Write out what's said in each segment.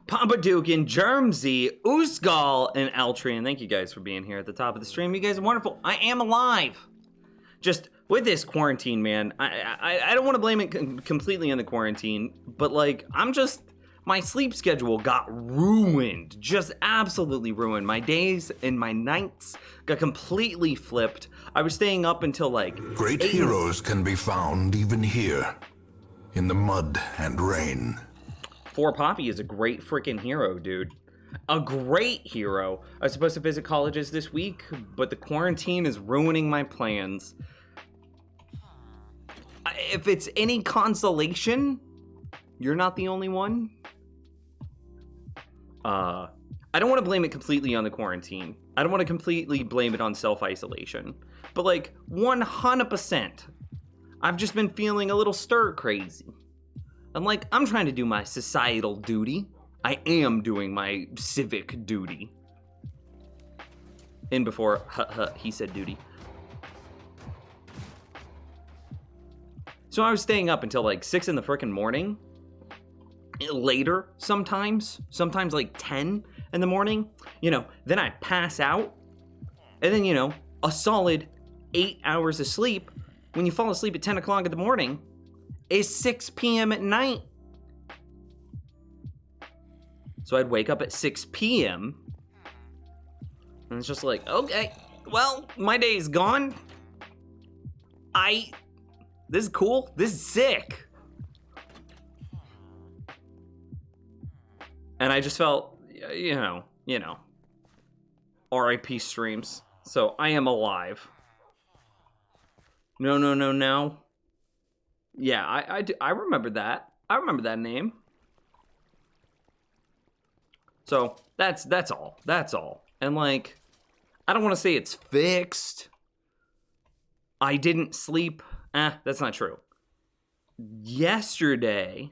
Papa Duke and Germsy, Usgal, and Eltrian. Thank you guys for being here at the top of the stream. You guys are wonderful. I am alive. Just with this quarantine, man, I don't want to blame it completely on the quarantine, but like, my sleep schedule got ruined. Just absolutely ruined. My days and my nights got completely flipped. I was staying up until like... Great heroes can be found even here, in the mud and rain. 4Poppy is a great freaking hero, dude. A great hero. I was supposed to visit colleges this week, but the quarantine is ruining my plans. If it's any consolation, you're not the only one. I don't want to blame it completely on the quarantine. I don't want to completely blame it on self-isolation. But like, 100%, I've just been feeling a little stir crazy. I'm trying to do my societal duty. I am doing my civic duty. In before, he said duty. So I was staying up until like 6 in the frickin' morning. Later, sometimes like 10 in the morning. You know, then I pass out. And then, you know, a solid 8 hours of sleep. When you fall asleep at 10 o'clock in the morning, is 6 p.m. at night. So I'd wake up at 6 p.m. And it's just like, okay, well, my day's gone. This is cool. This is sick. And I just felt, you know, RIP streams. So I am alive. No. Yeah, I remember that. I remember that name. So that's all. That's all. And like, I don't want to say it's fixed. I didn't sleep. That's not true. Yesterday,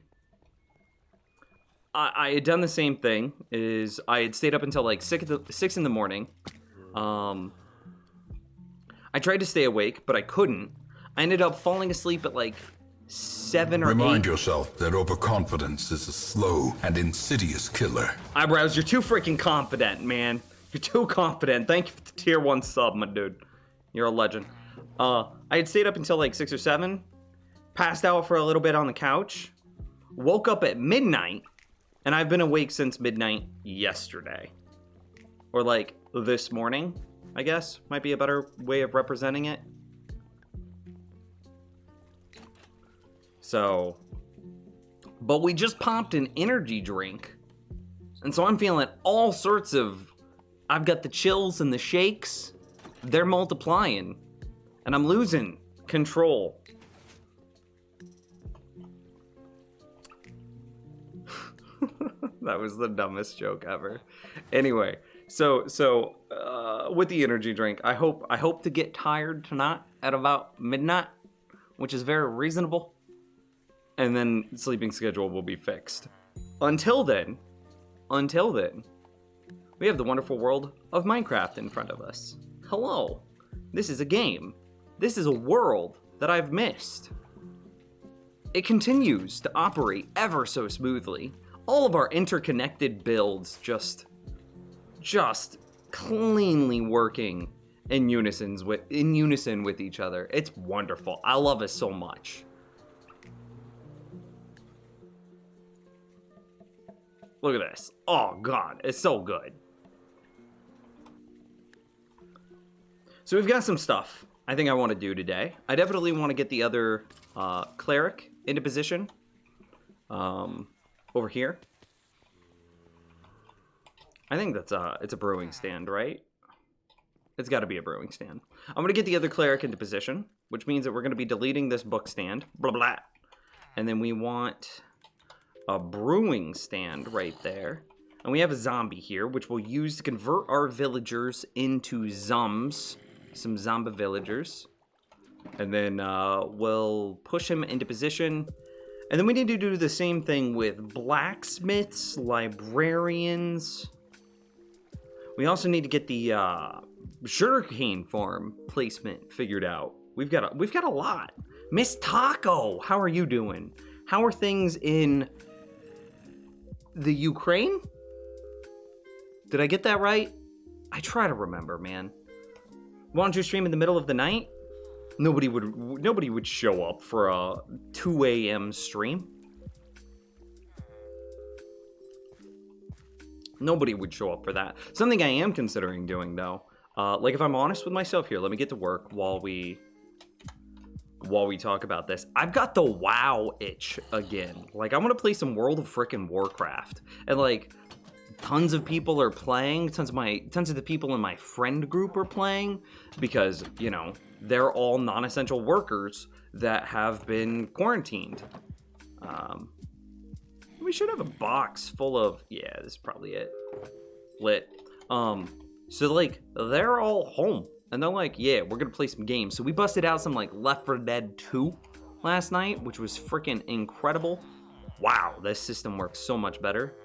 I had done the same thing. Is I had stayed up until like 6 in the morning. I tried to stay awake, but I couldn't. I ended up falling asleep at like 7 or 8. Remind yourself that overconfidence is a slow and insidious killer. Eyebrows, you're too freaking confident, man. You're too confident. Thank you for the tier 1 sub, my dude. You're a legend. I had stayed up until like 6 or 7. Passed out for a little bit on the couch. Woke up at midnight. And I've been awake since midnight yesterday. Or like this morning, I guess. Might be a better way of representing it. So, but we just popped an energy drink. And so I'm feeling all sorts of, I've got the chills and the shakes. They're multiplying. And I'm losing control. That was the dumbest joke ever. Anyway, so with the energy drink, I hope to get tired tonight at about midnight, which is very reasonable. And then sleeping schedule will be fixed. Until then, we have the wonderful world of Minecraft in front of us. Hello, this is a game. This is a world that I've missed. It continues to operate ever so smoothly. All of our interconnected builds just cleanly working in unison with each other. It's wonderful. I love it so much. Look at this. Oh god, it's so good. So we've got some stuff I think I want to do today. I definitely want to get the other cleric into position. Over here. I think that's it's a brewing stand, right? It's got to be a brewing stand. I'm going to get the other cleric into position, which means that we're going to be deleting this book stand. Blah, blah. And then we want a brewing stand right there. And we have a zombie here, which we'll use to convert our villagers into zombs. Some zombie villagers. And then we'll push him into position. And then we need to do the same thing with blacksmiths, librarians. We also need to get the sugarcane farm placement figured out. We've got a lot. Miss Taco, how are you doing? How are things in the Ukraine? Did I get that right? I try to remember, man. Why don't you stream in the middle of the night? Nobody would show up for a 2 a.m. stream. Nobody would show up for that. Something I am considering doing, though. Like, if I'm honest with myself here, let me get to work while we talk about this. I've got the WoW itch again. Like, I want to play some World of frickin' Warcraft. And, like, tons of people are playing. Tons of the people in my friend group are playing. Because, you know, they're all non-essential workers that have been quarantined. We should have a box full of... Yeah, this is probably it. Lit. So, like, they're all home. And they're like, yeah, we're going to play some games. So we busted out some, like, Left 4 Dead 2 last night, which was freaking incredible. Wow, this system works so much better.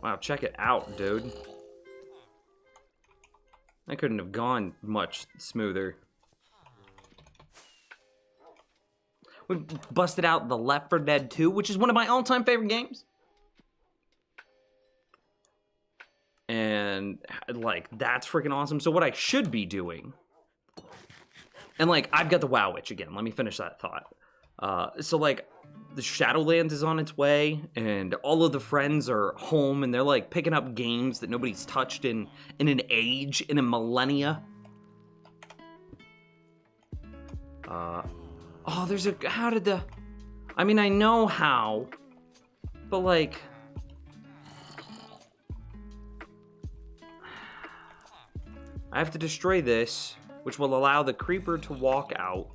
Wow, check it out, dude. I couldn't have gone much smoother. We busted out the Left 4 Dead 2, which is one of my all-time favorite games. And, like, that's freaking awesome. So what I should be doing... And, like, I've got the WoW itch again. Let me finish that thought. So, like, the Shadowlands is on its way, and all of the friends are home, and they're, like, picking up games that nobody's touched in an age, in a millennia. Oh, there's a... How did the... I mean, I know how, but, like... I have to destroy this, which will allow the creeper to walk out.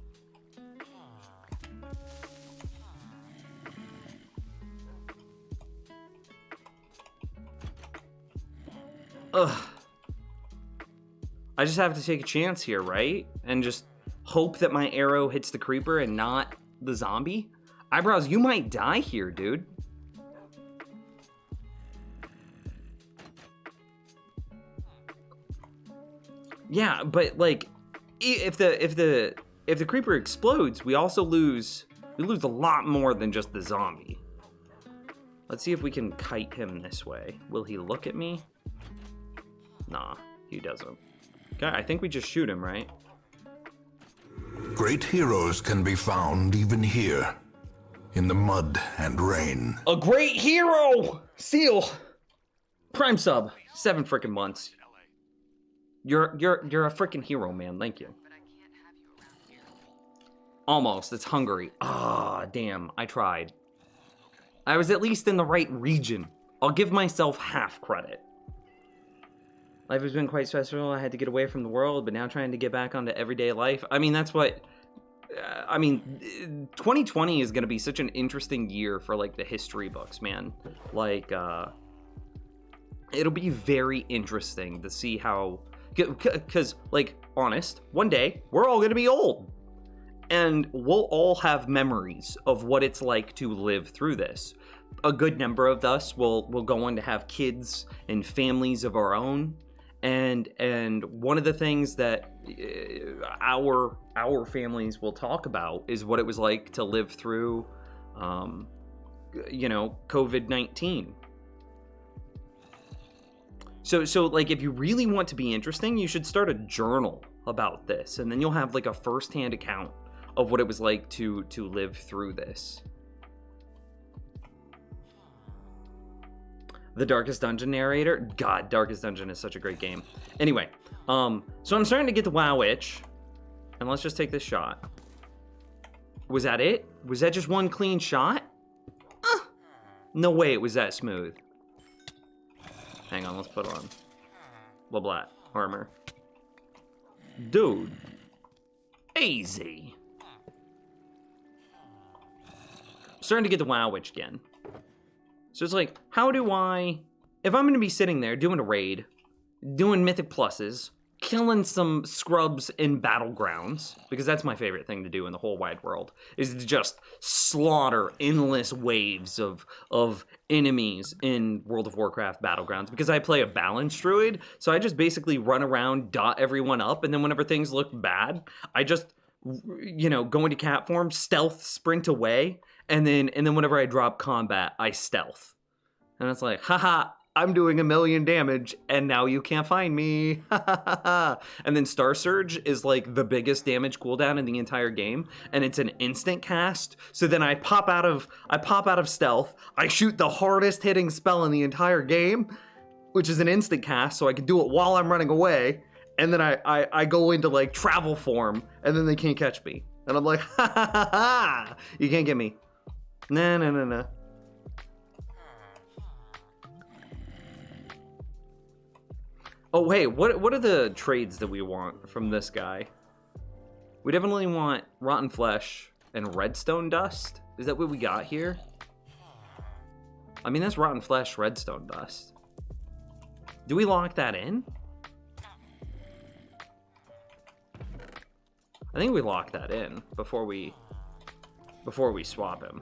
Ugh. I just have to take a chance here, right? And just hope that my arrow hits the creeper and not the zombie? Eyebrows, you might die here, dude. Yeah, but like, if the creeper explodes, we also lose a lot more than just the zombie. Let's see if we can kite him this way. Will he look at me? Nah, he doesn't. Okay, I think we just shoot him, right? Great heroes can be found even here, in the mud and rain. A great hero! Seal! Prime sub. 7 frickin' months. You're a frickin' hero, man. Thank you. Almost. It's Hungary. Ah, damn. I tried. I was at least in the right region. I'll give myself half credit. Life has been quite stressful. I had to get away from the world, but now trying to get back onto everyday life. I mean, that's what... 2020 is going to be such an interesting year for, like, the history books, man. Like, it'll be very interesting to see how... Because, like, honest, one day, we're all going to be old. And we'll all have memories of what it's like to live through this. A good number of us will go on to have kids and families of our own. And one of the things that our families will talk about is what it was like to live through, COVID-19. So like, if you really want to be interesting, you should start a journal about this, and then you'll have like a first-hand account of what it was like to live through this. The Darkest Dungeon narrator? God, Darkest Dungeon is such a great game. Anyway, so I'm starting to get the WoW itch. And let's just take this shot. Was that it? Was that just one clean shot? No way it was that smooth. Hang on, let's put on blah blah armor. Dude. Easy. Starting to get the WoW itch again. So it's like, how do I... If I'm going to be sitting there doing a raid, doing Mythic Pluses, killing some scrubs in Battlegrounds, because that's my favorite thing to do in the whole wide world, is to just slaughter endless waves of enemies in World of Warcraft Battlegrounds, because I play a balanced druid, so I just basically run around, dot everyone up, and then whenever things look bad, I just you know, go into cat form, stealth, sprint away, and then whenever I drop combat, I stealth. And it's like, haha, I'm doing 1,000,000 damage, and now you can't find me. And then Star Surge is like the biggest damage cooldown in the entire game, and it's an instant cast. So then I pop out of stealth, I shoot the hardest hitting spell in the entire game, which is an instant cast, so I can do it while I'm running away. And then I go into like travel form, and then they can't catch me. And I'm like, ha ha ha ha, you can't get me. Nah. Oh wait, what are the trades that we want from this guy? We definitely want rotten flesh and redstone dust. Is that what we got here? I mean, that's rotten flesh, redstone dust. Do we lock that in? I think we lock that in before we swap him.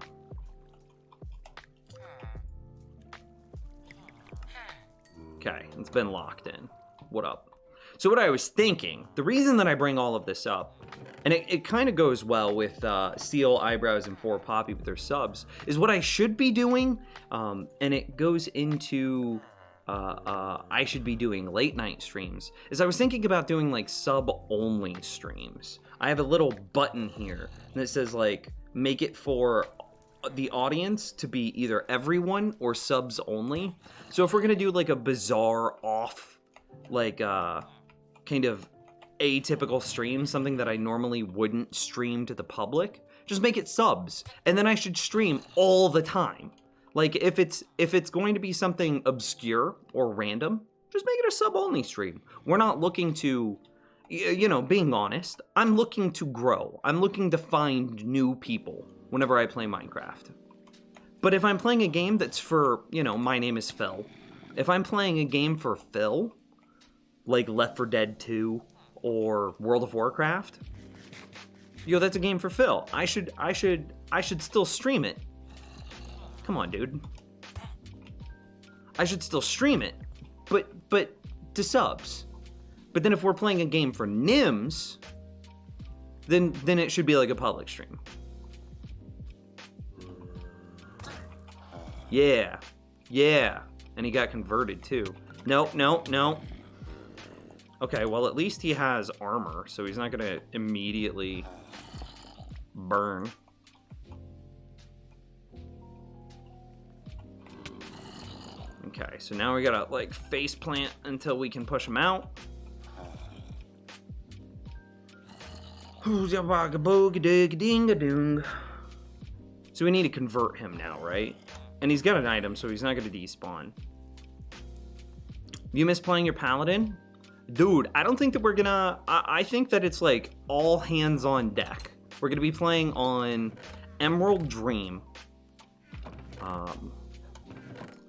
Okay, it's been locked in. What up? So what I was thinking, the reason that I bring all of this up, and it kind of goes well with Seal, Eyebrows, and 4 Poppy with their subs, is what I should be doing, and it goes into I should be doing late night streams, is I was thinking about doing like sub-only streams. I have a little button here that says like, make it for the audience to be either everyone or subs only. So if we're gonna do like a bizarre off, like kind of atypical stream, something that I normally wouldn't stream to the public, just make it subs, and then I should stream all the time. Like if it's going to be something obscure or random, just make it a sub only stream. We're not looking to, you know, being honest, I'm looking to grow. I'm looking to find new people whenever I play Minecraft. But if I'm playing a game that's for, you know, my name is Phil. If I'm playing a game for Phil, like Left 4 Dead 2 or World of Warcraft, yo, that's a game for Phil. I should still stream it. Come on, dude. I should still stream it, but to subs. But then if we're playing a game for Nims, then it should be like a public stream. Yeah. And he got converted too. No. Okay, well at least he has armor, so he's not gonna immediately burn. Okay, so now we gotta like face plant until we can push him out. So we need to convert him now, right? And he's got an item, so he's not gonna despawn. You miss playing your paladin? Dude, I don't think that we're gonna... I think that it's like all hands on deck. We're gonna be playing on Emerald Dream.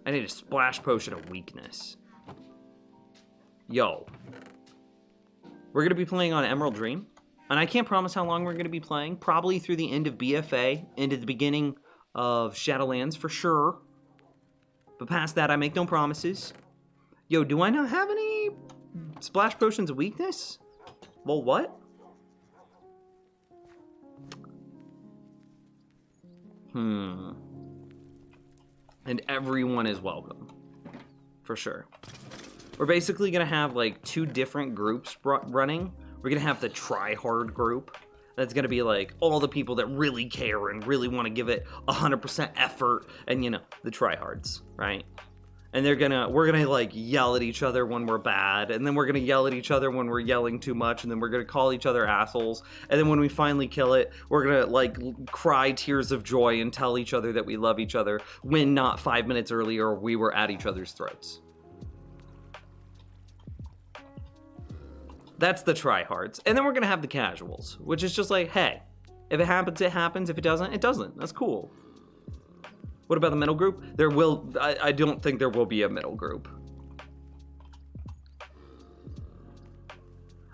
I need a splash potion of weakness. Yo. We're gonna be playing on Emerald Dream. And I can't promise how long we're gonna be playing. Probably through the end of BFA, into the beginning of Shadowlands for sure. But past that, I make no promises. Yo, do I not have any splash potions of weakness? Well, what? And everyone is welcome. For sure. We're basically gonna have like 2 different groups running. We're gonna have the try-hard group. That's gonna be like all the people that really care and really want to give it 100% effort, and you know, the try-hards, right? And we're gonna like yell at each other when we're bad, and then we're gonna yell at each other when we're yelling too much, and then we're gonna call each other assholes, and then when we finally kill it, we're gonna like cry tears of joy and tell each other that we love each other, when not 5 minutes earlier we were at each other's throats. That's the tryhards. And then we're gonna have the casuals, which is just like, hey, if it happens, it happens. If it doesn't, it doesn't. That's cool. What about the middle group? I don't think there will be a middle group.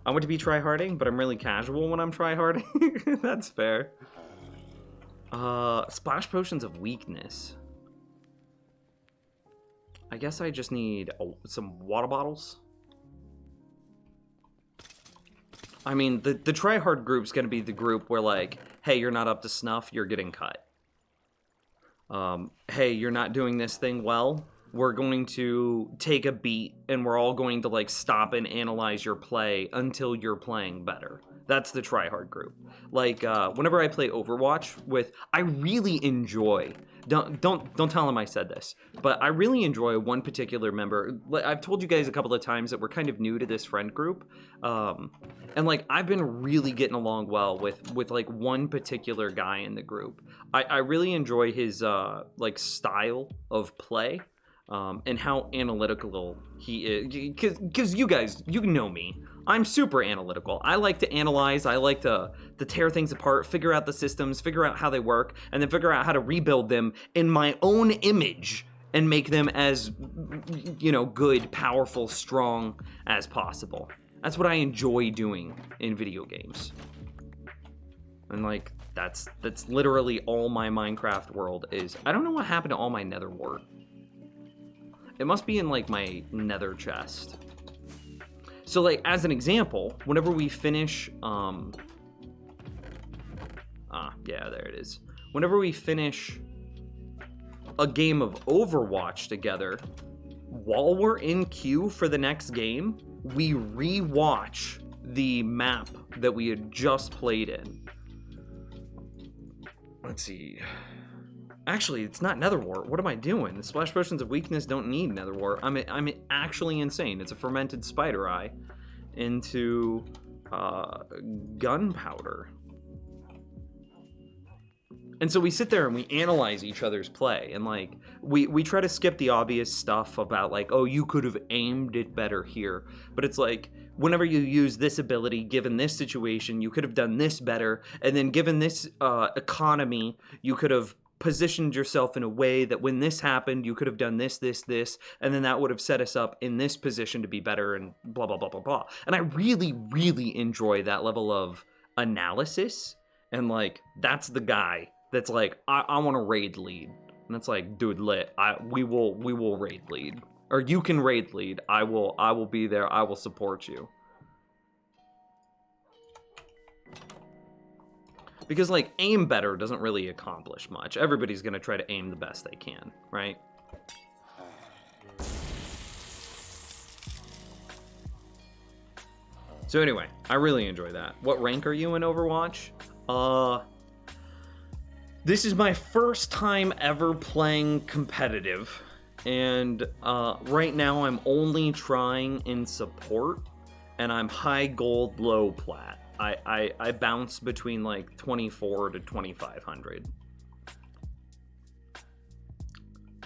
I want to be tryharding, but I'm really casual when I'm tryharding. That's fair. Splash potions of weakness. I guess I just need some water bottles. I mean, the try-hard group's going to be the group where, like, hey, you're not up to snuff, you're getting cut. Hey, you're not doing this thing well, we're going to take a beat and we're all going to, like, stop and analyze your play until you're playing better. That's the try-hard group. Like, whenever I play Overwatch with, I really enjoy, don't tell him I said this, but I really enjoy one particular member. I've told you guys a couple of times that we're kind of new to this friend group, and, like, I've been really getting along well with like, one particular guy in the group. I really enjoy his, like, style of play. And how analytical he is, because you guys, you know me, I'm super analytical. I like to analyze, I like to tear things apart, figure out the systems, figure out how they work, and then figure out how to rebuild them in my own image and make them as, you know, good, powerful, strong as possible. That's what I enjoy doing in video games. And, like, that's literally all my Minecraft world is. I don't know what happened to all my nether wart. It must be in, like, my nether chest. So, like, as an example, whenever we finish, yeah, there it is. Whenever we finish a game of Overwatch together, while we're in queue for the next game, we re-watch the map that we had just played in. Let's see. Actually, it's not nether wart. What am I doing? The splash potions of weakness don't need nether wart. I'm actually insane. It's a fermented spider eye into gunpowder. And so we sit there and we analyze each other's play, and, like, we try to skip the obvious stuff about, like, oh, you could have aimed it better here. But it's like, whenever you use this ability, given this situation, you could have done this better, and then given this economy, you could have positioned yourself in a way that when this happened, you could have done this, and then that would have set us up in this position to be better, and blah, blah, blah, blah, blah. And I really, really enjoy that level of analysis, and, like, that's the guy that's like, I want to raid lead. And it's like, dude, lit, we will raid lead. Or you can raid lead, I will be there, I will support you. Because, like, aim better doesn't really accomplish much. Everybody's gonna try to aim the best they can, right? So anyway, I really enjoy that. What rank are you in Overwatch? This is my first time ever playing competitive. And right now I'm only trying in support, and I'm high gold, low plat. I bounce between, like, 24 to 2500.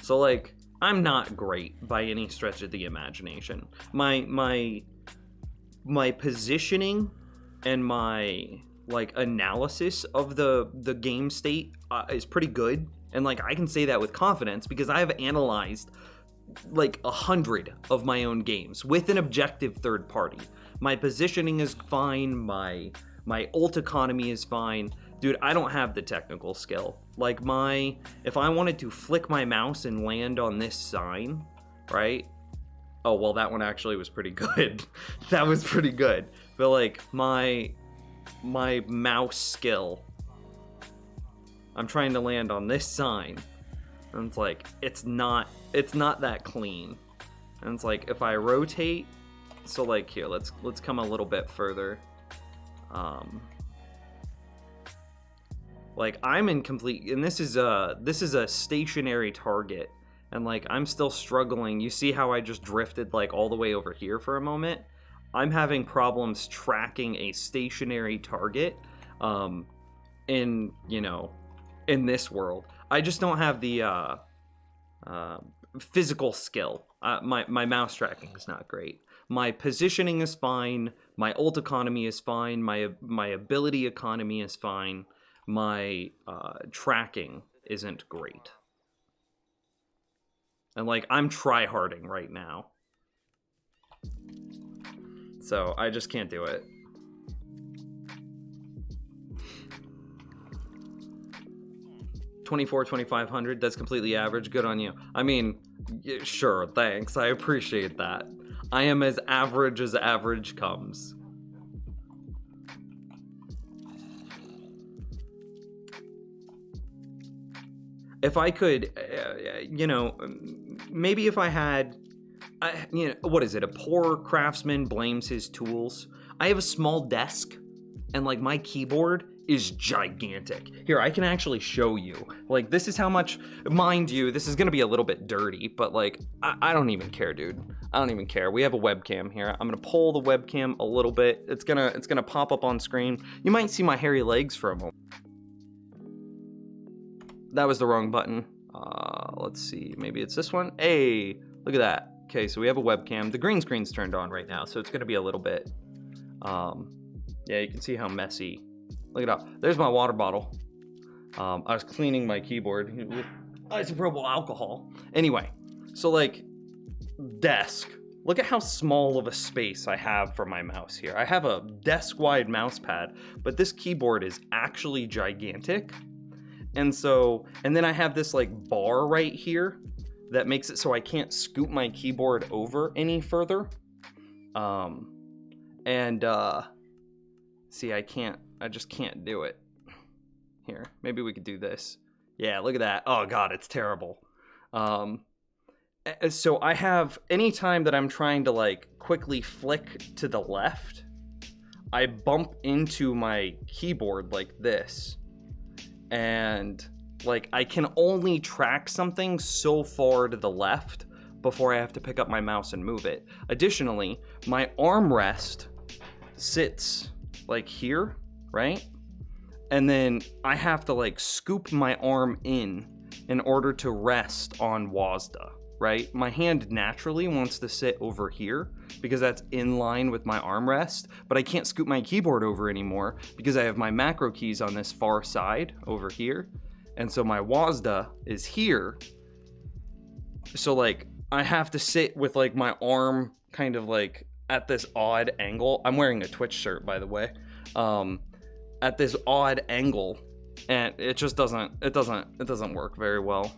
So, like, I'm not great by any stretch of the imagination. My positioning and my, like, analysis of the game state is pretty good, and, like, I can say that with confidence because I have analyzed, like, 100 of my own games with an objective third party. My positioning is fine, my ult economy is fine. Dude, I don't have the technical skill. Like, if I wanted to flick my mouse and land on this sign, right? Oh, well, that one actually was pretty good. That was pretty good. But, like, my mouse skill, I'm trying to land on this sign, and it's like, it's not that clean. And it's like, if I rotate, so, like, here, let's come a little bit further. Like, I'm in complete, and this is a stationary target, and, like, I'm still struggling. You see how I just drifted, like, all the way over here for a moment? I'm having problems tracking a stationary target in, you know, in this world. I just don't have the physical skill. My mouse tracking is not great. My positioning is fine. My ult economy is fine. My ability economy is fine. My tracking isn't great. And, like, I'm tryharding right now. So I just can't do it. $24, $2,500, that's completely average. Good on you. I mean, sure, thanks. I appreciate that. I am as average comes. if I could, you know, maybe if I had, you know, what is it? A poor craftsman blames his tools. I have a small desk, and like my keyboard is gigantic. Here, I can actually show you. Like, this is how much, mind you, this is gonna be a little bit dirty, but like, I don't even care, dude. I don't even care. We have a webcam here. I'm gonna pull the webcam a little bit. It's gonna pop up on screen. You might see my hairy legs for a moment. That was the wrong button. Let's see, maybe it's this one. Hey, look at that. Okay, so we have a webcam. The green screen's turned on right now, so it's gonna be a little bit, yeah, you can see how messy. Look it up. There's my water bottle. I was cleaning my keyboard with isopropyl alcohol. Anyway, so like, desk. Look at how small of a space I have for my mouse here. I have a desk-wide mouse pad, but this keyboard is actually gigantic. And then I have this like bar right here that makes it so I can't scoop my keyboard over any further. See, I just can't do it. Here, maybe we could do this. Yeah, look at that. Oh God, it's terrible. So I have, anytime that I'm trying to like quickly flick to the left, I bump into my keyboard like this. And like, I can only track something so far to the left before I have to pick up my mouse and move it. Additionally, my armrest sits like here, right? And then I have to like scoop my arm in order to rest on WASD, right? My hand naturally wants to sit over here because that's in line with my armrest, but I can't scoop my keyboard over anymore because I have my macro keys on this far side over here. And so my WASD is here. So like, I have to sit with like my arm kind of like at this odd angle. I'm wearing a Twitch shirt, by the way. At this odd angle, and it just doesn't work very well.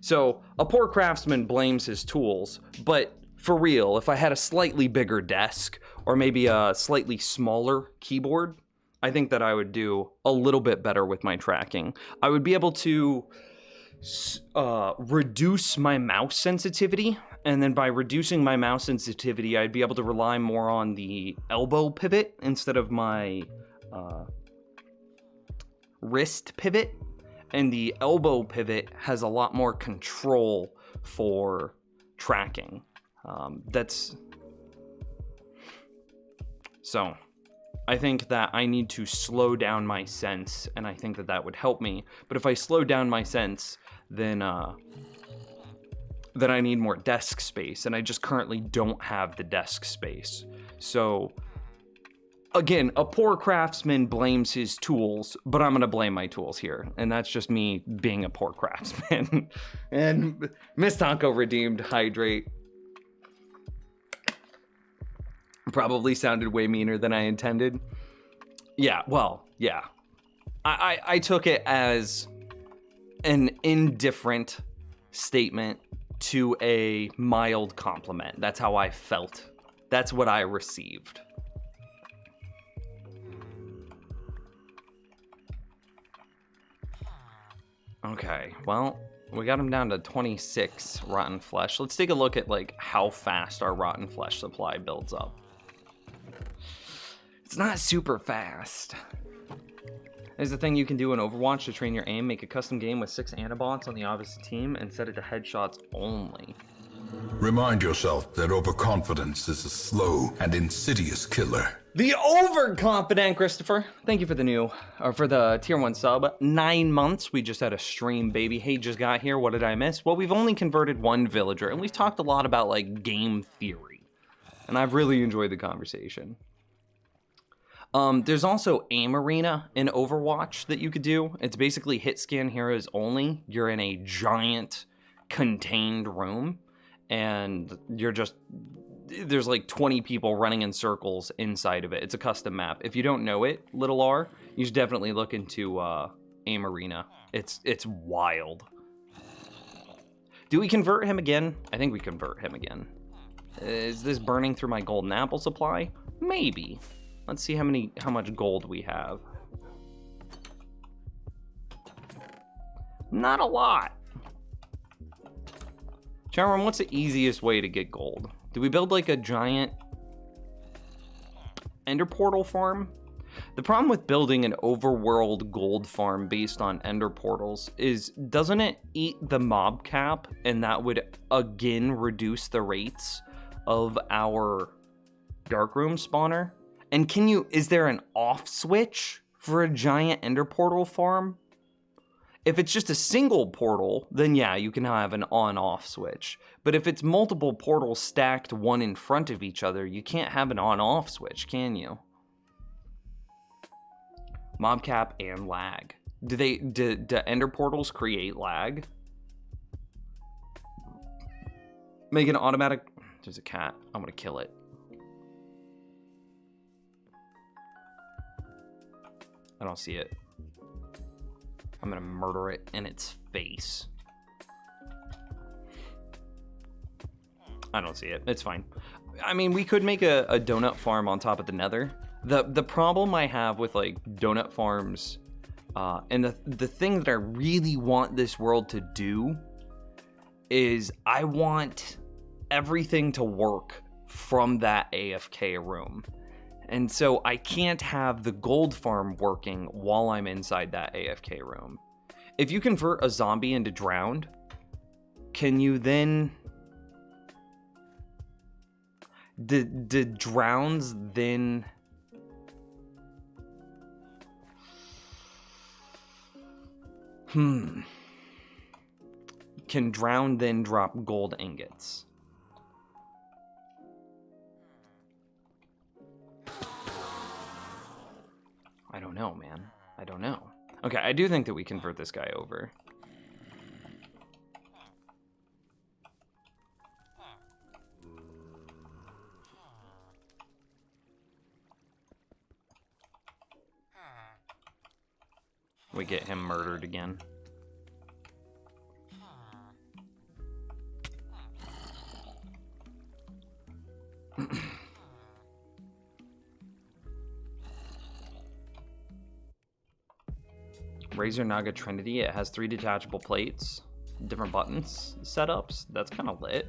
So a poor craftsman blames his tools, but for real, if I had a slightly bigger desk or maybe a slightly smaller keyboard, I think that I would do a little bit better with my tracking. I would be able to reduce my mouse sensitivity, and then by reducing my mouse sensitivity, I'd be able to rely more on the elbow pivot instead of my wrist pivot. And the elbow pivot has a lot more control for tracking. So I think that I need to slow down my sense, and I think that that would help me. But if I slow down my sense, then I need more desk space, and I just currently don't have the desk space. So again, a poor craftsman blames his tools, but I'm gonna blame my tools here, and that's just me being a poor craftsman. And Miss Taco redeemed hydrate. Probably sounded way meaner than I intended. Yeah, well, yeah. I took it as an indifferent statement to a mild compliment. That's how I felt. That's what I received. Okay, well, we got him down to 26 rotten flesh. Let's take a look at like how fast our rotten flesh supply builds up. It's not super fast. There's a thing you can do in Overwatch to train your aim. Make a custom game with 6 Anabots on the opposite team and set it to headshots only. Remind yourself that overconfidence is a slow and insidious killer. The overconfident Christopher. Thank you for the tier 1 sub. 9 months. We just had a stream, baby. Hey, just got here. What did I miss? Well, we've only converted 1 villager, and we've talked a lot about like game theory, and I've really enjoyed the conversation. There's also aim arena in Overwatch that you could do. It's basically hit scan heroes only. You're in a giant contained room, and there's like 20 people running in circles inside of it. It's a custom map. If you don't know it, little R, you should definitely look into aim arena. It's wild. Do we convert him again? I think we convert him again. Is this burning through my golden apple supply? Maybe. Let's see how much gold we have. Not a lot. Charmin, what's the easiest way to get gold? Do we build like a giant ender portal farm? The problem with building an overworld gold farm based on ender portals is, doesn't it eat the mob cap, and that would again reduce the rates of our darkroom spawner? And is there an off switch for a giant ender portal farm? If it's just a single portal, then yeah, you can have an on-off switch. But if it's multiple portals stacked one in front of each other, you can't have an on-off switch, can you? Mob cap and lag. Do ender portals create lag? Make an automatic... There's a cat. I'm gonna kill it. I don't see it. I'm gonna murder it in its face. I don't see it. It's fine. I mean, we could make a donut farm on top of the nether. The problem I have with like donut farms, and the thing that I really want this world to do is I want everything to work from that AFK room. And so I can't have the gold farm working while I'm inside that AFK room. If you convert a zombie into drowned, can you then... Did drowns then... Can drown then drop gold ingots? I don't know, man. I don't know. Okay, I do think that we convert this guy over. We get him murdered again. Razor Naga Trinity, it has 3 detachable plates, different buttons, setups. That's kind of lit.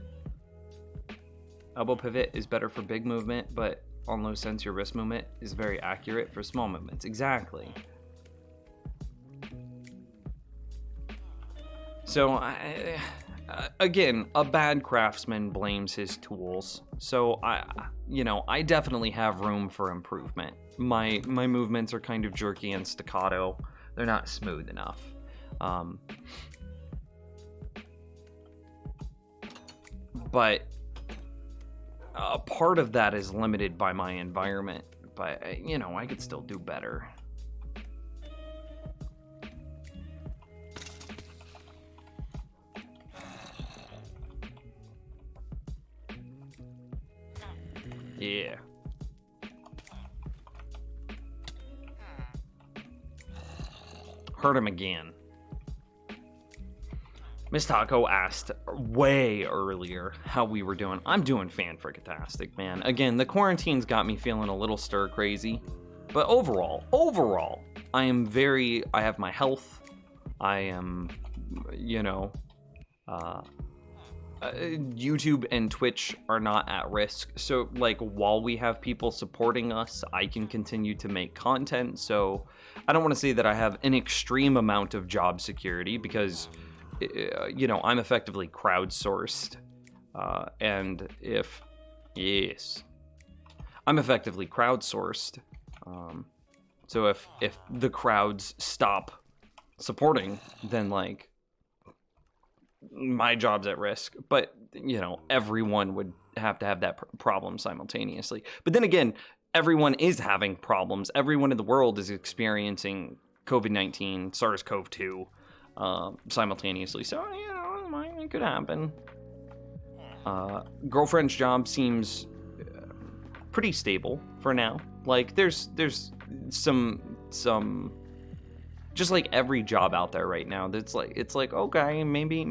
Elbow pivot is better for big movement, but on low sense, your wrist movement is very accurate for small movements. Exactly. So, again, a bad craftsman blames his tools. So, I definitely have room for improvement. My movements are kind of jerky and staccato. They're not smooth enough. But a part of that is limited by my environment. But, I could still do better. Yeah. Hurt him again. Miss Taco asked way earlier how we were doing. I'm doing fan-frickatastic, man. Again, the quarantine's got me feeling a little stir-crazy. But overall, I have my health. I am, YouTube and Twitch are not at risk. So, while we have people supporting us, I can continue to make content. So, I don't want to say that I have an extreme amount of job security because, I'm effectively crowdsourced. I'm effectively crowdsourced. So if the crowds stop supporting, then, my job's at risk. But, everyone would have to have that problem simultaneously. But then again, everyone is having problems. Everyone in the world is experiencing COVID-19, SARS-CoV-2 simultaneously. So, it could happen. Girlfriend's job seems pretty stable for now. There's some just like every job out there right now, it's like okay, maybe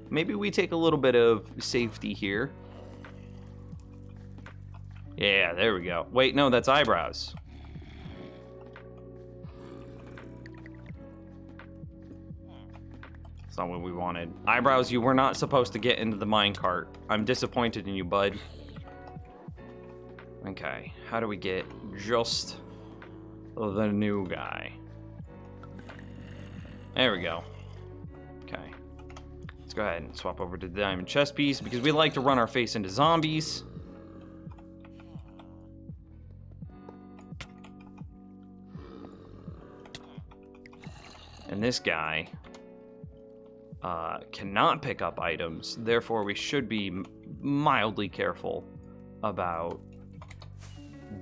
we take a little bit of safety here. Yeah, there we go. Wait, no, that's eyebrows. That's not what we wanted. Eyebrows, you were not supposed to get into the minecart. I'm disappointed in you, bud. Okay, how do we get just the new guy? There we go. Okay. Let's go ahead and swap over to the diamond chest piece because we like to run our face into zombies. And this guy cannot pick up items, therefore we should be mildly careful about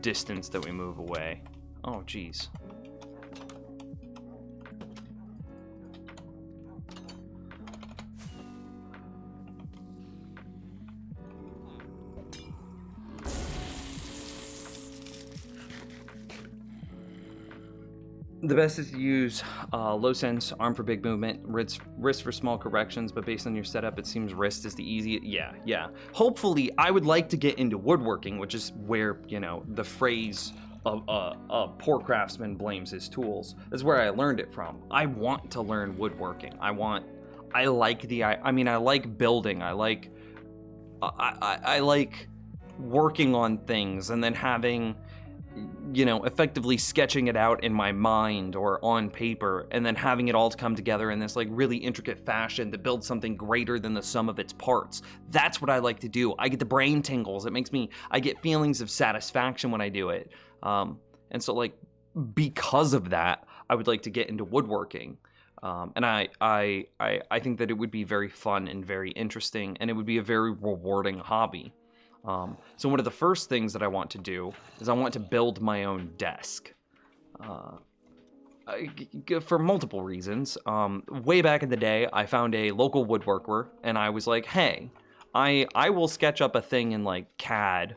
distance that we move away. Oh, geez. The best is to use low sense, arm for big movement, wrist for small corrections, but based on your setup, it seems wrist is the easiest. Yeah. Hopefully, I would like to get into woodworking, which is where, you know, the phrase a poor craftsman blames his tools. That's where I learned it from. I want to learn woodworking. I like building. I like working on things and then having, you know, effectively sketching it out in my mind or on paper and then having it all come together in this like really intricate fashion to build something greater than the sum of its parts. That's what I like to do. I get the brain tingles. I get feelings of satisfaction when I do it. And so like, because of that, I would like to get into woodworking. And I think that it would be very fun and very interesting, and it would be a very rewarding hobby. So one of the first things that I want to do is I want to build my own desk. For multiple reasons. Way back in the day, I found a local woodworker, and I was like, hey, I will sketch up a thing in like CAD,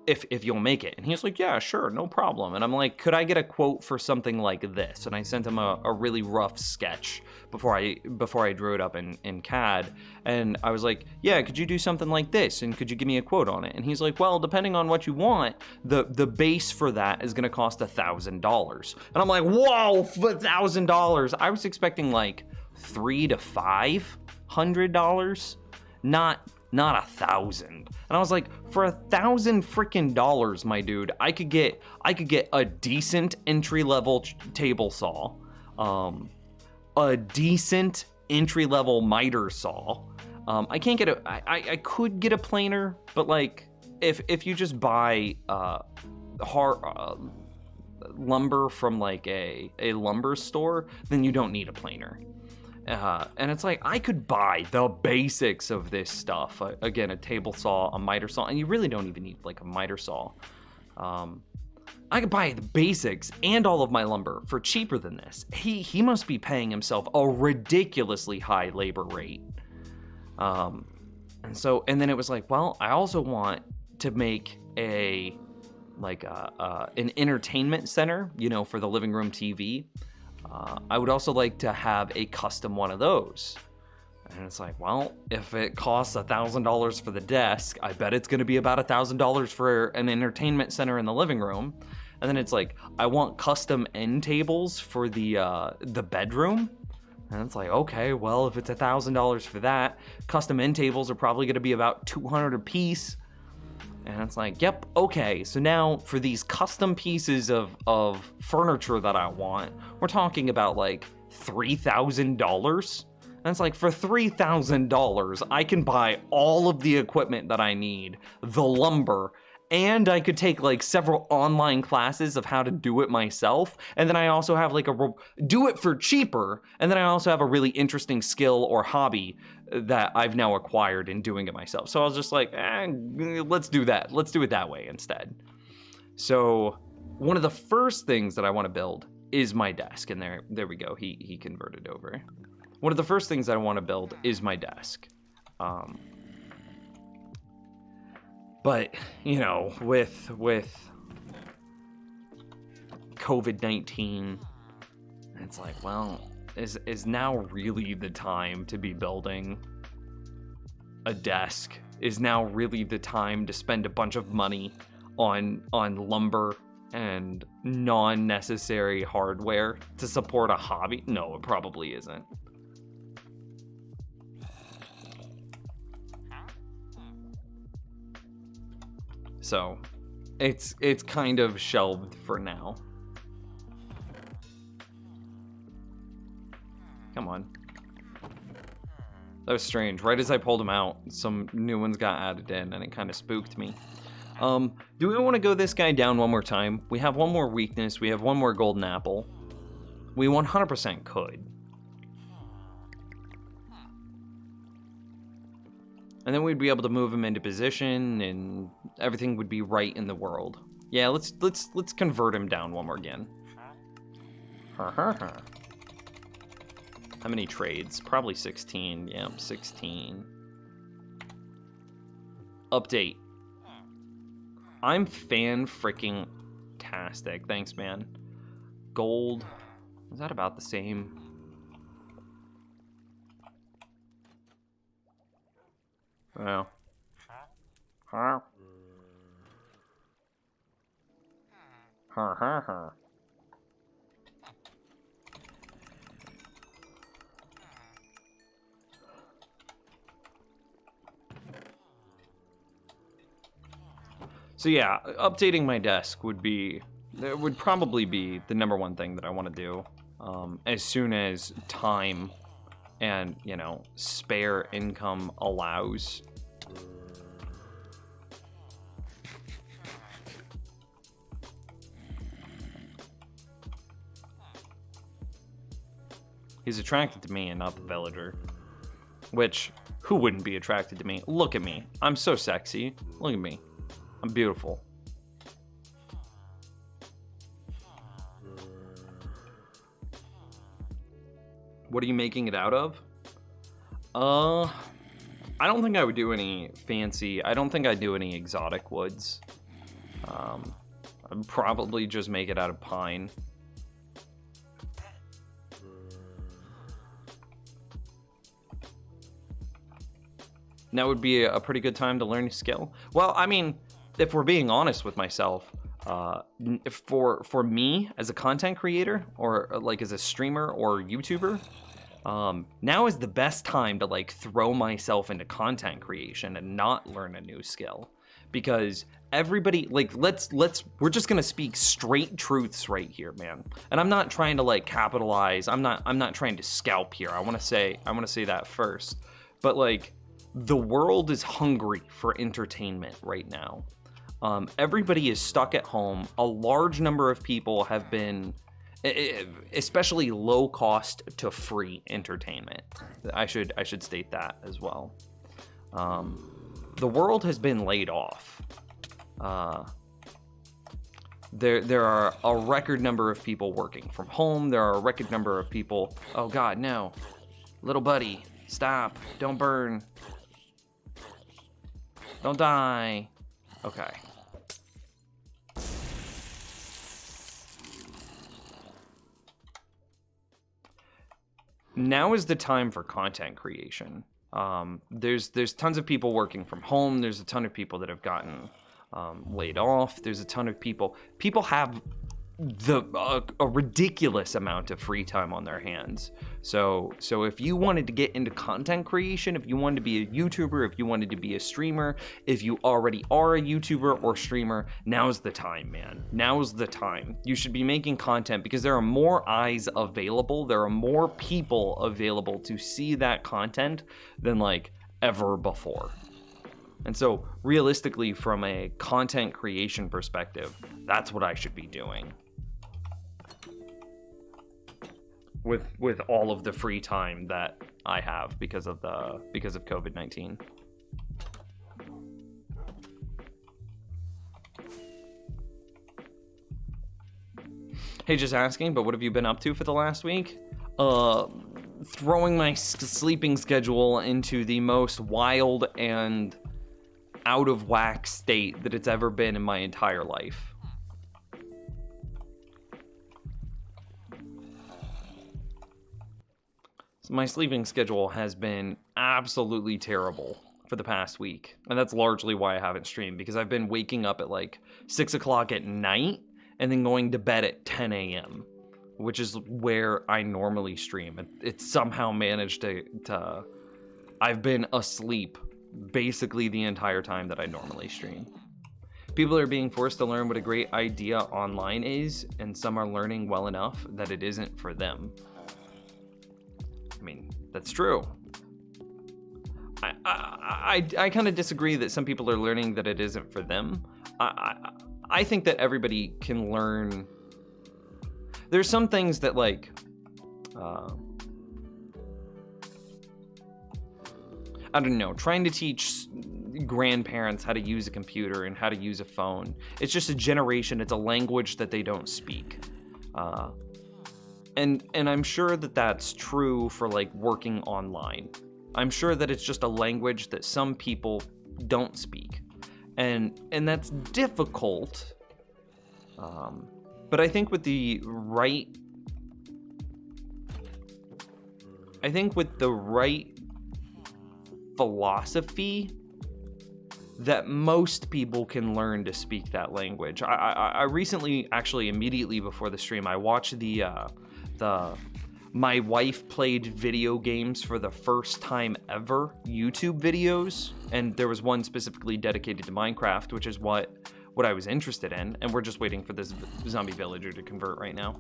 if you'll make it. And he was like, yeah, sure, no problem. And I'm like, could I get a quote for something like this? And I sent him a really rough sketch before I drew it up in CAD. And I was like, yeah, could you do something like this? And could you give me a quote on it? And he's like, well, depending on what you want, the base for that is gonna cost $1,000. And I'm like, whoa, $1,000. I was expecting like $300 to $500, not 1,000. And I was like, for $1,000 freaking dollars, my dude, I could get a decent entry-level table saw, a decent entry-level miter saw. I can't get I could get a planer, but like if you just buy hard lumber from like a lumber store, then you don't need a planer. And it's like, I could buy the basics of this stuff. Again, a table saw, a miter saw, and you really don't even need like a miter saw. I could buy the basics and all of my lumber for cheaper than this. He must be paying himself a ridiculously high labor rate. And then it was like, well, I also want to make an entertainment center, you know, for the living room TV. I would also like to have a custom one of those. And it's like, well, if it costs $1,000 for the desk, I bet it's going to be about $1,000 for an entertainment center in the living room. And then it's like, I want custom end tables for the bedroom. And it's like, okay, well, if it's $1,000 for that, custom end tables are probably going to be about $200 a piece. And it's like, yep, okay, so now for these custom pieces of furniture that I want, we're talking about like $3,000. And it's like, for $3,000, I can buy all of the equipment that I need, the lumber, and I could take like several online classes of how to do it myself. And then I also have like do it for cheaper. And then I also have a really interesting skill or hobby that I've now acquired in doing it myself. So I was just like, let's do that. Let's do it that way instead. So one of the first things that I want to build is my desk. And there we go. He converted over. One of the first things that I want to build is my desk. But, you know, with COVID-19, it's like, well, is now really the time to be building a desk? Is now really the time to spend a bunch of money on lumber and non-necessary hardware to support a hobby? No, it probably isn't. So it's kind of shelved for now. Come on. That was strange. Right as I pulled them out, some new ones got added in, and it kind of spooked me. Do we want to go this guy down one more time? We have one more weakness. We have one more golden apple. We 100% could. And then we'd be able to move him into position, and everything would be right in the world. Yeah, let's convert him down one more again. How many trades? Probably 16. Yep, 16. Update. I'm fan-freaking-tastic. Thanks, man. Gold. Is that about the same? Well. Huh? Huh. So yeah, updating my desk would probably be the number one thing that I want to do, as soon as time and, you know, spare income allows. He's attracted to me and not the villager. Which, who wouldn't be attracted to me? Look at me. I'm so sexy. Look at me. I'm beautiful. What are you making it out of? I don't think I would do any fancy... I don't think I'd do any exotic woods. I'd probably just make it out of pine. Now would be a pretty good time to learn a skill. Well, I mean, if we're being honest with myself, for me as a content creator, or like as a streamer or YouTuber, now is the best time to like throw myself into content creation and not learn a new skill, because everybody, like, we're just gonna speak straight truths right here, man. And I'm not trying to like capitalize. I'm not trying to scalp here. I want to say that first, but like, the world is hungry for entertainment right now. Everybody is stuck at home. A large number of people have been, especially low cost to free entertainment. I should state that as well. The world has been laid off. There are a record number of people working from home. There are a record number of people. Oh God, no, little buddy, stop! Don't burn. Don't die. Okay. Now is the time for content creation. There's tons of people working from home. There's a ton of people that have gotten laid off. There's a ton of people. People have a ridiculous amount of free time on their hands. So if you wanted to get into content creation, if you wanted to be a YouTuber, if you wanted to be a streamer, if you already are a YouTuber or streamer, now's the time, man. Now's the time. You should be making content because there are more eyes available. There are more people available to see that content than like ever before. And so realistically, from a content creation perspective, that's what I should be doing. With all of the free time that I have because of COVID-19. Hey, just asking, but what have you been up to for the last week? Throwing my sleeping schedule into the most wild and out of whack state that it's ever been in my entire life. My sleeping schedule has been absolutely terrible for the past week. And that's largely why I haven't streamed, because I've been waking up at like 6 o'clock at night and then going to bed at 10 a.m., which is where I normally stream. It's somehow managed to I've been asleep basically the entire time that I normally stream. People are being forced to learn what a great idea online is, and some are learning well enough that it isn't for them. I mean, that's true. I kind of disagree that some people are learning that it isn't for them. I think that everybody can learn. There's some things that, like, I don't know, trying to teach grandparents how to use a computer and how to use a phone. It's just a generation, it's a language that they don't speak. And I'm sure that that's true for, like, working online. I'm sure that it's just a language that some people don't speak. And that's difficult. But I think with the right philosophy, that most people can learn to speak that language. I recently, actually immediately before the stream, I watched the my wife played video games for the first time ever YouTube videos, and there was one specifically dedicated to Minecraft, which is what I was interested in, and we're just waiting for this zombie villager to convert right now.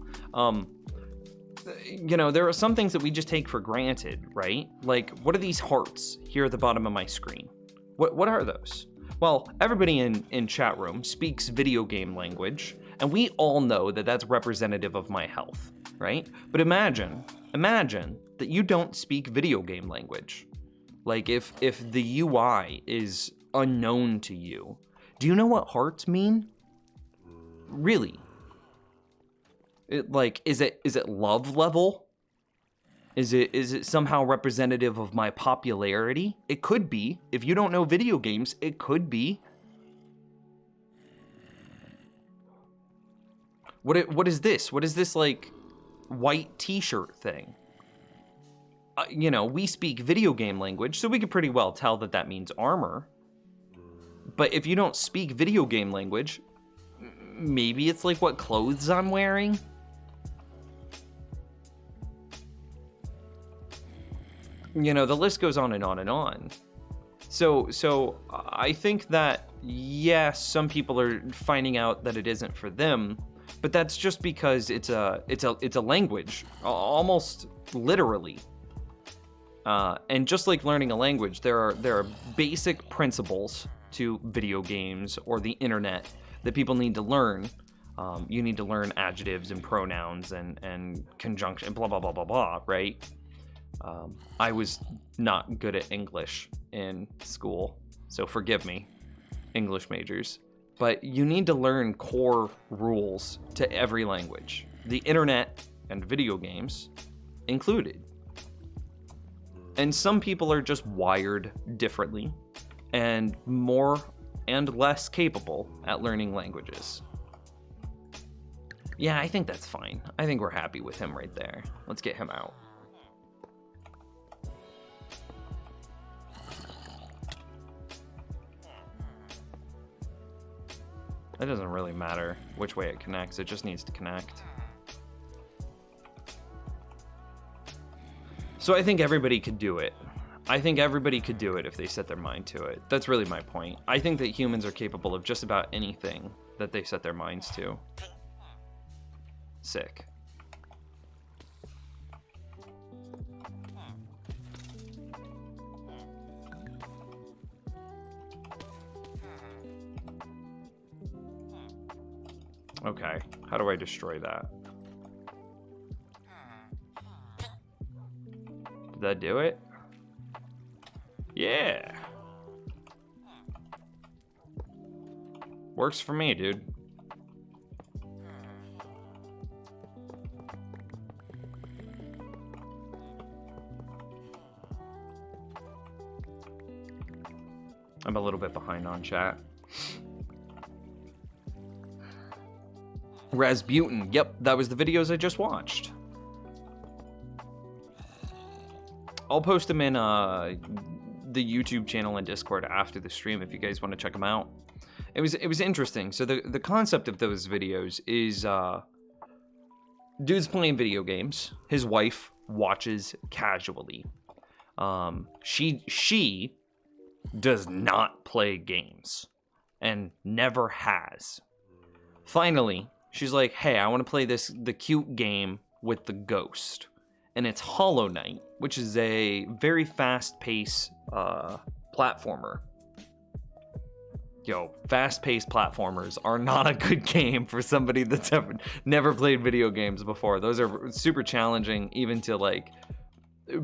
You know, there are some things that we just take for granted, right? Like, what are these hearts here at the bottom of my screen? What are those? Well, everybody in chat room speaks video game language, and we all know that that's representative of my health, right? But imagine that you don't speak video game language. Like, if the UI is unknown to you, do you know what hearts mean? Really? Is it love level? Is it somehow representative of my popularity? It could be. If you don't know video games, it could be. What is this? What is this, like, white t-shirt thing? You know, we speak video game language, so we could pretty well tell that that means armor. But if you don't speak video game language, maybe it's like what clothes I'm wearing? You know, the list goes on and on and on. So I think that, yes, some people are finding out that it isn't for them, but that's just because it's a language, almost literally. And just like learning a language, there are basic principles to video games or the internet that people need to learn. You need to learn adjectives and pronouns and conjunction, blah blah blah blah blah, right? I was not good at English in school, so forgive me, English majors. But you need to learn core rules to every language, the internet and video games included. And some people are just wired differently and more and less capable at learning languages. Yeah, I think that's fine. I think we're happy with him right there. Let's get him out. It doesn't really matter which way it connects, it just needs to connect. So I think everybody could do it. I think everybody could do it if they set their mind to it. That's really my point. I think that humans are capable of just about anything that they set their minds to. Sick. Okay, how do I destroy that? Did that do it? Yeah. Works for me, dude. I'm a little bit behind on chat. Rasputin. Yep, that was the videos I just watched. I'll post them in the YouTube channel and Discord after the stream if you guys want to check them out. It was interesting. So the concept of those videos is dude's playing video games. His wife watches casually. She does not play games. and never has. Finally, she's like, hey, I want to play the cute game with the ghost. And it's Hollow Knight, which is a very fast-paced platformer. Yo, fast-paced platformers are not a good game for somebody that's never played video games before. Those are super challenging, even to like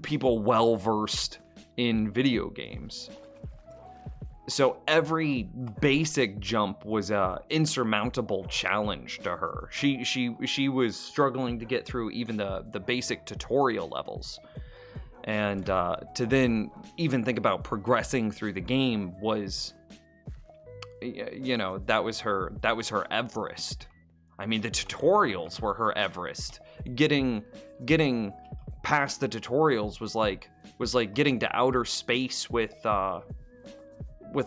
people well-versed in video games. So every basic jump was a insurmountable challenge to her. She was struggling to get through even the basic tutorial levels. And to then even think about progressing through the game was, you know, that was her Everest. I mean, the tutorials were her Everest. Getting past the tutorials was like getting to outer space with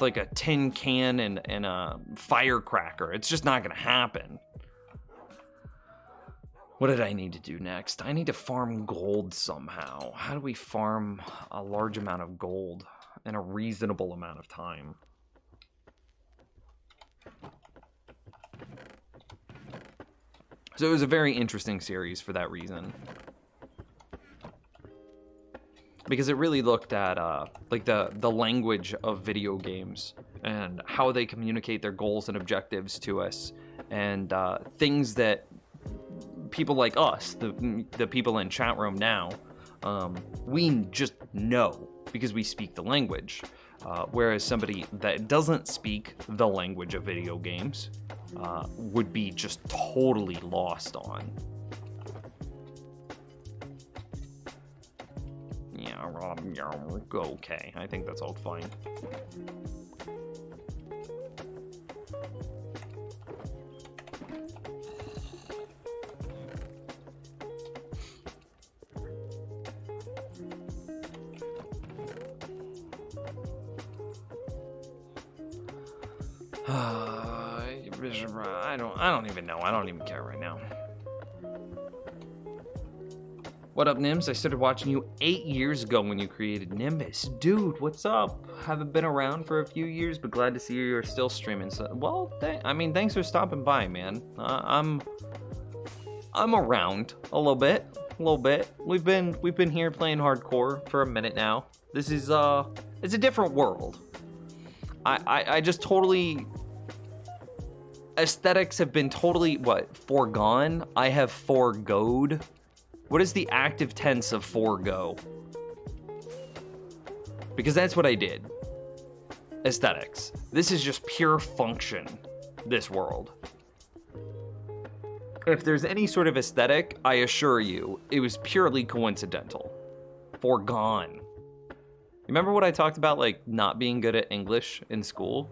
like a tin can and a firecracker. It's just not gonna happen. What did I need to do next? I need to farm gold somehow. How do we farm a large amount of gold in a reasonable amount of time? So it was a very interesting series for that reason. Because it really looked at like the language of video games and how they communicate their goals and objectives to us, and things that people like us, the people in chat room now, we just know because we speak the language, whereas somebody that doesn't speak the language of video games would be just totally lost on. Yeah, okay, I think that's all fine. I don't even know. I don't even care right now. What up, Nims? I started watching you 8 years ago when you created Nimbus. Dude, what's up? Haven't been around for a few years, but glad to see you're still streaming. So, well, thanks for stopping by, man. I'm around a little bit. We've been here playing hardcore for a minute now. This is it's a different world. I just totally, aesthetics have been totally foregone. I have foregoed. What is the active tense of forego? Because that's what I did. Aesthetics. This is just pure function, this world. If there's any sort of aesthetic, I assure you, it was purely coincidental. Foregone. Remember what I talked about, like, not being good at English in school?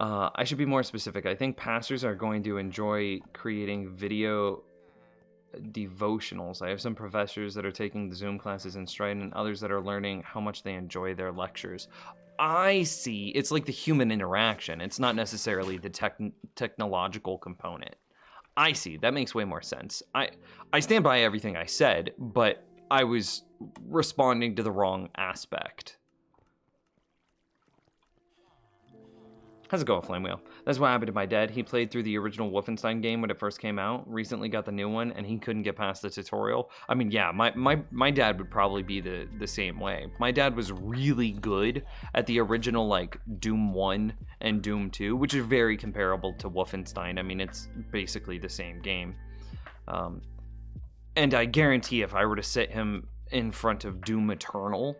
I should be more specific. I think pastors are going to enjoy creating video devotionals. I have some professors that are taking the Zoom classes in stride and others that are learning how much they enjoy their lectures. I see. It's like the human interaction. It's not necessarily the technological component. I see. That makes way more sense. I stand by everything I said, but I was responding to the wrong aspect. How's it going, Flame Wheel? That's what happened to my dad. He played through the original Wolfenstein game when it first came out, recently got the new one, and he couldn't get past the tutorial. I mean, yeah, my dad would probably be the same way. My dad was really good at the original, like, Doom 1 and Doom 2, which are very comparable to Wolfenstein. I mean, it's basically the same game. And I guarantee if I were to sit him in front of Doom Eternal,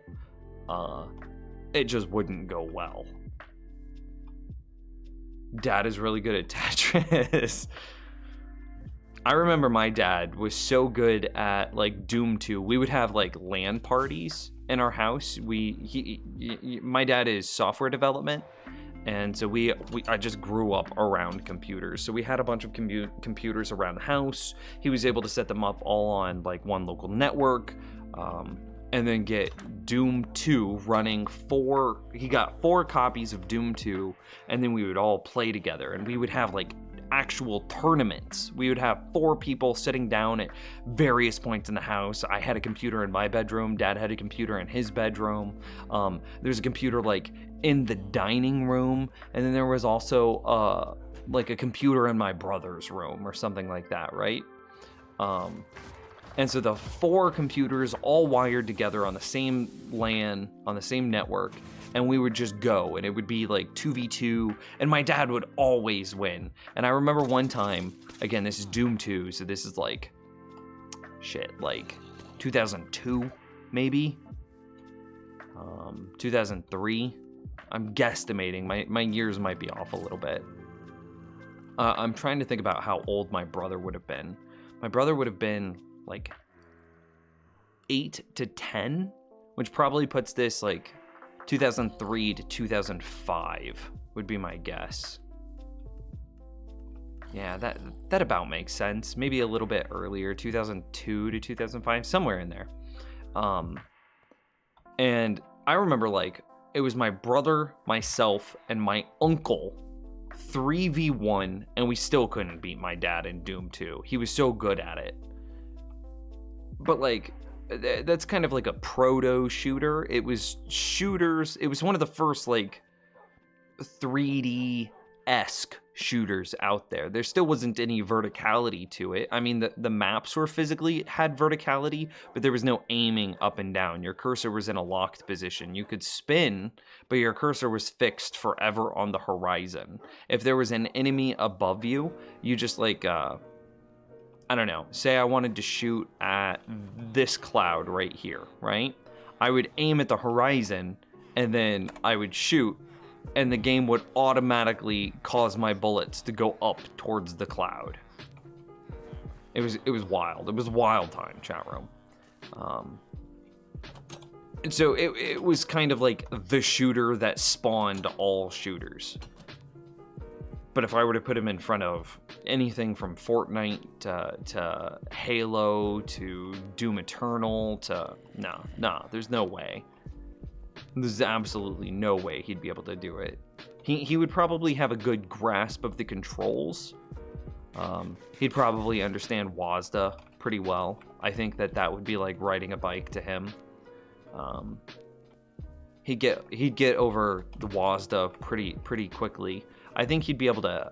it just wouldn't go well. Dad is really good at Tetris. I remember my dad was so good at, like, Doom 2. We would have, like, LAN parties in our house. My dad is software development, and so I just grew up around computers. So we had a bunch of computers around the house. He was able to set them up all on, like, one local network, and then get Doom 2 running he got 4 copies of Doom 2, and then we would all play together, and we would have, like, actual tournaments. We would have 4 people sitting down at various points in the house. I had a computer in my bedroom. Dad had a computer in his bedroom. There's a computer like in the dining room, and then there was also like a computer in my brother's room or something like that, right? And so the 4 computers all wired together on the same LAN, on the same network, and we would just go, and it would be like 2v2, and my dad would always win. And I remember one time, again, this is Doom 2, so this is like, like 2002, maybe? 2003? I'm guesstimating, my years might be off a little bit. I'm trying to think about how old my brother would have been. My brother would have been like 8 to 10, which probably puts this like 2003 to 2005 would be my guess. Yeah, that about makes sense. Maybe a little bit earlier, 2002 to 2005, somewhere in there. And I remember like it was my brother, myself, and my uncle 3v1, and we still couldn't beat my dad in Doom 2. He was so good at it. But like, that's kind of like a proto shooter. It was shooters. It was one of the first like 3D-esque shooters out there. There still wasn't any verticality to it. I mean, the maps were physically had verticality, but there was no aiming up and down. Your cursor was in a locked position. You could spin, but your cursor was fixed forever on the horizon. If there was an enemy above you, you just like, I don't know, say I wanted to shoot at this cloud right here, right? I would aim at the horizon, and then I would shoot, and the game would automatically cause my bullets to go up towards the cloud. It was wild. It was wild time, chat room. And so it was kind of like the shooter that spawned all shooters. But if I were to put him in front of anything from Fortnite to Halo to Doom Eternal to... No, there's no way. There's absolutely no way he'd be able to do it. He would probably have a good grasp of the controls. He'd probably understand WASD pretty well. I think that would be like riding a bike to him. He'd get over the WASD pretty quickly. I think he'd be able to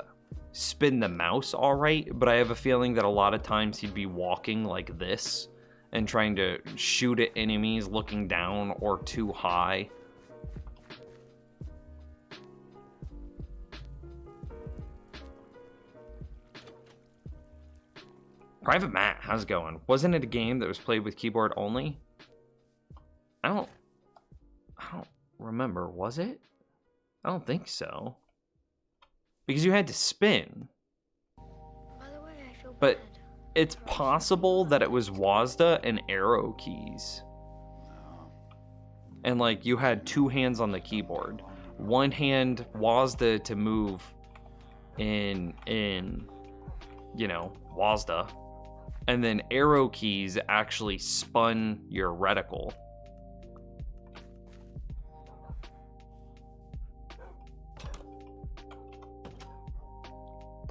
spin the mouse all right, but I have a feeling that a lot of times he'd be walking like this and trying to shoot at enemies looking down or too high. Private Matt, how's it going? Wasn't it a game that was played with keyboard only? I don't remember, was it? I don't think so. Because you had to spin. By the way, I feel But bad. it's possible that it was WASD and arrow keys. And like you had 2 hands on the keyboard. One hand WASD to move in WASD. And then arrow keys actually spun your reticle.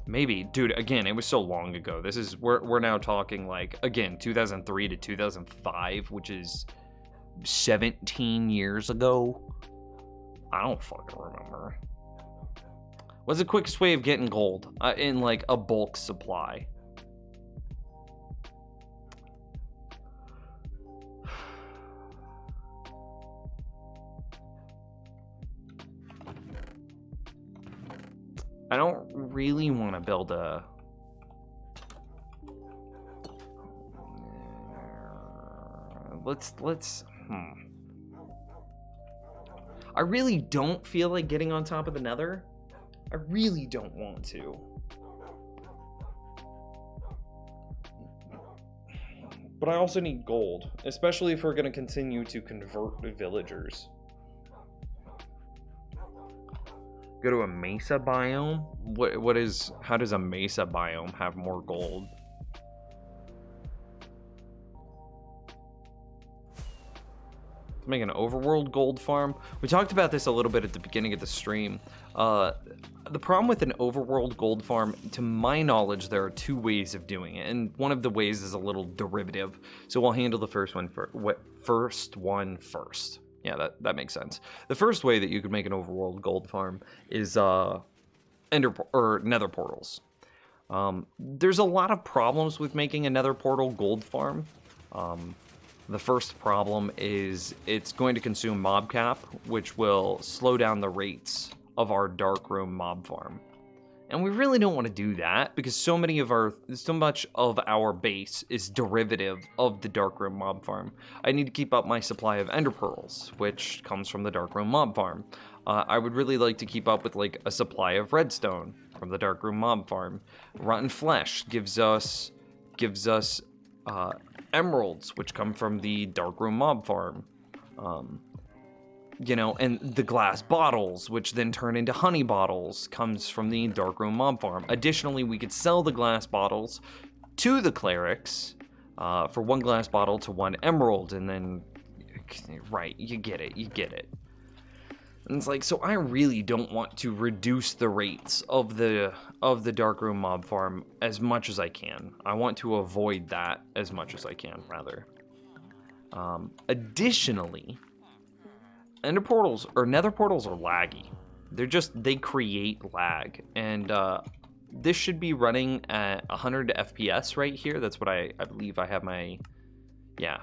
Maybe, dude, again, it was so long ago. We're now talking like, again, 2003 to 2005, which is 17 years ago. I don't fucking remember. What's the quickest way of getting gold in like a bulk supply? I don't really want to build a... Let's... I really don't feel like getting on top of the Nether. I really don't want to. But I also need gold, especially if we're going to continue to convert villagers. Go to a mesa biome? How does a mesa biome have more gold? Let's make an overworld gold farm. We talked about this a little bit at the beginning of the stream. The problem with an overworld gold farm, to my knowledge, there are 2 ways of doing it, and one of the ways is a little derivative. So we'll handle the first one first. Yeah, that makes sense. The first way that you could make an overworld gold farm is nether portals. There's a lot of problems with making a nether portal gold farm. The first problem is it's going to consume mob cap, which will slow down the rates of our darkroom mob farm. And we really don't want to do that because so much of our base is derivative of the darkroom mob farm. I need to keep up my supply of ender pearls, which comes from the darkroom mob farm. I would really like to keep up with like a supply of redstone from the darkroom mob farm. Rotten flesh gives us emeralds, which come from the darkroom mob farm. And the glass bottles, which then turn into honey bottles, comes from the darkroom mob farm. Additionally, we could sell the glass bottles to the clerics for 1 glass bottle to 1 emerald, and then, right, you get it. And it's like, so I really don't want to reduce the rates of the darkroom mob farm as much as I can. I want to avoid that as much as I can, rather. Additionally, nether portals are laggy. They create lag, and this should be running at 100 FPS right here. That's what I believe I have my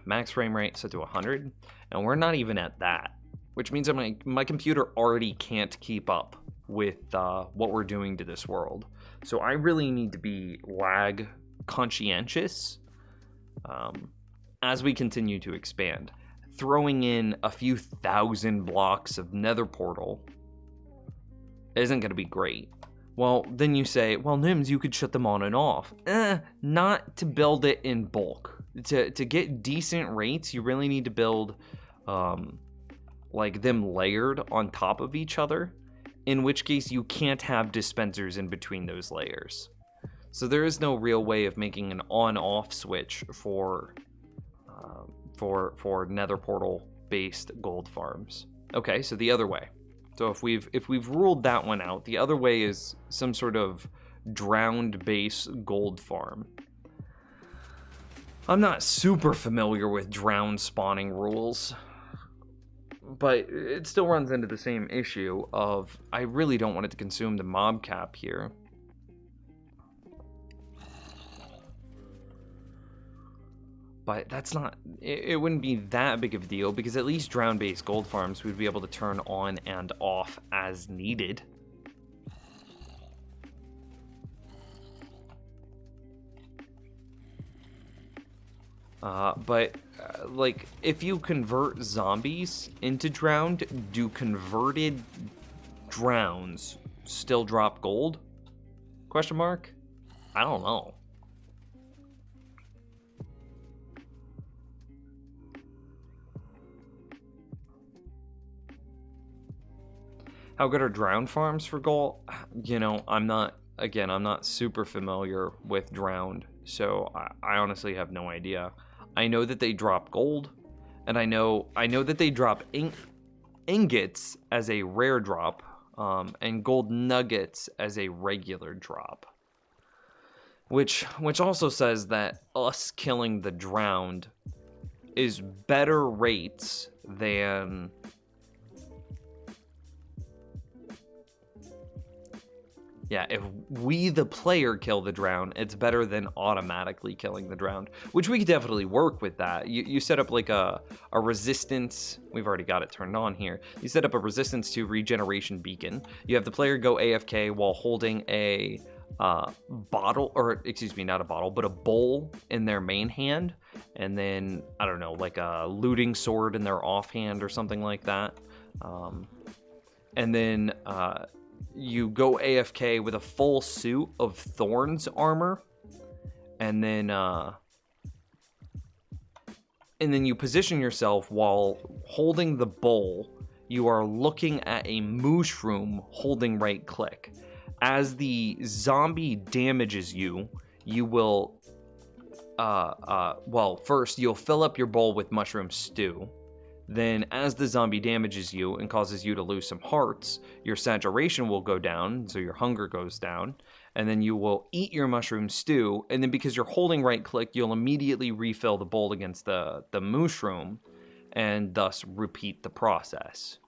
max frame rate set to 100, and we're not even at that, which means that my computer already can't keep up with what we're doing to this world. So I really need to be lag conscientious as we continue to expand. Throwing in a few thousand blocks of nether portal isn't going to be great. Well, then you say, well, Nims, you could shut them on and off. Not to build it in bulk. To get decent rates, you really need to build like them layered on top of each other, in which case you can't have dispensers in between those layers. So there is no real way of making an on-off switch for nether portal based gold farms. Okay, so the other way. So if we've ruled that one out, the other way is some sort of drowned base gold farm. I'm not super familiar with drowned spawning rules, but it still runs into the same issue of I really don't want it to consume the mob cap here. But that's not, it wouldn't be that big of a deal because at least drown-based gold farms we'd be able to turn on and off as needed. Like, if you convert zombies into drowned, do converted drowns still drop gold? Question mark? I don't know. How good are drowned farms for gold? You know, I'm not super familiar with drowned, so I honestly have no idea. I know that they drop gold, and I know that they drop ingots as a rare drop, and gold nuggets as a regular drop. Which also says that us killing the drowned is better rates than... Yeah, if we, the player, kill the drowned, it's better than automatically killing the drowned, which we could definitely work with that. You set up like a resistance. We've already got it turned on here. You set up a resistance to regeneration beacon. You have the player go AFK while holding a bottle, or excuse me, not a bottle, but a bowl in their main hand. And then, I don't know, like a looting sword in their offhand or something like that. And then... you go AFK with a full suit of Thorns armor, and then you position yourself while holding the bowl. You are looking at a mushroom holding right click. As the zombie damages you, you will well, first you'll fill up your bowl with mushroom stew. then as the zombie damages you and causes you to lose some hearts, your saturation will go down, so your hunger goes down, and then you will eat your mushroom stew, and then because you're holding right click, you'll immediately refill the bowl against the mushroom, and thus repeat the process.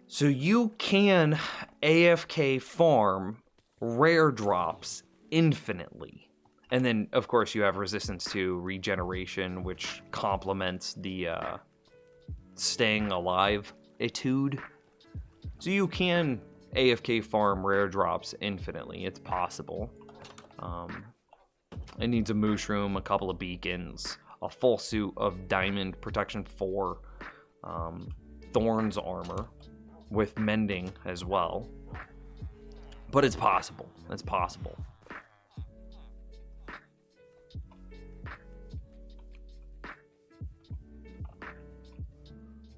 So you can AFK farm rare drops infinitely. And then, of course, you have resistance to regeneration, which complements the staying alive etude. So you can AFK farm rare drops infinitely. It's possible. It needs a mushroom, a couple of beacons, a full suit of diamond protection 4, thorns armor with mending as well. But it's possible. It's possible.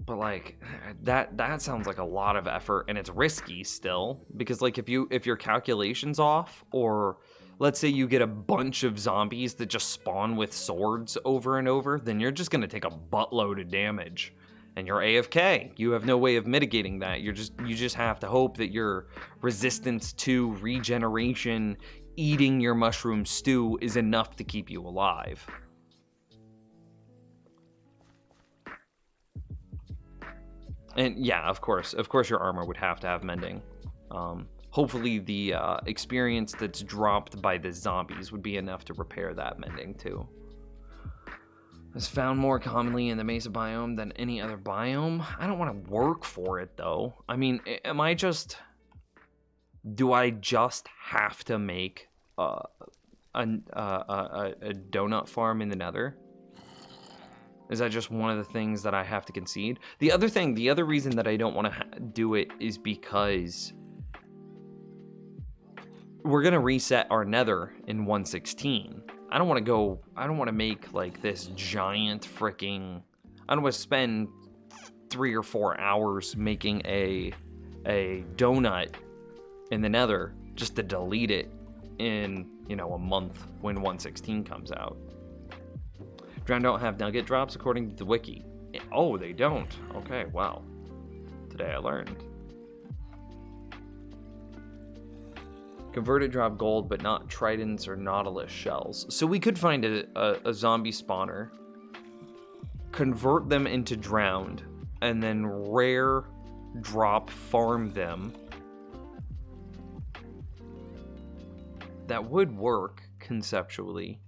But like that sounds like a lot of effort, and it's risky still, because like if your calculations off, or let's say you get a bunch of zombies that just spawn with swords over and over, then you're just going to take a buttload of damage and you're AFK. You have no way of mitigating that. You just have to hope that your resistance to regeneration, eating your mushroom stew, is enough to keep you alive. And yeah, of course your armor would have to have mending. Hopefully the experience that's dropped by the zombies would be enough to repair that mending too. It's found more commonly in the mesa biome than any other biome. I don't want to work for it though. I mean, do I just have to make a donut farm in the Nether? Is that just one of the things that I have to concede? The other reason that I don't want to do it is because we're going to reset our Nether in 1.16. I don't want to make like this giant freaking, I don't want to spend 3 or 4 hours making a donut in the Nether just to delete it in, a month when 1.16 comes out. Drown don't have nugget drops according to the wiki. Oh, they don't. Okay, wow. Today I learned. Converted drop gold, but not tridents or nautilus shells. So we could find a zombie spawner, convert them into drowned, and then rare drop farm them. That would work conceptually.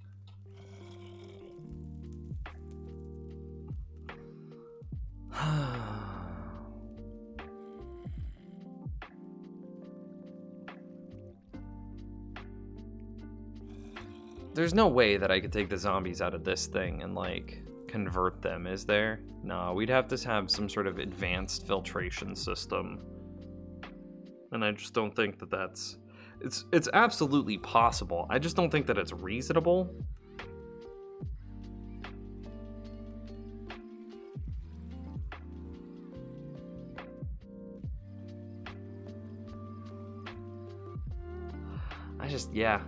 There's no way that I could take the zombies out of this thing and like convert them, is there? No, we'd have to have some sort of advanced filtration system. And I just don't think that that's... It's absolutely possible. I just don't think that it's reasonable.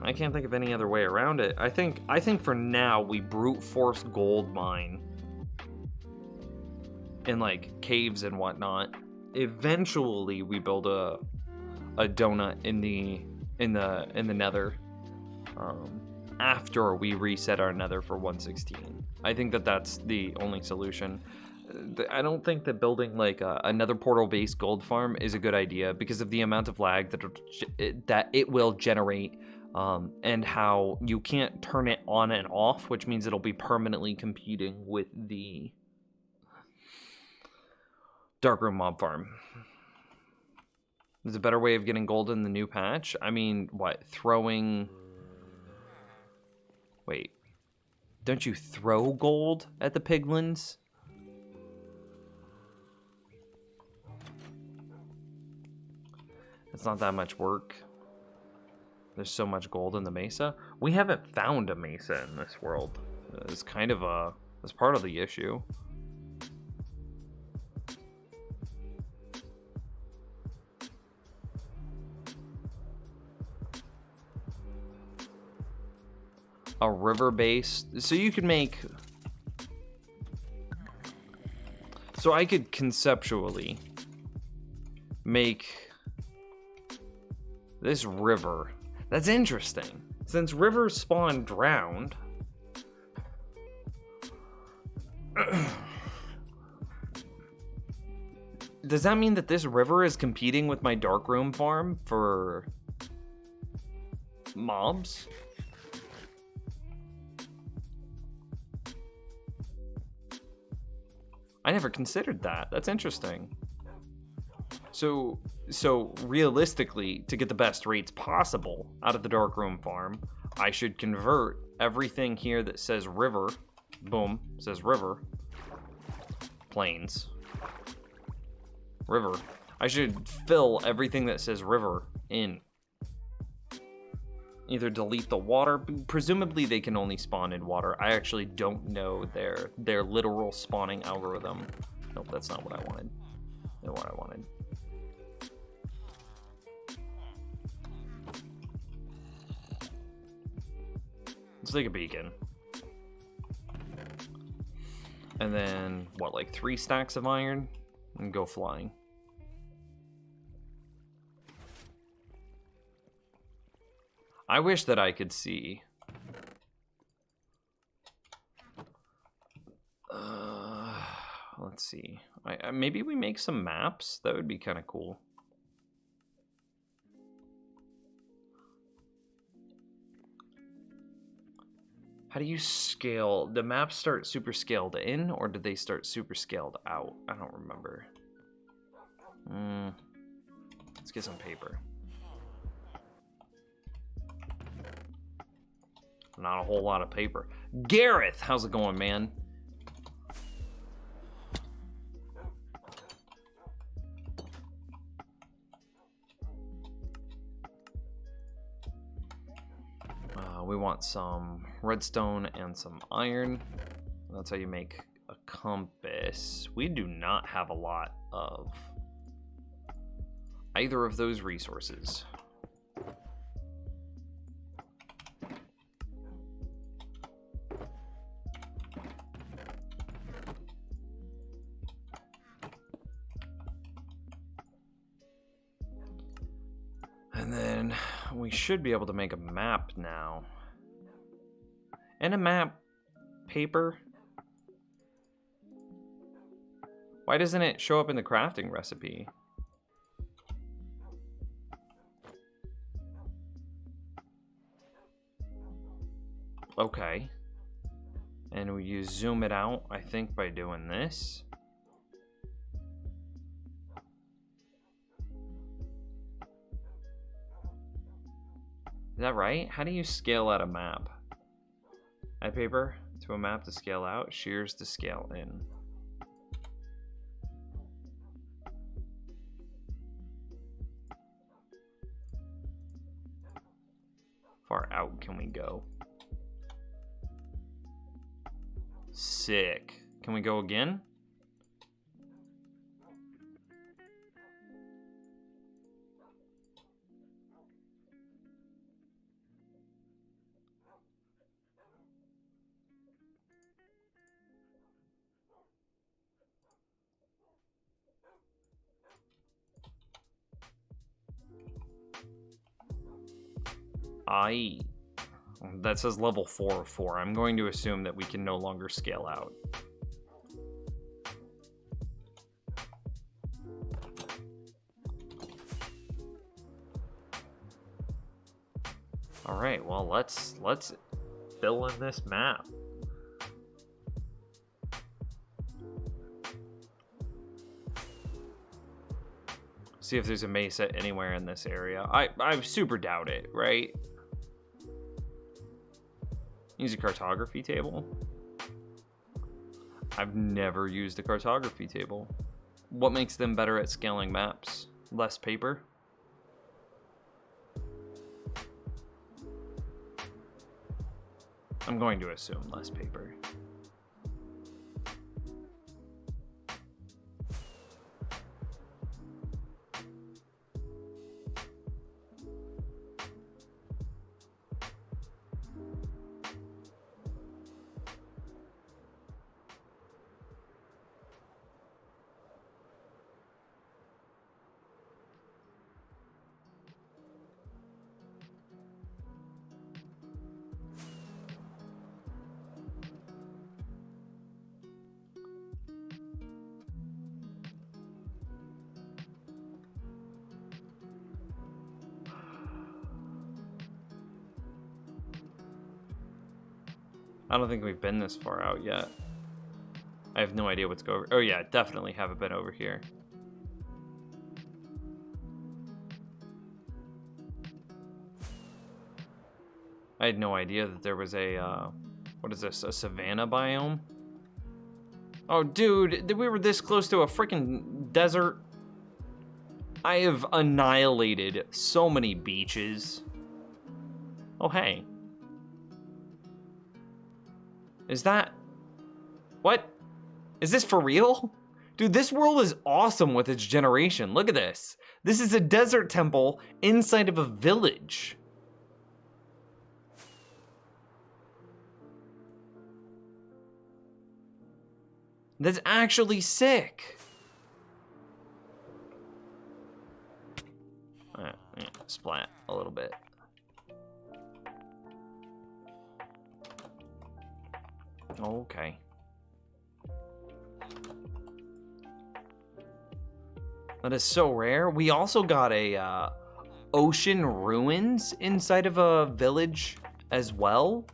I can't think of any other way around it. I think for now we brute force gold mine in like caves and whatnot. Eventually we build a donut in the Nether after we reset our Nether for 1.16. I think that's the only solution. I don't think that building like another portal-based gold farm is a good idea because of the amount of lag that it will generate, and how you can't turn it on and off, which means it'll be permanently competing with the Darkroom mob farm. There's a better way of getting gold in the new patch. I mean, what? Wait. Don't you throw gold at the piglins? It's not that much work. There's so much gold in the mesa. We haven't found a mesa in this world. It's kind of it's part of the issue. A river base. So you can make So I could conceptually make this river. That's interesting. Since rivers spawn drowned, does that mean that this river is competing with my Darkroom farm for mobs? I never considered that. That's interesting. So realistically, to get the best rates possible out of the Darkroom farm, I should convert everything here that says river. Boom, says river. Plains. River. I should fill everything that says river in. Either delete the water. Presumably they can only spawn in water. I actually don't know their literal spawning algorithm. Nope, that's not what I wanted. Not what I wanted. Let's take a beacon. And then, what, like 3 stacks of iron? And go flying. I wish that I could see. Let's see. Maybe we make some maps? That would be kind of cool. How do you scale? The maps start super scaled in, or did they start super scaled out? I don't remember. Let's get some paper. Not a whole lot of paper. Gareth, how's it going, man? We want some redstone and some iron. That's how you make a compass. We do not have a lot of either of those resources. And then we should be able to make a map now. And a map paper. Why doesn't it show up in the crafting recipe? Okay. And you zoom it out, I think, by doing this. Is that right? How do you scale out a map? Add paper to a map to scale out, shears to scale in. Far out can we go? Sick. Can we go again? That says level 4 of 4. I'm going to assume that we can no longer scale out. All right, well, let's fill in this map. See if there's a mesa anywhere in this area. I super doubt it, right? Use a cartography table. I've never used a cartography table. What makes them better at scaling maps? Less paper? I'm going to assume less paper. I don't think we've been this far out yet. I have no idea what's going over. Oh yeah, definitely haven't been over here. I had no idea that there was a, what is this, a savanna biome? Oh, dude, we were this close to a freaking desert. I have annihilated so many beaches. Oh, hey. Is that... What? Is this for real? Dude, this world is awesome with its generation. Look at this. This is a desert temple inside of a village. That's actually sick. Yeah, splat a little bit. Okay. That is so rare. We also got a ocean ruins inside of a village as well.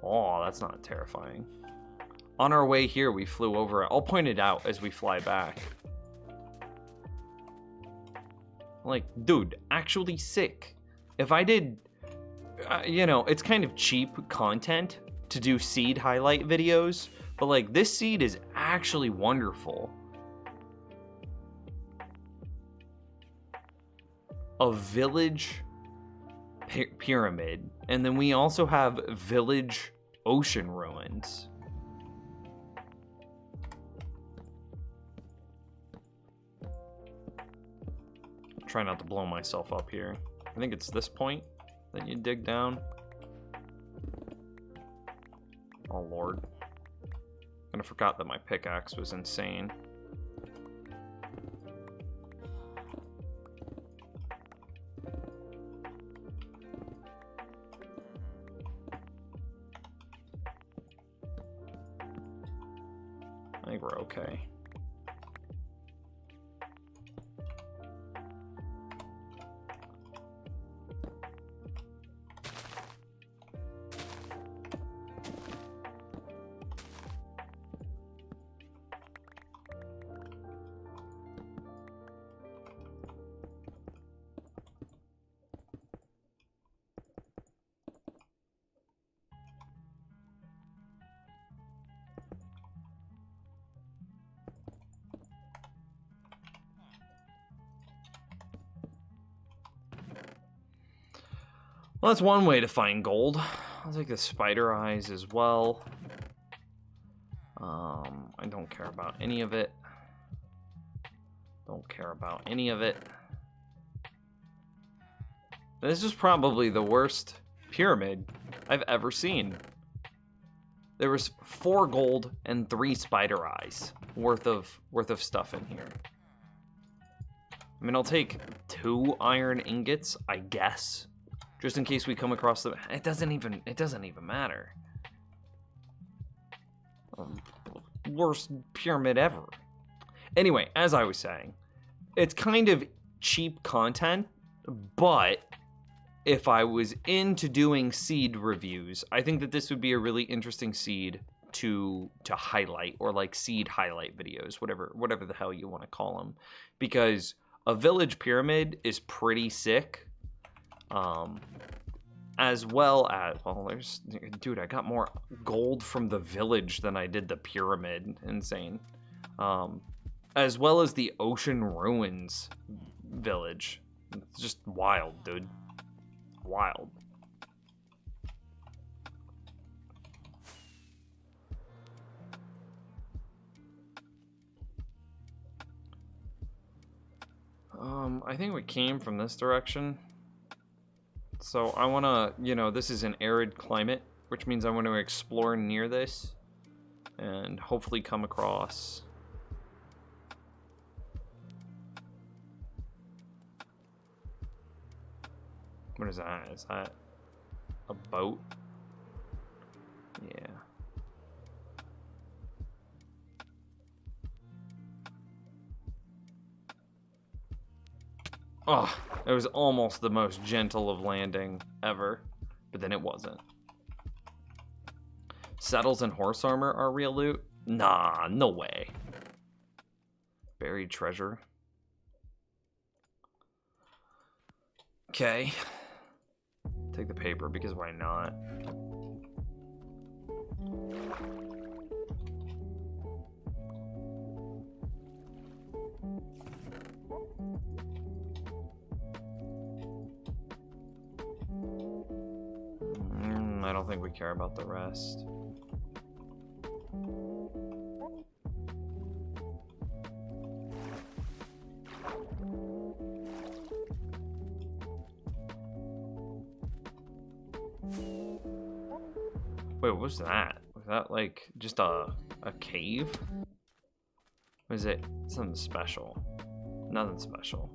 Oh, that's not terrifying. On our way here, we flew over it. I'll point it out as we fly back. Like, dude, actually sick. If I did, you know, it's kind of cheap content to do seed highlight videos, but like this seed is actually wonderful. A village pyramid, and then we also have village ocean ruins. Try not to blow myself up here. I think it's this point that you dig down. Oh lord. I forgot that my pickaxe was insane. I think we're okay. Well, that's one way to find gold. I'll take the spider eyes as well. I don't care about any of it. Don't care about any of it. This is probably the worst pyramid I've ever seen. There was 4 gold and 3 spider eyes worth of stuff in here. I mean, I'll take 2 iron ingots, I guess. Just in case we come across them. It doesn't even matter. Worst pyramid ever. Anyway, as I was saying, it's kind of cheap content, but if I was into doing seed reviews, I think that this would be a really interesting seed to highlight, or like seed highlight videos, whatever the hell you want to call them, because a village pyramid is pretty sick. As well as, well, there's, dude, I got more gold from the village than I did the pyramid. Insane. As well as the ocean ruins village. It's just wild, dude. Wild. I think we came from this direction. So I want to, you know, this is an arid climate, which means I want to explore near this and hopefully come across. What is that? Is that a boat? Yeah. Oh, it was almost the most gentle of landing ever, but then it wasn't. Saddles and horse armor are real loot? Nah, no way. Buried treasure. Okay. Take the paper because why not? I don't think we care about the rest. Wait, what was that? Was that like just a cave? Or is it something special? Nothing special.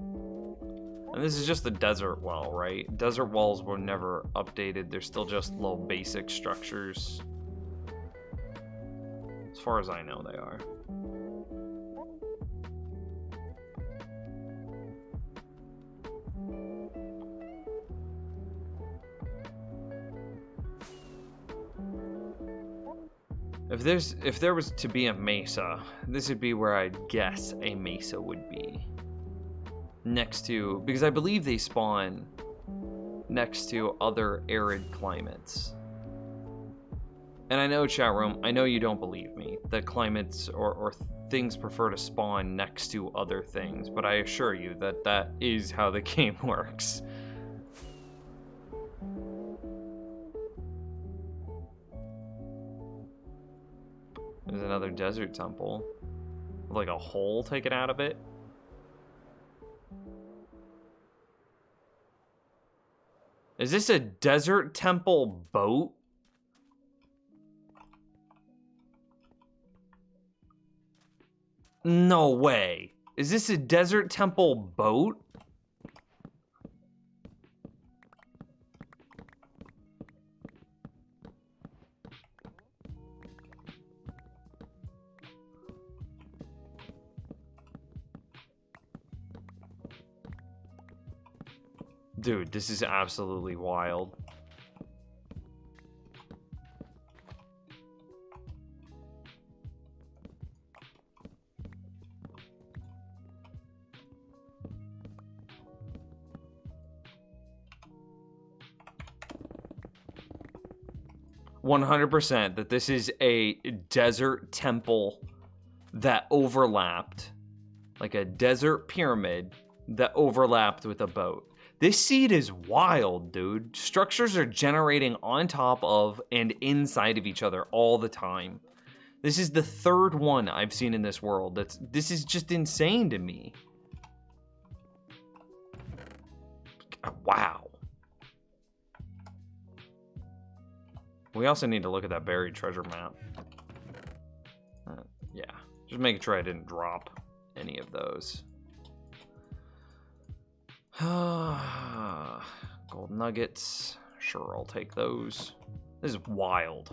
And this is just the desert well, right? Desert wells were never updated. They're still just little basic structures. As far as I know, they are. If there was to be a mesa, this would be where I'd guess a mesa would be. Next to, because I believe they spawn next to other arid climates. And I know, chat room, I know you don't believe me, that climates or things prefer to spawn next to other things, but I assure you that that is how the game works. There's another desert temple. Like a hole taken out of it. Is this a desert temple boat? No way. Is this a desert temple boat? Dude, this is absolutely wild. %, that this is a desert temple that overlapped, like a desert pyramid that overlapped with a boat. This seed is wild, dude. Structures are generating on top of and inside of each other all the time. This is the third one I've seen in this world. This is just insane to me. Wow. We also need to look at that buried treasure map. Yeah, just making sure I didn't drop any of those. Gold nuggets. Sure, I'll take those. This is wild.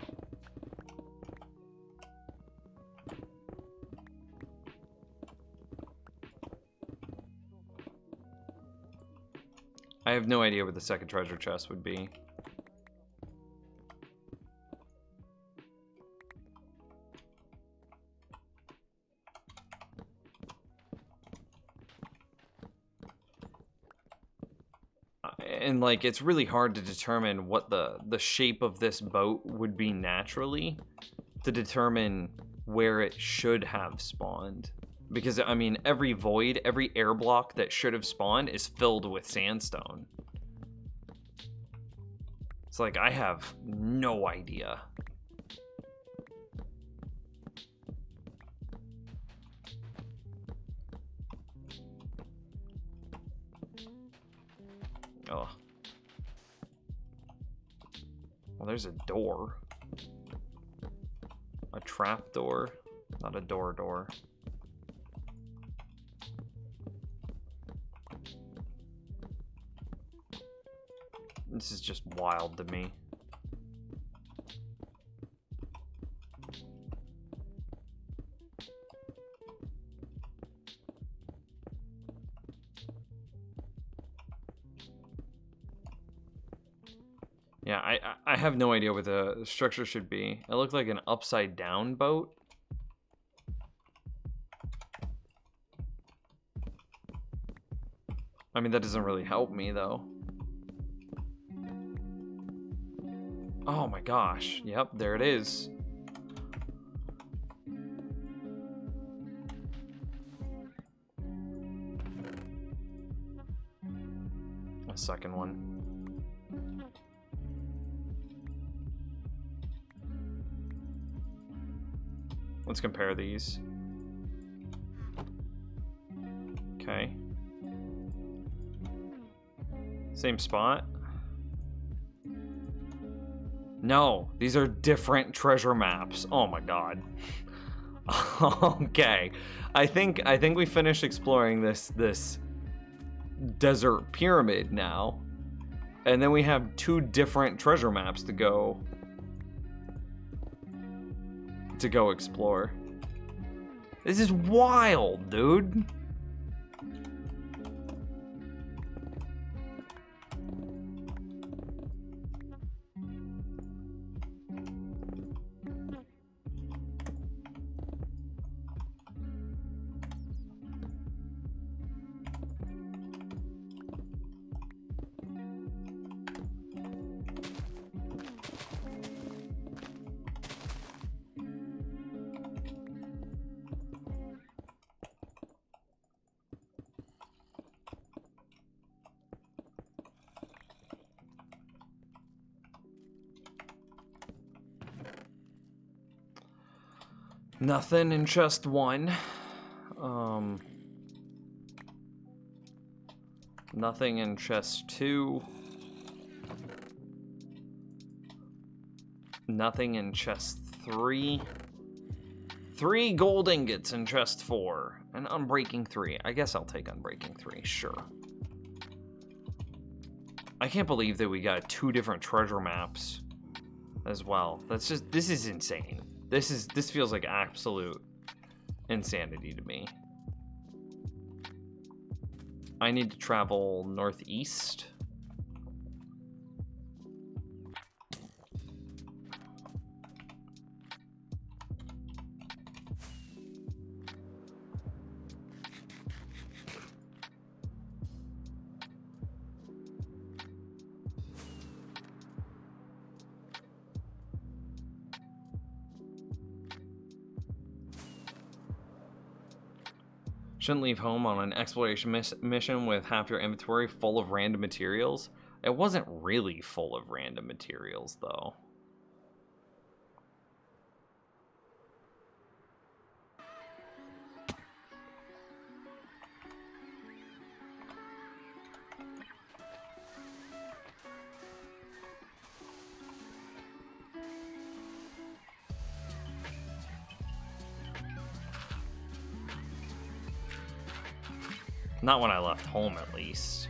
I have no idea where the second treasure chest would be. And like, it's really hard to determine what the shape of this boat would be naturally to determine where it should have spawned. Because, I mean, every void, every air block that should have spawned is filled with sandstone. It's like, I have no idea. Oh. Well, there's a door. A trap door, not a door. This is just wild to me. Yeah, I have no idea what the structure should be. It looked like an upside down boat. I mean, that doesn't really help me, though. Oh my gosh. Yep, there it is. A second one. Let's compare these. Okay. Same spot. No, these are different treasure maps. Oh my god. Okay. I think we finished exploring this desert pyramid now. And then we have 2 different treasure maps to go explore. This is wild, dude. Nothing in chest 1. Nothing in chest 2. Nothing in chest 3. 3 gold ingots in chest 4. And Unbreaking 3. I guess I'll take Unbreaking 3, sure. I can't believe that we got 2 different treasure maps as well. This is insane. This feels like absolute insanity to me. I need to travel northeast. Shouldn't leave home on an exploration mission with half your inventory full of random materials. It wasn't really full of random materials, though. Not when I left home, at least.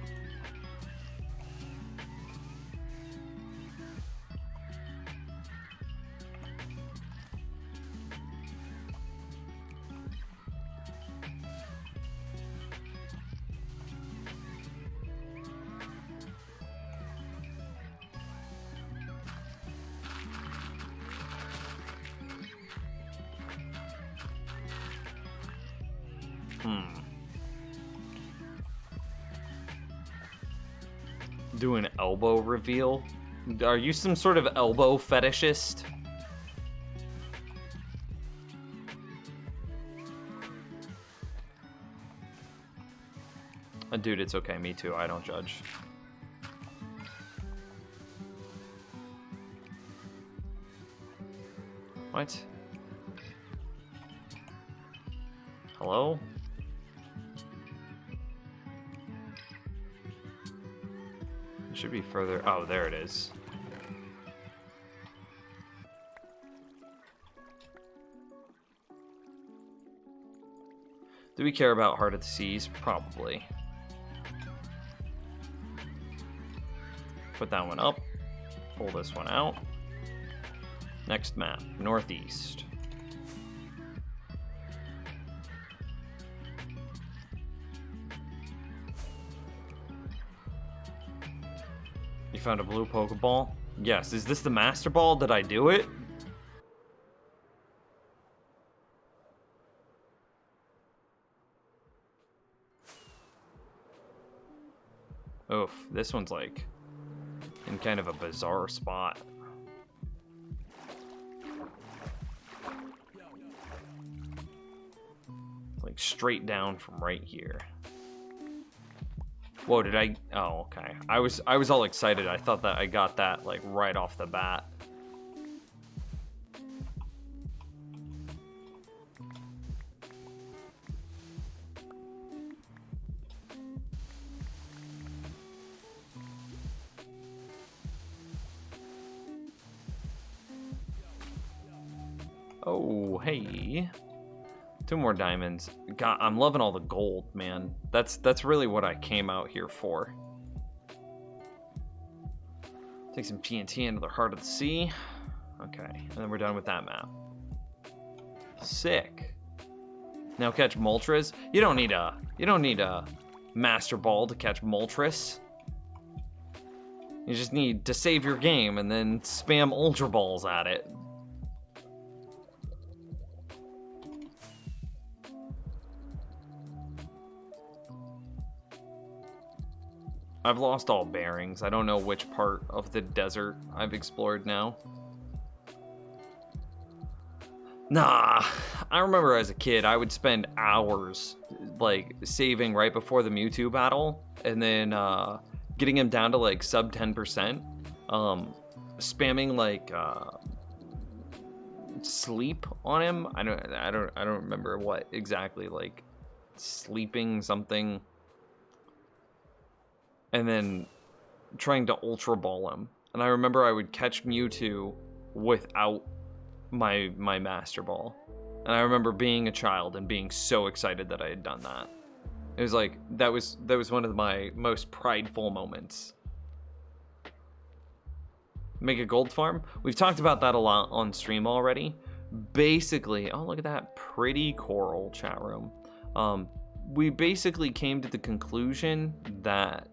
Do an elbow reveal? Are you some sort of elbow fetishist? Dude, it's okay. Me too. I don't judge. What? Hello? It should be further. Oh, there it is. Do we care about Heart of the Seas? Probably. Put that one up. Pull this one out. Next map, northeast. You found a blue Pokeball? Yes, is this the Master Ball? Did I do it? Oof, this one's like in kind of a bizarre spot. Like straight down from right here. Whoa, did I? Oh, okay. I was all excited. I thought that I got that like right off the bat. Oh, hey. 2 more diamonds. God, I'm loving all the gold, man. That's really what I came out here for. Take some TNT into the heart of the sea. Okay, and then we're done with that map. Sick. Now catch Moltres. You don't need a Master Ball to catch Moltres. You just need to save your game and then spam Ultra Balls at it. I've lost all bearings. I don't know which part of the desert I've explored now. Nah, I remember as a kid, I would spend hours, like, saving right before the Mewtwo battle, and then, getting him down to, like, sub 10%, spamming, like, sleep on him. I don't remember what exactly, like, sleeping something, and then trying to Ultra Ball him. And I remember I would catch Mewtwo without my Master Ball. And I remember being a child and being so excited that I had done that. It was like, that was one of my most prideful moments. Make a gold farm? We've talked about that a lot on stream already. Basically, oh, look at that pretty coral chat room. We basically came to the conclusion that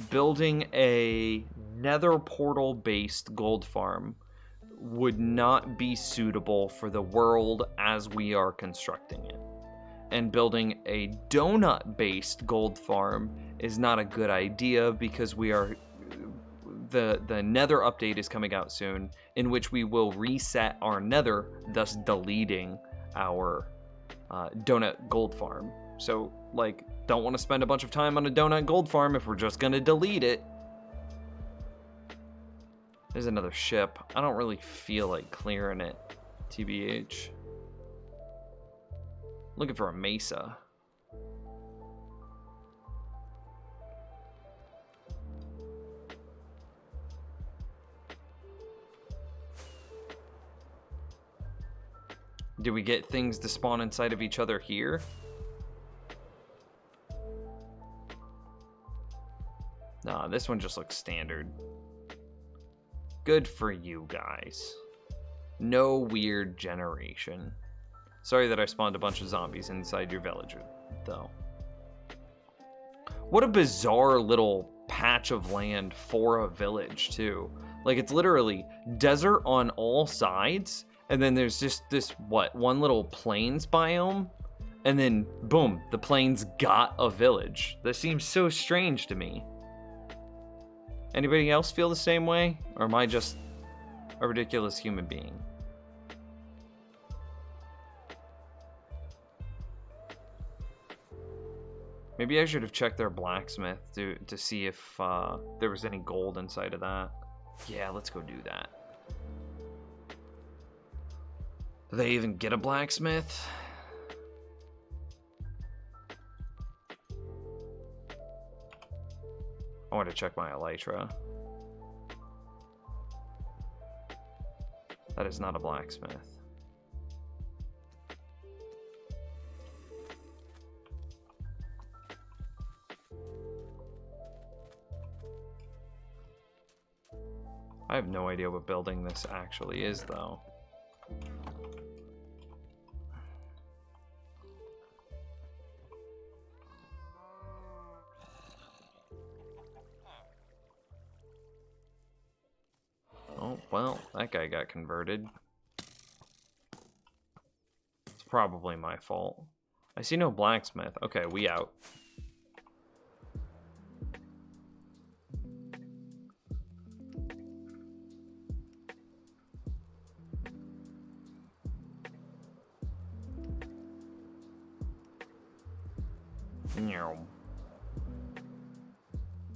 building a nether portal based gold farm would not be suitable for the world as we are constructing it. And building a donut based gold farm is not a good idea because we are the nether update is coming out soon, in which we will reset our nether, thus deleting our donut gold farm. So, like, don't want to spend a bunch of time on a donut gold farm if we're just gonna delete it. There's another ship. I don't really feel like clearing it, TBH. Looking for a mesa. Do we get things to spawn inside of each other here? Nah, this one just looks standard. Good for you guys. No weird generation. Sorry that I spawned a bunch of zombies inside your village, though. What a bizarre little patch of land for a village, too. Like, it's literally desert on all sides, and then there's just this, one little plains biome, and then, boom, the plains got a village. That seems so strange to me. Anybody else feel the same way? Or am I just a ridiculous human being? Maybe I should have checked their blacksmith to see if there was any gold inside of that. Yeah, let's go do that. Do they even get a blacksmith? I want to check my elytra. That is not a blacksmith. I have no idea what building this actually is, though. Well, that guy got converted. It's probably my fault. I see no blacksmith. Okay, we out.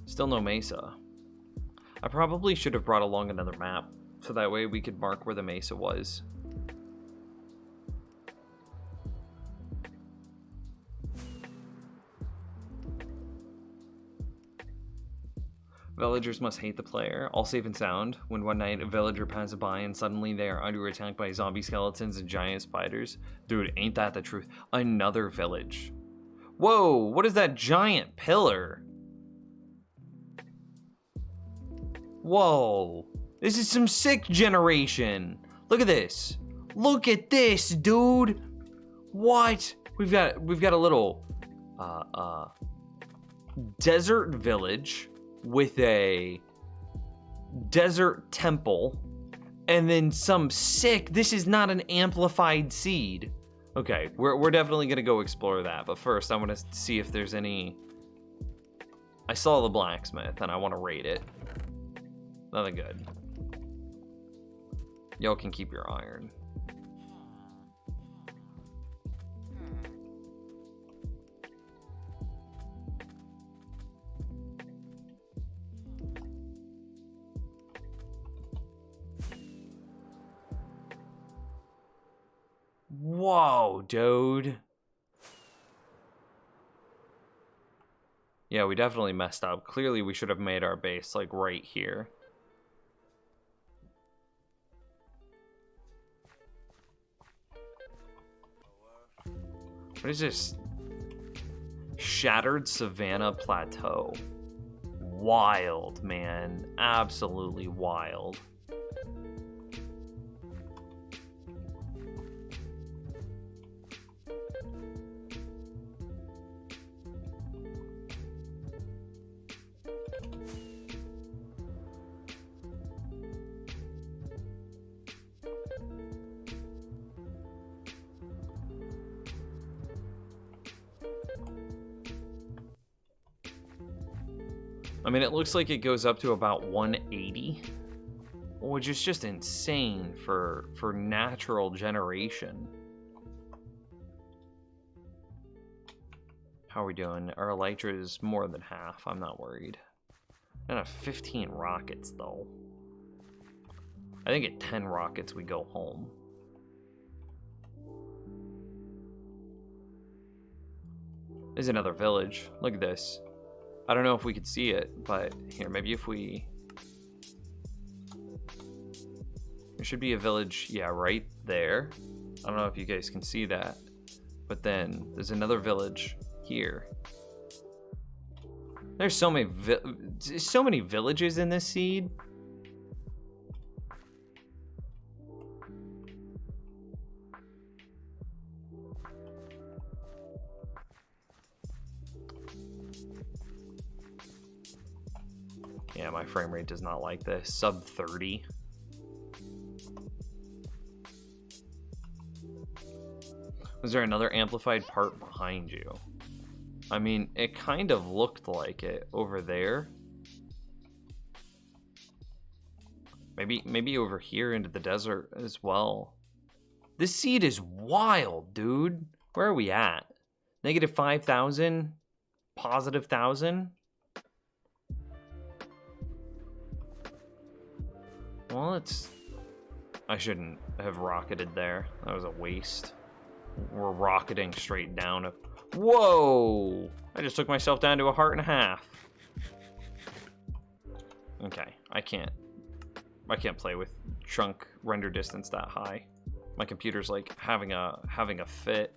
Still no mesa. I probably should have brought along another map, so that way we could mark where the mesa was. Villagers must hate the player. All safe and sound. When one night a villager passes by and suddenly they are under attack by zombie skeletons and giant spiders. Dude, ain't that the truth? Another village. Whoa, what is that giant pillar? Whoa, this is some sick generation. Look at this. Look at this, dude. What? We've got a little desert village with a desert temple and then some sick, this is not an amplified seed. Okay, we're definitely gonna go explore that, but first I want to see if there's any. I saw the blacksmith and I want to raid it. Nothing good. Y'all can keep your iron. Whoa, dude. Yeah, we definitely messed up. Clearly, we should have made our base, like, right here. What is this? Shattered Savannah Plateau. Wild, man. Absolutely wild. I mean, it looks like it goes up to about 180, which is just insane for natural generation. How are we doing? Our elytra is more than half. I'm not worried. And have 15 rockets, though. I think at 10 rockets, we go home. There's another village. Look at this. I don't know if we could see it, but here, maybe if we... There should be a village, yeah, right there. I don't know if you guys can see that. But then, there's another village here. There's so many villages in this seed. Yeah, my frame rate does not like this. Sub 30. Was there another amplified part behind you? I mean, it kind of looked like it over there. Maybe over here into the desert as well. This seed is wild, dude. Where are we at? Negative 5,000? Positive 1,000? Well, I shouldn't have rocketed there. That was a waste. We're rocketing straight down. Whoa! I just took myself down to 1.5 hearts. Okay, I can't play with chunk render distance that high. My computer's like having a fit.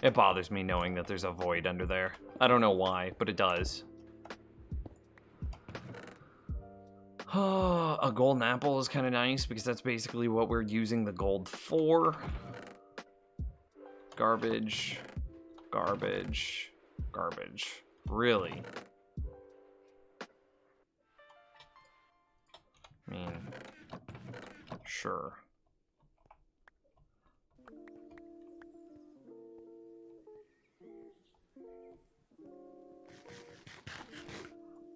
It bothers me knowing that there's a void under there. I don't know why, but it does. A golden apple is kind of nice because that's basically what we're using the gold for. Garbage, garbage, garbage. Really? I mean, sure.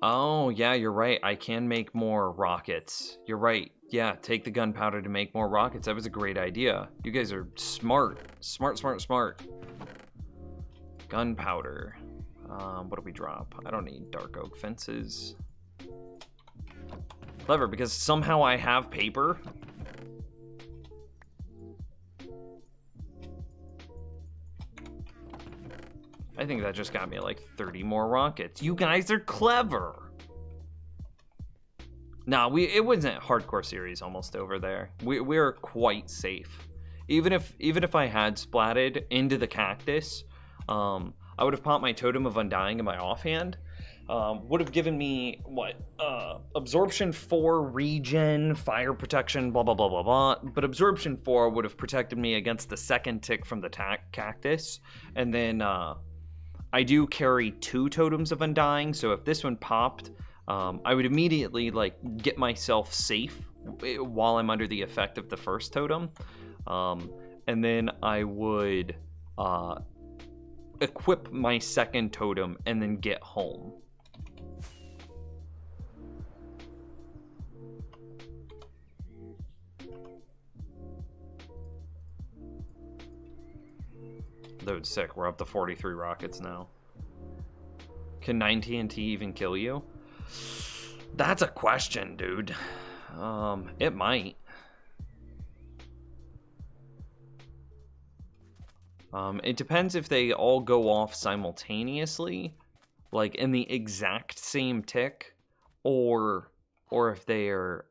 Oh, yeah, you're right. I can make more rockets. You're right. Yeah, take the gunpowder to make more rockets. That was a great idea. You guys are smart. Smart, smart, smart. Gunpowder. What do we drop? I don't need dark oak fences. Clever, because somehow I have paper. I think that just got me like 30 more rockets. You guys are clever. Nah, it wasn't hardcore series almost over there. We're quite safe. Even if I had splatted into the cactus, I would have popped my Totem of Undying in my offhand. Would have given me what? Absorption 4, regen, fire protection, blah blah blah blah blah. But Absorption 4 would have protected me against the second tick from the cactus, and then I do carry 2 Totems of Undying, so if this one popped, I would immediately like get myself safe while I'm under the effect of the first totem, and then I would equip my second totem and then get home. Dude, sick. We're up to 43 rockets now. Can 9 TNT even kill you? That's a question, dude. It might. It depends if they all go off simultaneously, like in the exact same tick, or if they are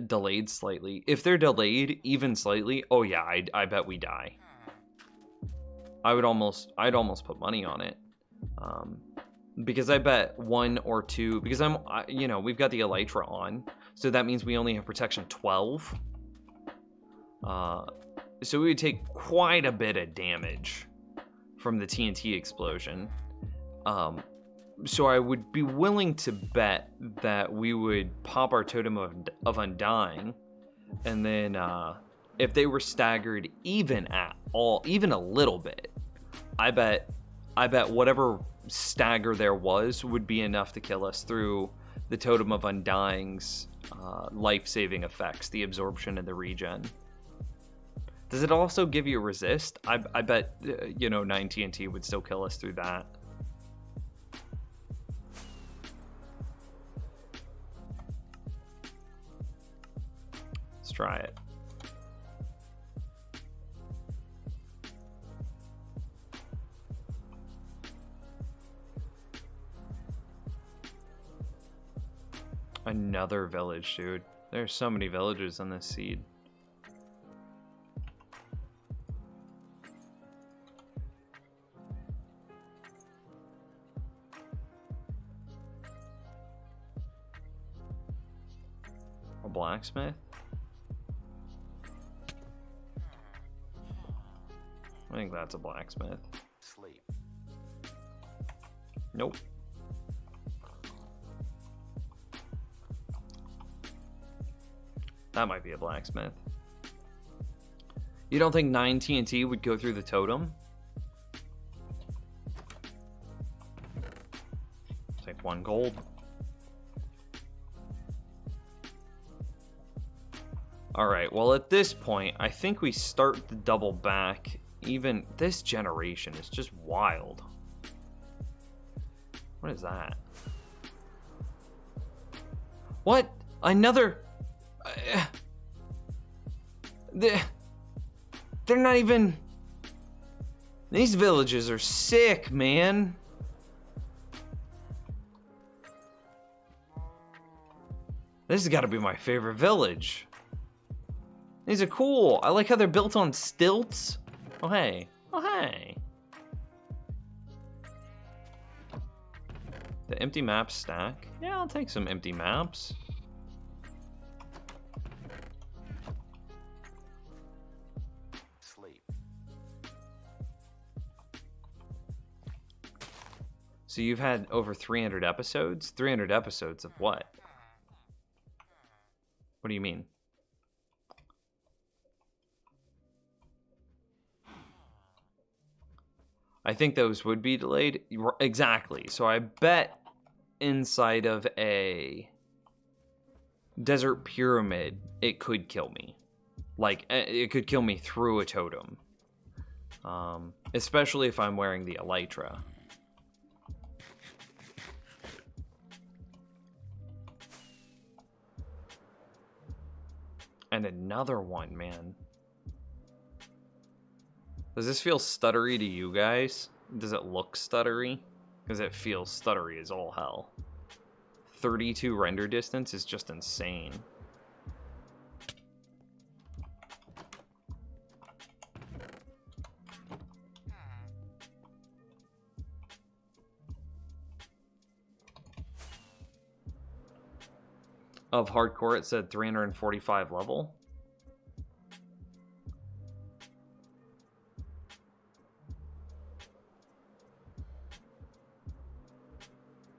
delayed slightly. If they're delayed even slightly, oh yeah, I bet we die. I'd almost put money on it, because I bet 1 or 2. Because we've got the Elytra on, so that means we only have protection 12. So we would take quite a bit of damage from the TNT explosion. So I would be willing to bet that we would pop our Totem of Undying, and then if they were staggered even at all, even a little bit, I bet whatever stagger there was would be enough to kill us through the Totem of Undying's life-saving effects, the absorption and the regen. Does it also give you a resist? I bet 9 TNT would still kill us through that. Let's try it. Another village, dude. There's so many villages on this seed. A blacksmith? I think that's a blacksmith. Sleep. Nope. That might be a blacksmith. You don't think 9 TNT would go through the totem? Take 1 gold. Alright, well at this point, I think we start the double back. Even this generation is just wild. What is that? What? Another... They're not even... These villages are sick, man. This has got to be my favorite village. These are cool. I like how they're built on stilts. Oh, hey. Oh, hey. The empty map stack. Yeah, I'll take some empty maps. Sleep. So you've had over 300 episodes? 300 episodes of what? What do you mean? I think those would be delayed. Exactly. So I bet inside of a desert pyramid, it could kill me. Like, it could kill me through a totem. Especially if I'm wearing the elytra. And another one, man. Does this feel stuttery to you guys? Does it look stuttery? Because it feels stuttery as all hell. 32 render distance is just insane. Of hardcore, it said 345 level.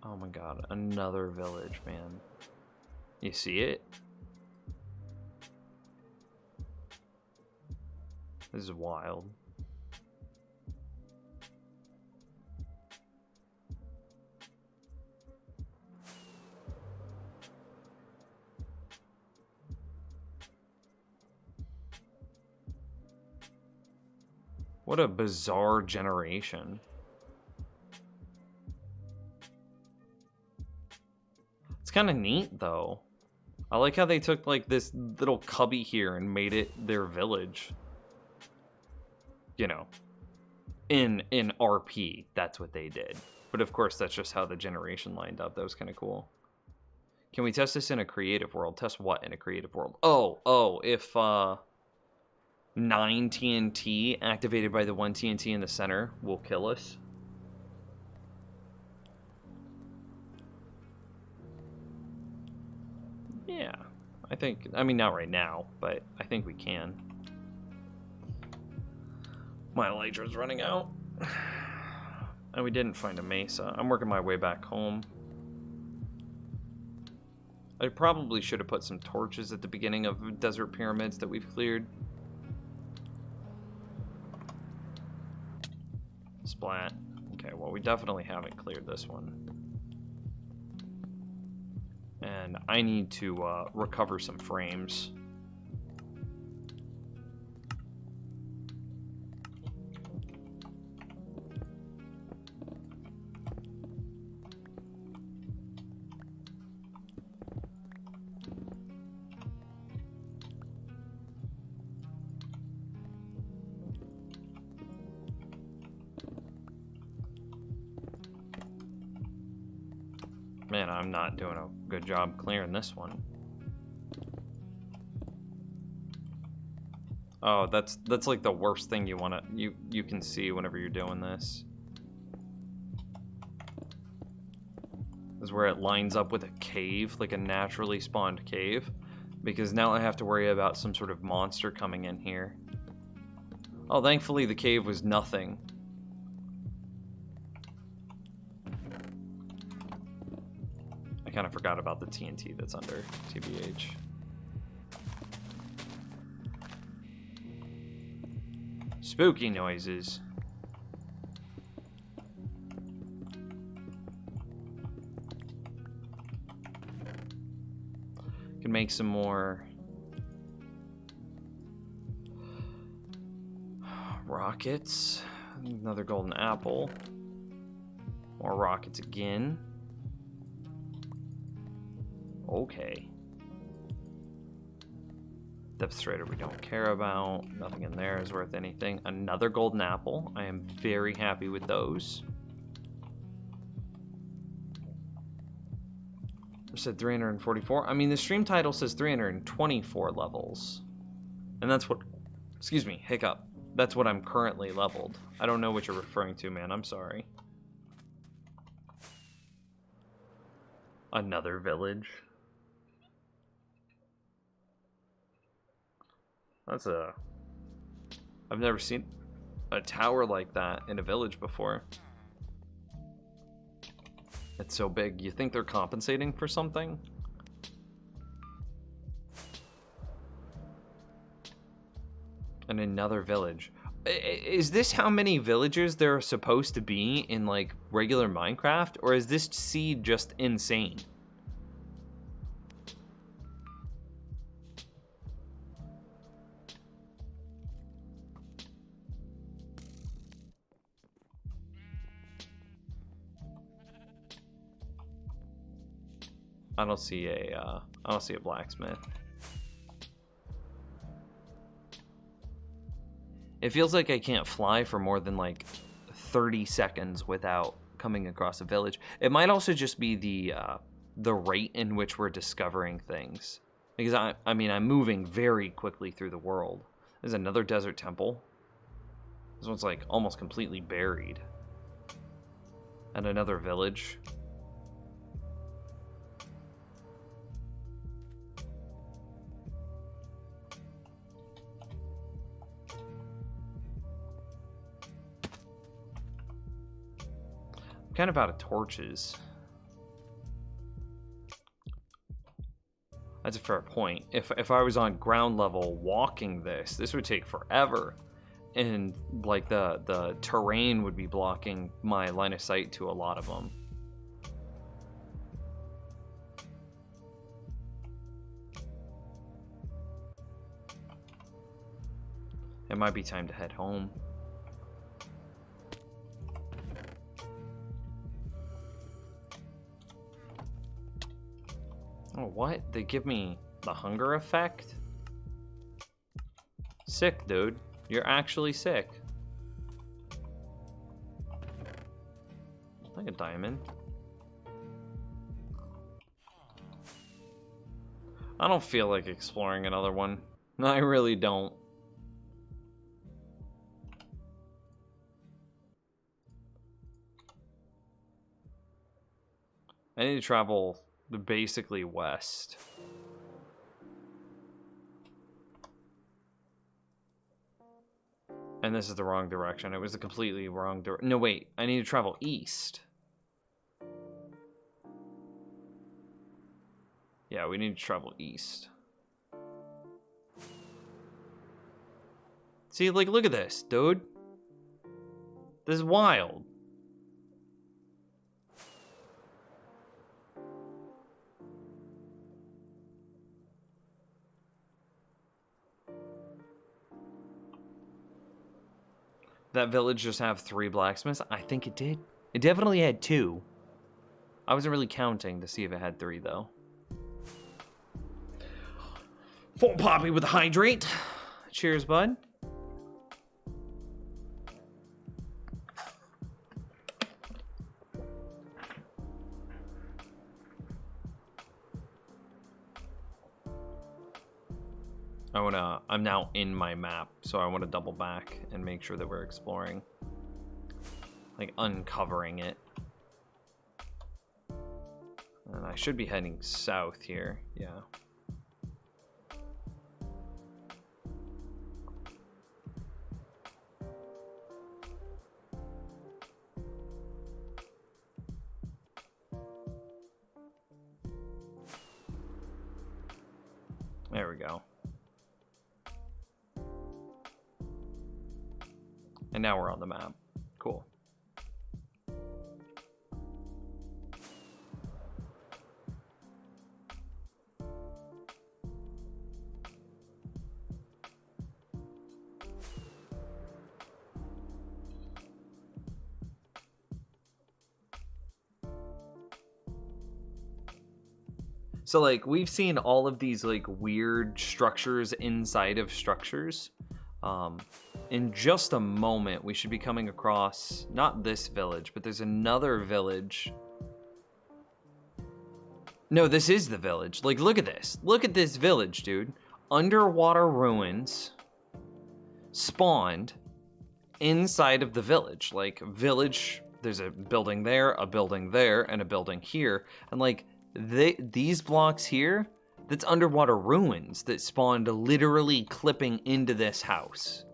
Oh my god, another village, man. You see it? This is wild. What a bizarre generation. It's kind of neat, though. I like how they took, like, this little cubby here and made it their village. You know, in RP, that's what they did. But of course, that's just how the generation lined up. That was kind of cool. Can we test this in a creative world? Test what in a creative world? Oh, if 9 TNT activated by the 1 TNT in the center will kill us. Yeah, I mean, not right now, but I think we can. My elytra's running out. And we didn't find a mesa. I'm working my way back home. I probably should have put some torches at the beginning of desert pyramids that we've cleared. Splat. Okay, well, we definitely haven't cleared this one. And I need to recover some frames. Man, I'm not doing a good job clearing this one. Oh, that's like the worst thing you can see whenever you're doing this. Is where it lines up with a cave, like a naturally spawned cave. Because now I have to worry about some sort of monster coming in here. Oh, thankfully the cave was nothing. I kind of forgot about the TNT that's under, TBH. Spooky noises. Can make some more rockets. Another golden apple. More rockets again. Okay. Depth strider we don't care about. Nothing in there is worth anything. Another golden apple. I am very happy with those. I said 344. I mean, the stream title says 324 levels. And that's what... Excuse me, hiccup. That's what I'm currently leveled. I don't know what you're referring to, man. I'm sorry. Another village. That's a... I've never seen a tower like that in a village before. It's so big. You think they're compensating for something? And another village. Is this how many villagers there are supposed to be in like regular Minecraft, or is this seed just insane? I don't see a blacksmith. It feels like I can't fly for more than like 30 seconds without coming across a village. It might also just be the rate in which we're discovering things. Because I mean, I'm moving very quickly through the world. There's another desert temple. This one's like almost completely buried. And another village. Kind of out of torches. That's a fair point. If I was on ground level walking this would take forever, and like the terrain would be blocking my line of sight to a lot of them. It might be time to head home. Oh, what? They give me the hunger effect? Sick, dude. You're actually sick. Like a diamond. I don't feel like exploring another one. I really don't. I need to travel basically west. And this is the wrong direction. It was the completely wrong direction. No, wait. I need to travel east. Yeah, we need to travel east. See, like, look at this, dude. This is wild. That village just have 3 blacksmiths? I think it did. It definitely had 2. I wasn't really counting to see if it had 3, though. Full poppy with a hydrate. Cheers, bud. I'm now in my map, so I want to double back and make sure that we're exploring. Like, uncovering it. And I should be heading south here, yeah. There we go. And now we're on the map. Cool. So, like, we've seen all of these, like, weird structures inside of structures. In just a moment, we should be coming across, not this village, but there's another village. No, this is the village. Like, look at this. Look at this village, dude. Underwater ruins spawned inside of the village. Like, village, there's a building there, and a building here. And, like, these blocks here, that's underwater ruins that spawned literally clipping into this house.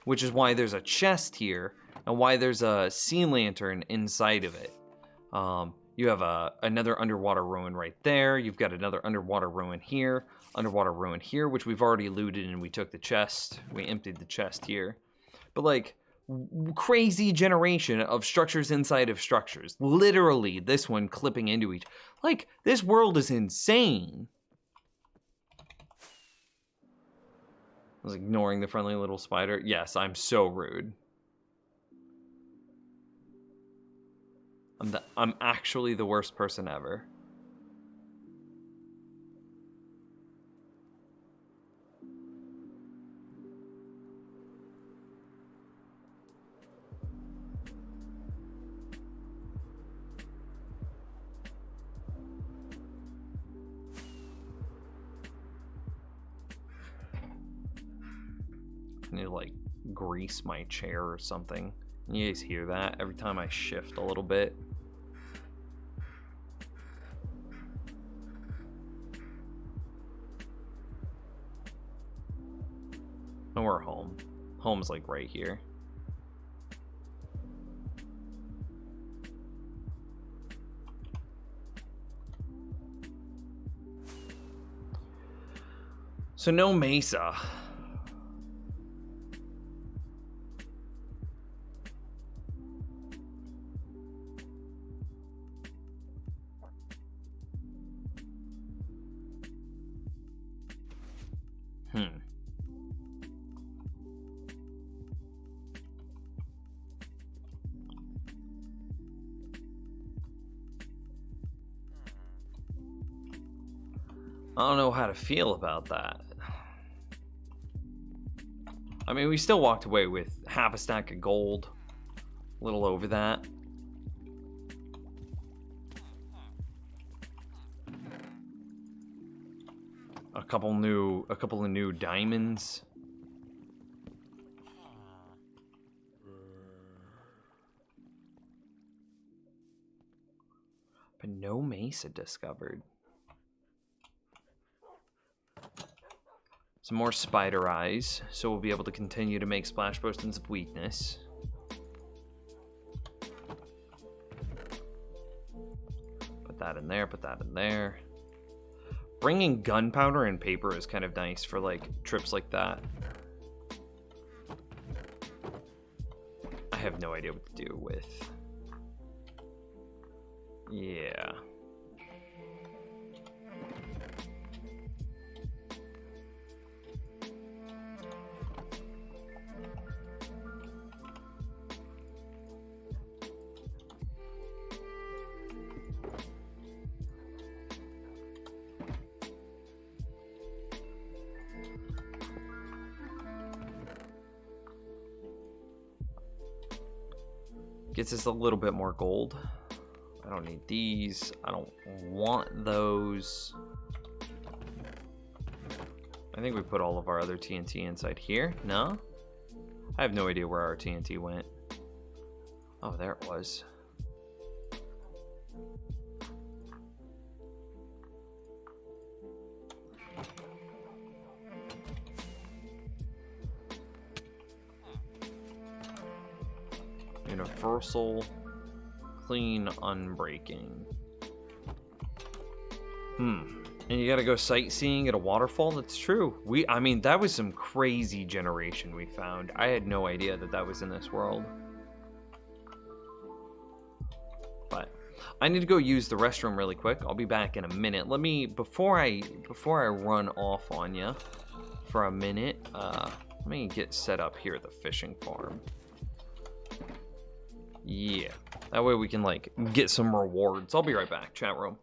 Which is why there's a chest here, and why there's a sea lantern inside of it. You have another underwater ruin right there. You've got another underwater ruin here, which we've already looted and we took the chest. We emptied the chest here. But like, crazy generation of structures inside of structures. Literally, this one clipping into each. Like, this world is insane. I was ignoring the friendly little spider. Yes, I'm so rude. I'm actually the worst person ever. I need to like grease my chair or something. You guys hear that every time I shift a little bit? And we're home. Home's like right here. So no Mesa. I don't know how to feel about that. I mean, we still walked away with half a stack of gold. A little over that. A couple of new diamonds. But no Mesa discovered. Some more spider eyes, so we'll be able to continue to make splash potions of weakness. Put that in there, put that in there. Bringing gunpowder and paper is kind of nice for like trips like that. I have no idea what to do with. Yeah. Gets us a little bit more gold. I don't need these. I don't want those. I think we put all of our other TNT inside here. No? I have no idea where our TNT went. Oh, there it was. Universal, clean, unbreaking. And you gotta go sightseeing at a waterfall? That's true. I mean, that was some crazy generation we found. I had no idea that that was in this world. But I need to go use the restroom really quick. I'll be back in a minute. Let me, before I run off on you for a minute, let me get set up here at the fishing farm. Yeah, that way we can like get some rewards. I'll be right back, chat room.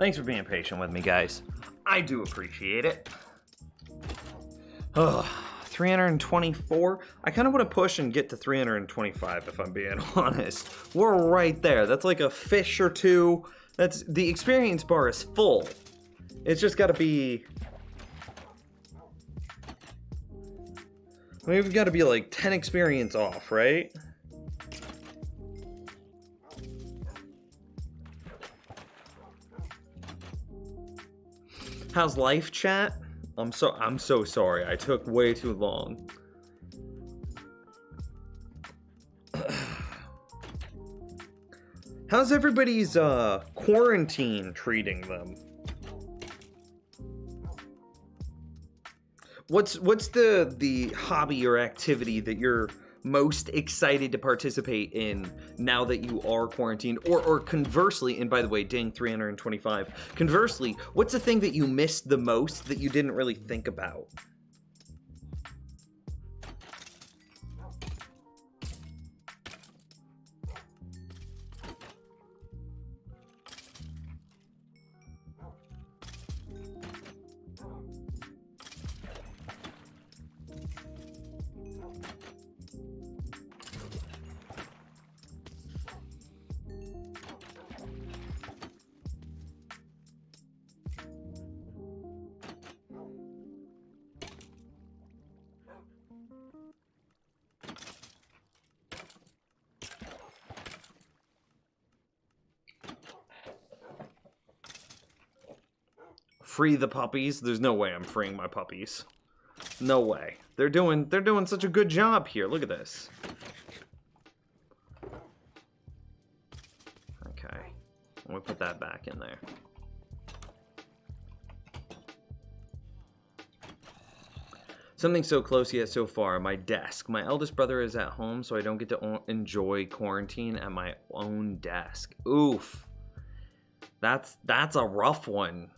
Thanks for being patient with me, guys. I do appreciate it. Ugh, 324. I kind of want to push and get to 325 if I'm being honest. We're right there. That's like a fish or two. That's the experience bar is full. It's just got to be. We've got to be like 10 experience off, right? How's life, chat? I'm so sorry. I took way too long. How's everybody's quarantine treating them? What's the hobby or activity that you're most excited to participate in now that you are quarantined? Or conversely, and by the way, dang 325. Conversely, what's the thing that you missed the most that you didn't really think about? Free the puppies? There's no way I'm freeing my puppies. No way. They're doing such a good job here. Look at this. Okay. Let me put that back in there. Something so close yet so far. My desk. My eldest brother is at home, so I don't get to enjoy quarantine at my own desk. Oof. That's a rough one.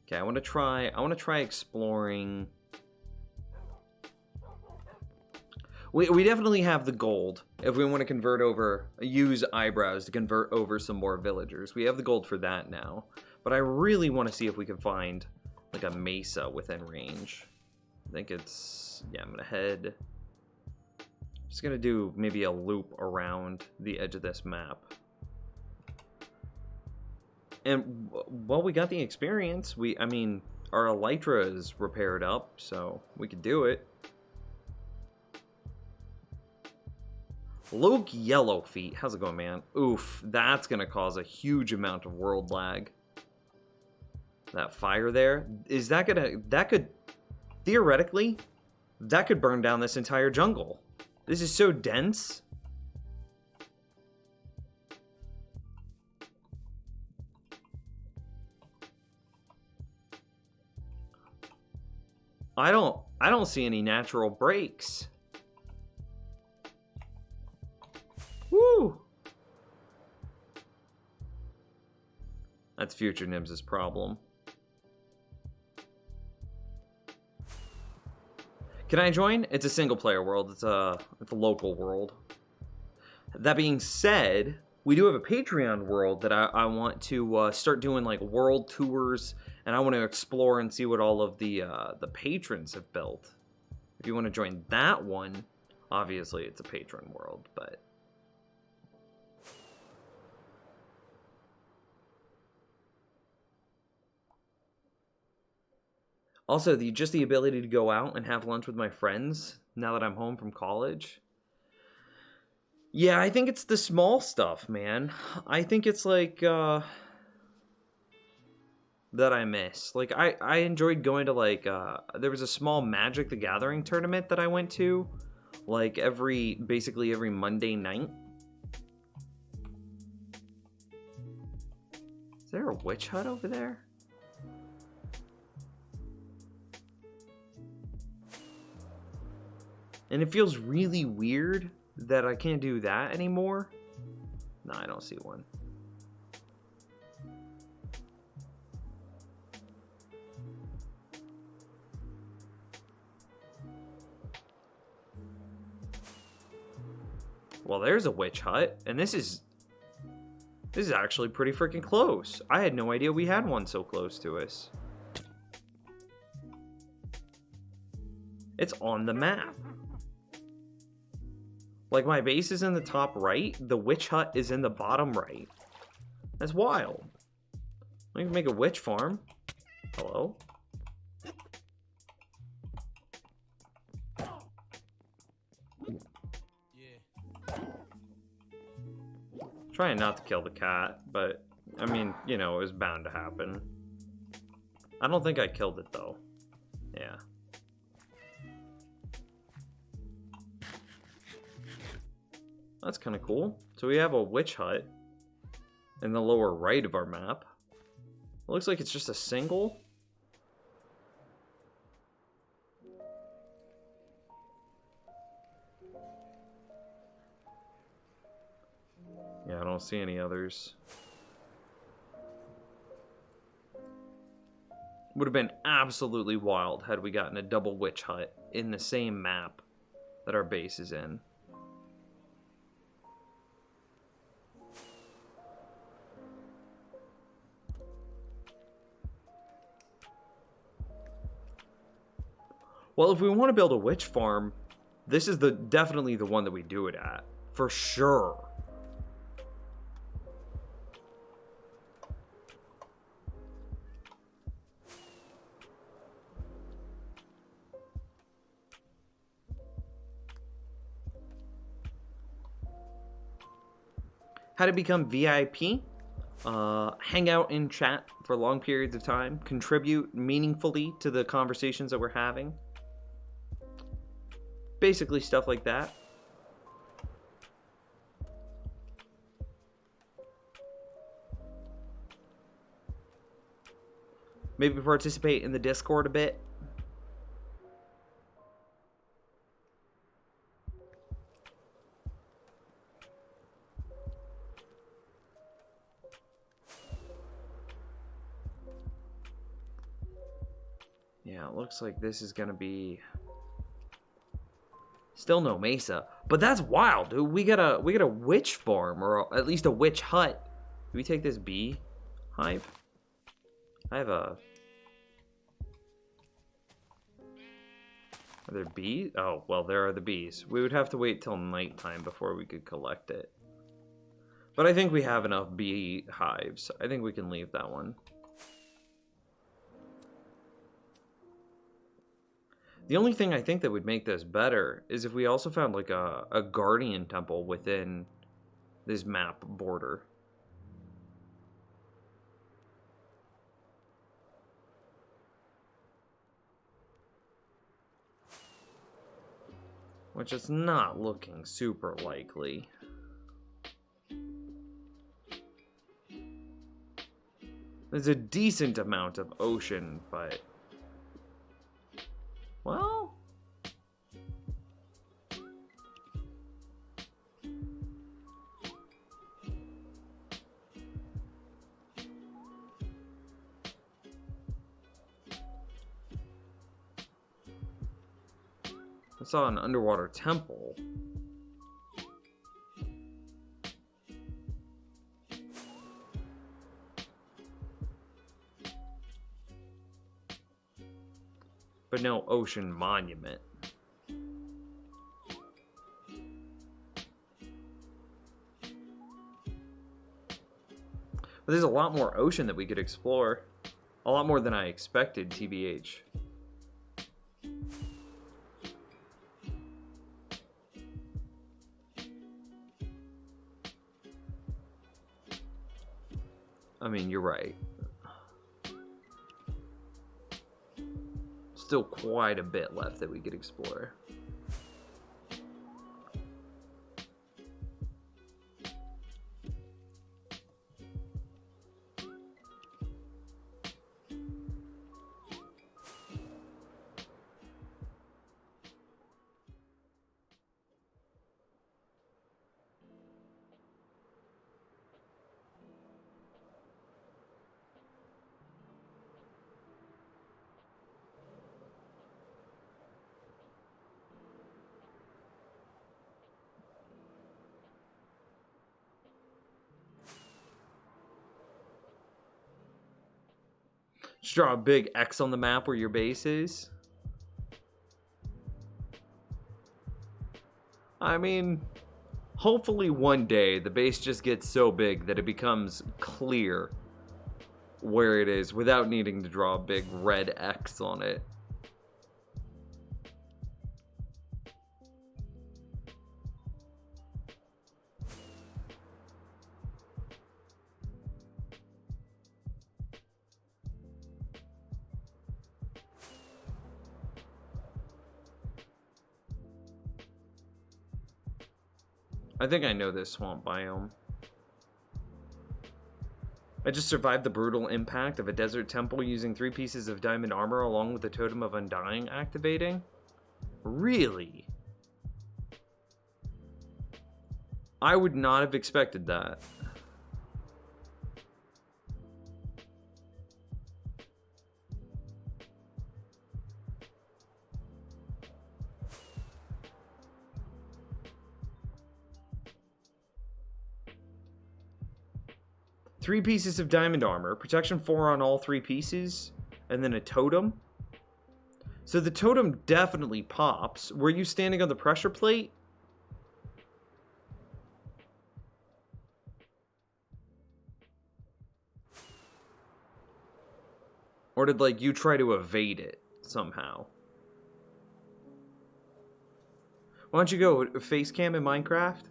Okay, I want to try exploring. We definitely have the gold if we want to use eyebrows to convert over some more villagers. We have the gold for that now. But I really want to see if we can find like a mesa within range. I think it's, yeah, I'm going to head. Just going to do maybe a loop around the edge of this map. And, well, we got the experience. I mean, our elytra is repaired up, so we could do it. Luke Yellowfeet. How's it going, man? Oof, that's going to cause a huge amount of world lag. That fire there. Is that going to... That could... Theoretically, that could burn down this entire jungle. This is so dense. I don't see any natural breaks. Woo! That's Future Nibs' problem. Can I join? It's a single player world. It's a local world. That being said, we do have a Patreon world that I want to start doing like world tours, and I want to explore and see what all of the patrons have built. If you want to join that one, obviously it's a patron world, but also just the ability to go out and have lunch with my friends now that I'm home from college. Yeah, I think it's the small stuff, man. I think it's like that I miss. Like I enjoyed going to like there was a small Magic the Gathering tournament that I went to like basically every Monday night. Is there a witch hut over there? And it feels really weird that I can't do that anymore. No, I don't see one. Well, there's a witch hut, and this is This is actually pretty freaking close. I had no idea we had one so close to us. It's on the map. Like, my base is in the top right, the witch hut is in the bottom right. That's wild. We can make a witch farm. Hello? Trying not to kill the cat, but I mean, you know, it was bound to happen. I don't think I killed it though. Yeah. That's kind of cool. So we have a witch hut in the lower right of our map. It looks like it's just a single. Yeah, I don't see any others. Would have been absolutely wild had we gotten a double witch hut in the same map that our base is in. Well, if we want to build a witch farm, this is definitely the one that we do it at. For sure. How to become VIP? Hang out in chat for long periods of time. Contribute meaningfully to the conversations that we're having. Basically stuff like that. Maybe participate in the Discord a bit. Yeah, it looks like this is gonna be still no mesa, but that's wild, dude. We got a witch farm, or at least a witch hut. Do we take this bee hive? I have a. Are there bees? Oh, well, there are the bees. We would have to wait till nighttime before we could collect it. But I think we have enough bee hives. I think we can leave that one. The only thing I think that would make this better is if we also found like a guardian temple within this map border. Which is not looking super likely. There's a decent amount of ocean, but... well... I saw an underwater temple. But no ocean monument. But there's a lot more ocean that we could explore. A lot more than I expected, TBH. I mean, you're right. Still quite a bit left that we could explore. Just draw a big X on the map where your base is. I mean, hopefully one day the base just gets so big that it becomes clear where it is without needing to draw a big red X on it. I think I know this swamp biome. I just survived the brutal impact of a desert temple using 3 pieces of diamond armor along with the Totem of Undying activating. Really? I would not have expected that. Three pieces of diamond armor, protection 4 on all 3 pieces, and then a totem. So the totem definitely pops. Were you standing on the pressure plate? Or did, like, you try to evade it somehow? Why don't you go face cam in Minecraft?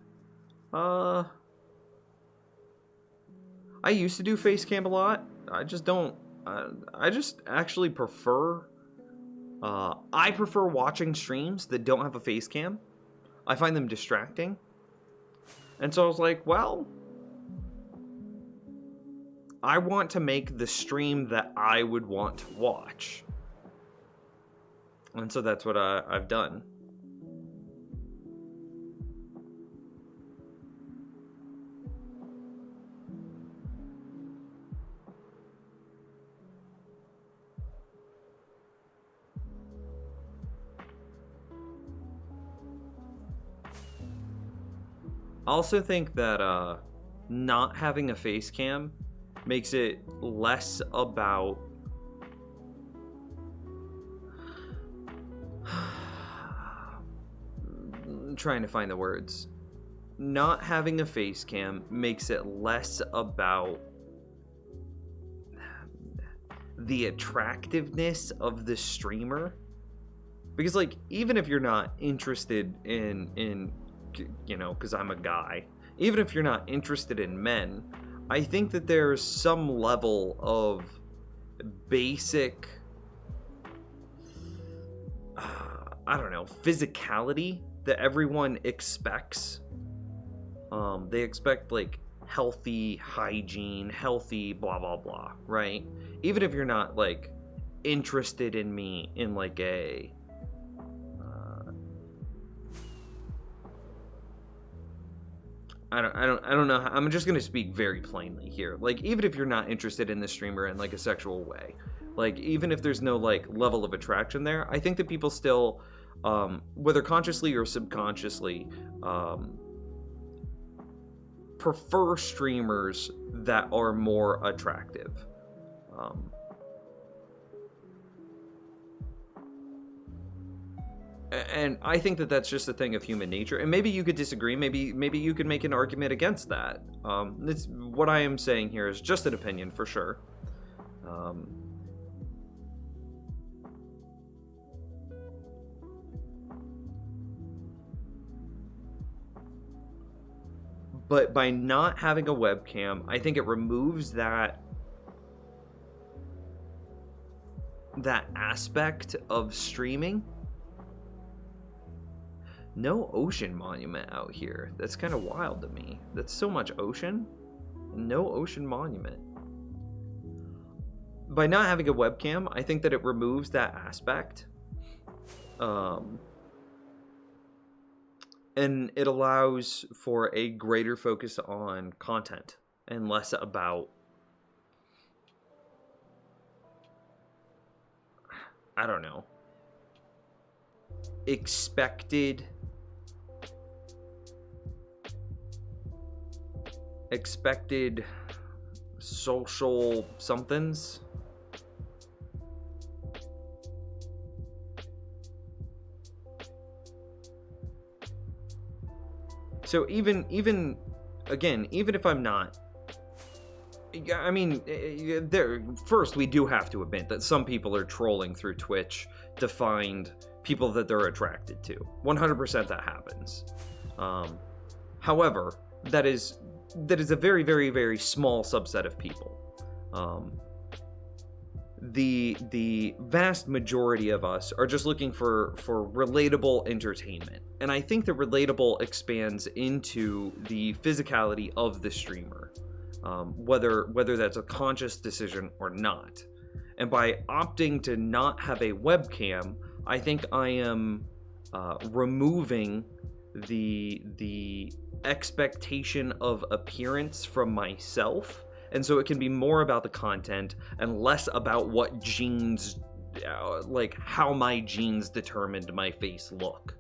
I used to do face cam a lot. I just don't. I just actually prefer. I prefer watching streams that don't have a face cam. I find them distracting. And so I was like, well, I want to make the stream that I would want to watch. And so that's what I've done. I also think that not having a face cam makes it less about I'm trying to find the words. Not having a face cam makes it less about the attractiveness of the streamer. Because, like, even if you're not interested in you know, because I'm a guy, even if you're not interested in men, I think that there's some level of basic, I don't know, physicality that everyone expects. They expect, like, healthy hygiene, healthy blah blah blah, right? Even if you're not, like, interested in me in, like, a I don't know. I'm just gonna speak very plainly here. Like, even if you're not interested in the streamer in, like, a sexual way, like, even if there's no, like, level of attraction there, I think that people still, whether consciously or subconsciously, prefer streamers that are more attractive. And I think that that's just a thing of human nature. And maybe you could disagree. Maybe you could make an argument against that. It's, what I am saying here is just an opinion for sure. But by not having a webcam, I think it removes that aspect of streaming. No ocean monument out here. That's kind of wild to me. That's so much ocean. No ocean monument. By not having a webcam, I think that it removes that aspect. And it allows for a greater focus on content and less about, I don't know, expected social somethings. So even again, even if I'm not, I mean, first we do have to admit that some people are trolling through Twitch to find people that they're attracted to. 100% that happens. However, that is a very, very, very small subset of people. The vast majority of us are just looking for relatable entertainment. And I think the relatable expands into the physicality of the streamer, whether that's a conscious decision or not. And by opting to not have a webcam, I think I am removing the expectation of appearance from myself. And so it can be more about the content and less about what genes, like how my genes determined my face look.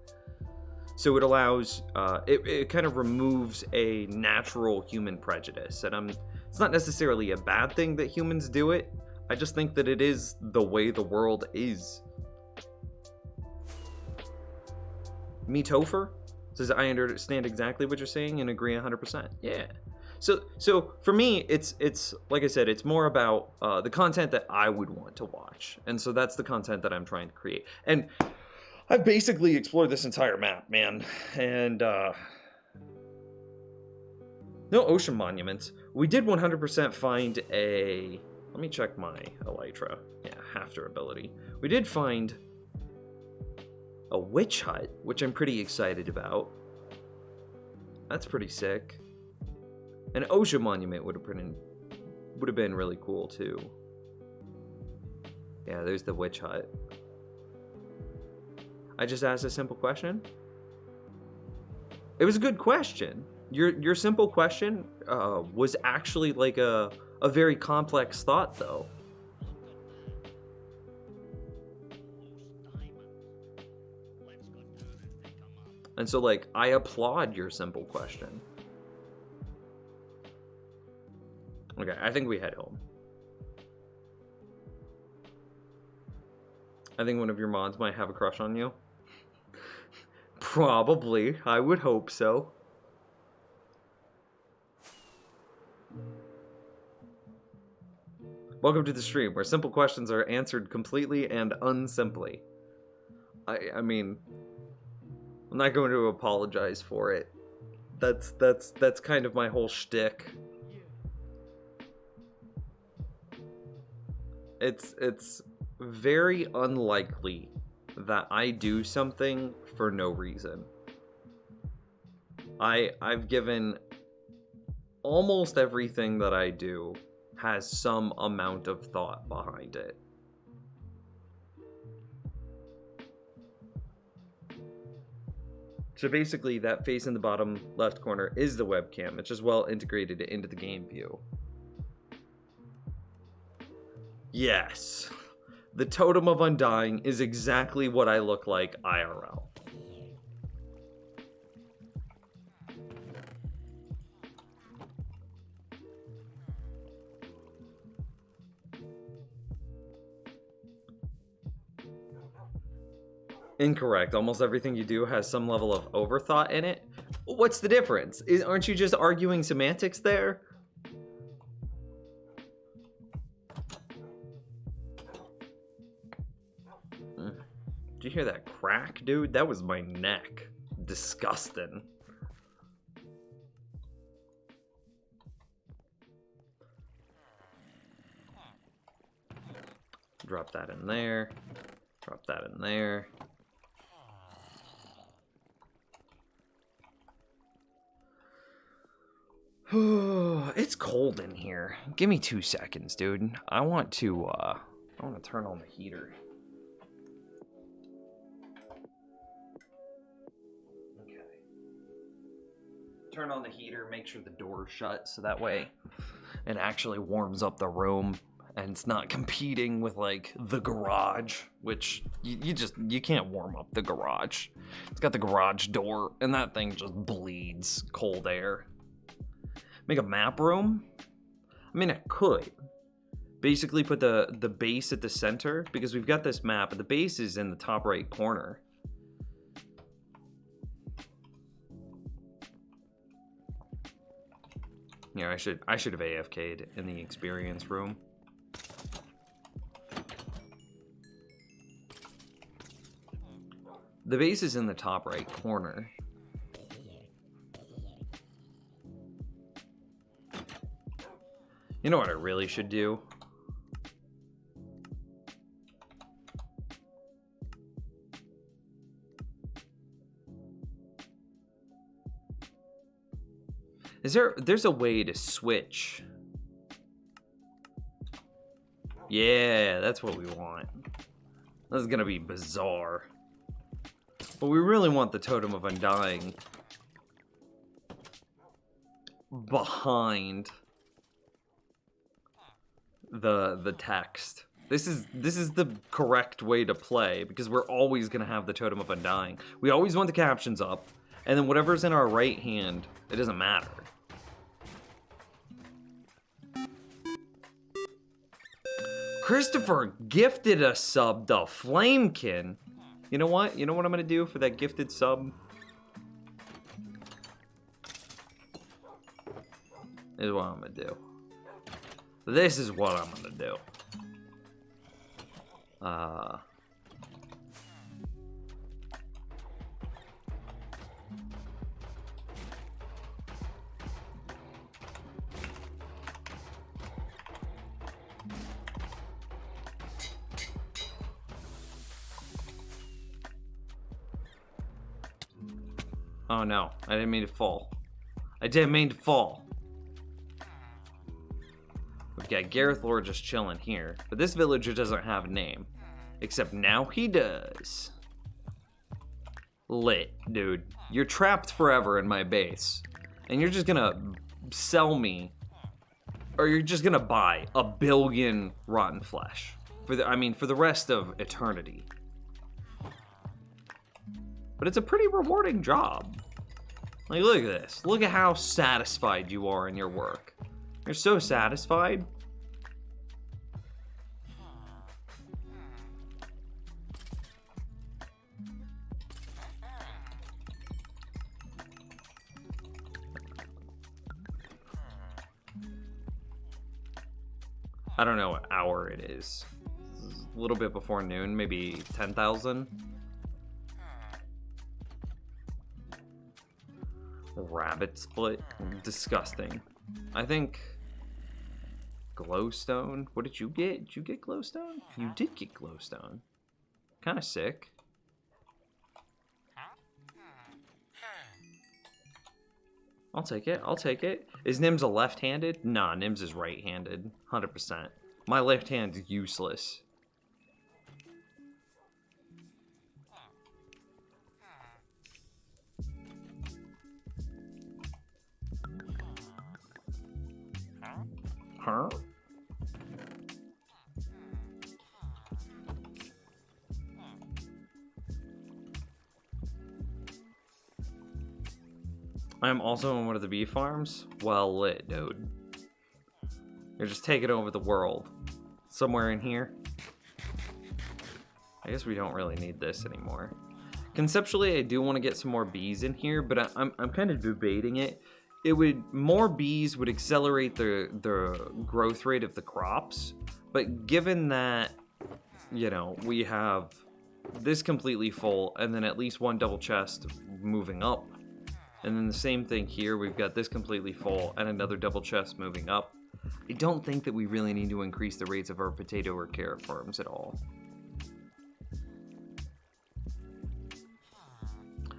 So it allows, it kind of removes a natural human prejudice. And it's not necessarily a bad thing that humans do it. I just think that it is the way the world is. Me Topher says, I understand exactly what you're saying and agree 100%. Yeah. So for me, it's like I said, it's more about the content that I would want to watch, and so that's the content that I'm trying to create. And I've basically explored this entire map, man, and no ocean monuments. We did 100% find a. Let me check my elytra. Yeah, half durability. We did find a witch hut, which I'm pretty excited about. That's pretty sick. An ocean monument would have been really cool too. Yeah, there's the witch hut. I just asked a simple question. It was a good question. Your simple question was actually like a very complex thought, though. And so, like, I applaud your simple question. Okay, I think we head home. I think one of your mods might have a crush on you. Probably. I would hope so. Welcome to the stream, where simple questions are answered completely and unsimply. I mean, I'm not going to apologize for it. That's kind of my whole shtick. It's very unlikely that I do something for no reason. I've given almost everything that I do has some amount of thought behind it. So basically, that face in the bottom left corner is the webcam. It's just well integrated into the game view. Yes. The Totem of Undying is exactly what I look like IRL. Incorrect. Almost everything you do has some level of overthought in it. What's the difference? Aren't you just arguing semantics there? Did you hear that crack, dude? That was my neck. Disgusting. Drop that in there. Drop that in there. It's cold in here. Give me 2 seconds, dude. I want to turn on the heater. Okay. Turn on the heater, make sure the door's shut so that way it actually warms up the room and it's not competing with like the garage, which you can't warm up the garage. It's got the garage door and that thing just bleeds cold air. Make a map room? I mean, I could. Basically put the base at the center, because we've got this map, but the base is in the top right corner. Yeah, I should have AFK'd in the experience room. The base is in the top right corner. You know what I really should do? There's a way to switch. Yeah, that's what we want. This is gonna be bizarre. But we really want the Totem of Undying behind the text. This is the correct way to play, because we're always gonna have the Totem of Undying. We always want the captions up, and then whatever's in our right hand, it doesn't matter. Christopher gifted a sub to Flamekin. You know what? You know what I'm gonna do for that gifted sub? This is what I'm gonna do. This is what I'm gonna do. Oh no, I didn't mean to fall. I didn't mean to fall. We've got Gareth Lord just chilling here, but this villager doesn't have a name. Except now he does. Lit, dude. You're trapped forever in my base. And you're just gonna sell me, or you're just gonna buy 1 billion rotten flesh. For the rest of eternity. But it's a pretty rewarding job. Like, look at this. Look at how satisfied you are in your work. You're so satisfied. I don't know what hour it is. A little bit before noon, maybe 10,000. Rabbit split, disgusting. I think glowstone. What did you get? Did you get glowstone? You did get glowstone. Kind of sick. I'll take it. I'll take it. Is Nims a left-handed? Nah, Nims is right-handed. 100%. My left hand's useless. Huh? I'm also on one of the bee farms. Well lit, dude. You're just taking over the world. Somewhere in here. I guess we don't really need this anymore. Conceptually, I do want to get some more bees in here, but I'm kind of debating it. More bees would accelerate the growth rate of the crops, but given that, you know, we have this completely full and then at least one double chest moving up, and then the same thing here, we've got this completely full and another double chest moving up, I don't think that we really need to increase the rates of our potato or carrot farms at all.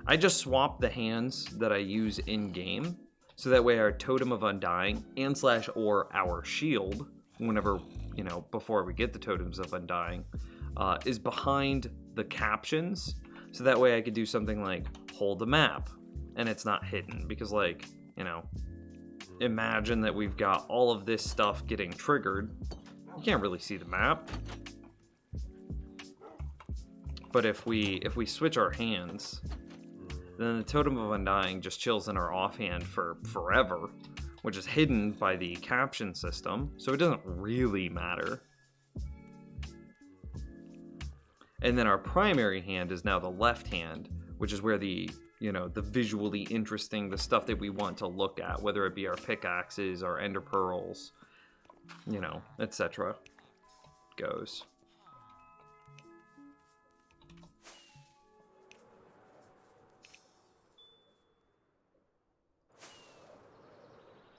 I just swapped the hands that I use in game. So that way our Totem of Undying and / or our shield, whenever, you know, before we get the Totems of Undying, is behind the captions. So that way I could do something like hold the map and it's not hidden. Because, like, you know, imagine that we've got all of this stuff getting triggered. You can't really see the map. But if we switch our hands, then the Totem of Undying just chills in our offhand for forever, which is hidden by the caption system, so it doesn't really matter. And then our primary hand is now the left hand, which is where the, you know, the visually interesting, the stuff that we want to look at, whether it be our pickaxes, our ender pearls, you know, etc. goes.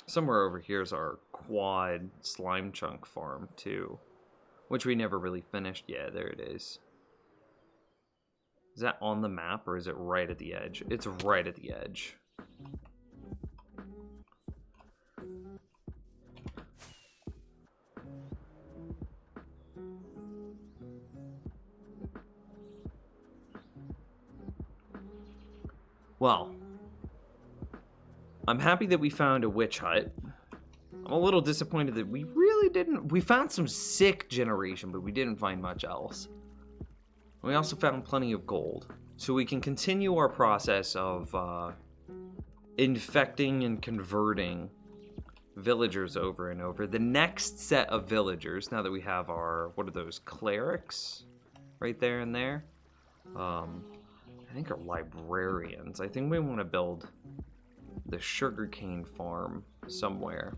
Somewhere over here is our quad slime chunk farm too, which we never really finished. Yeah, there it is. Is that on the map or is it right at the edge? It's right at the edge. Well, I'm happy that we found a witch hut. I'm a little disappointed that we really didn't... We found some sick generation, but we didn't find much else. We also found plenty of gold. So we can continue our process of infecting and converting villagers over and over. The next set of villagers, now that we have our... What are those? Clerics? Right there and there. I think are librarians. I think we want to build the sugarcane farm somewhere.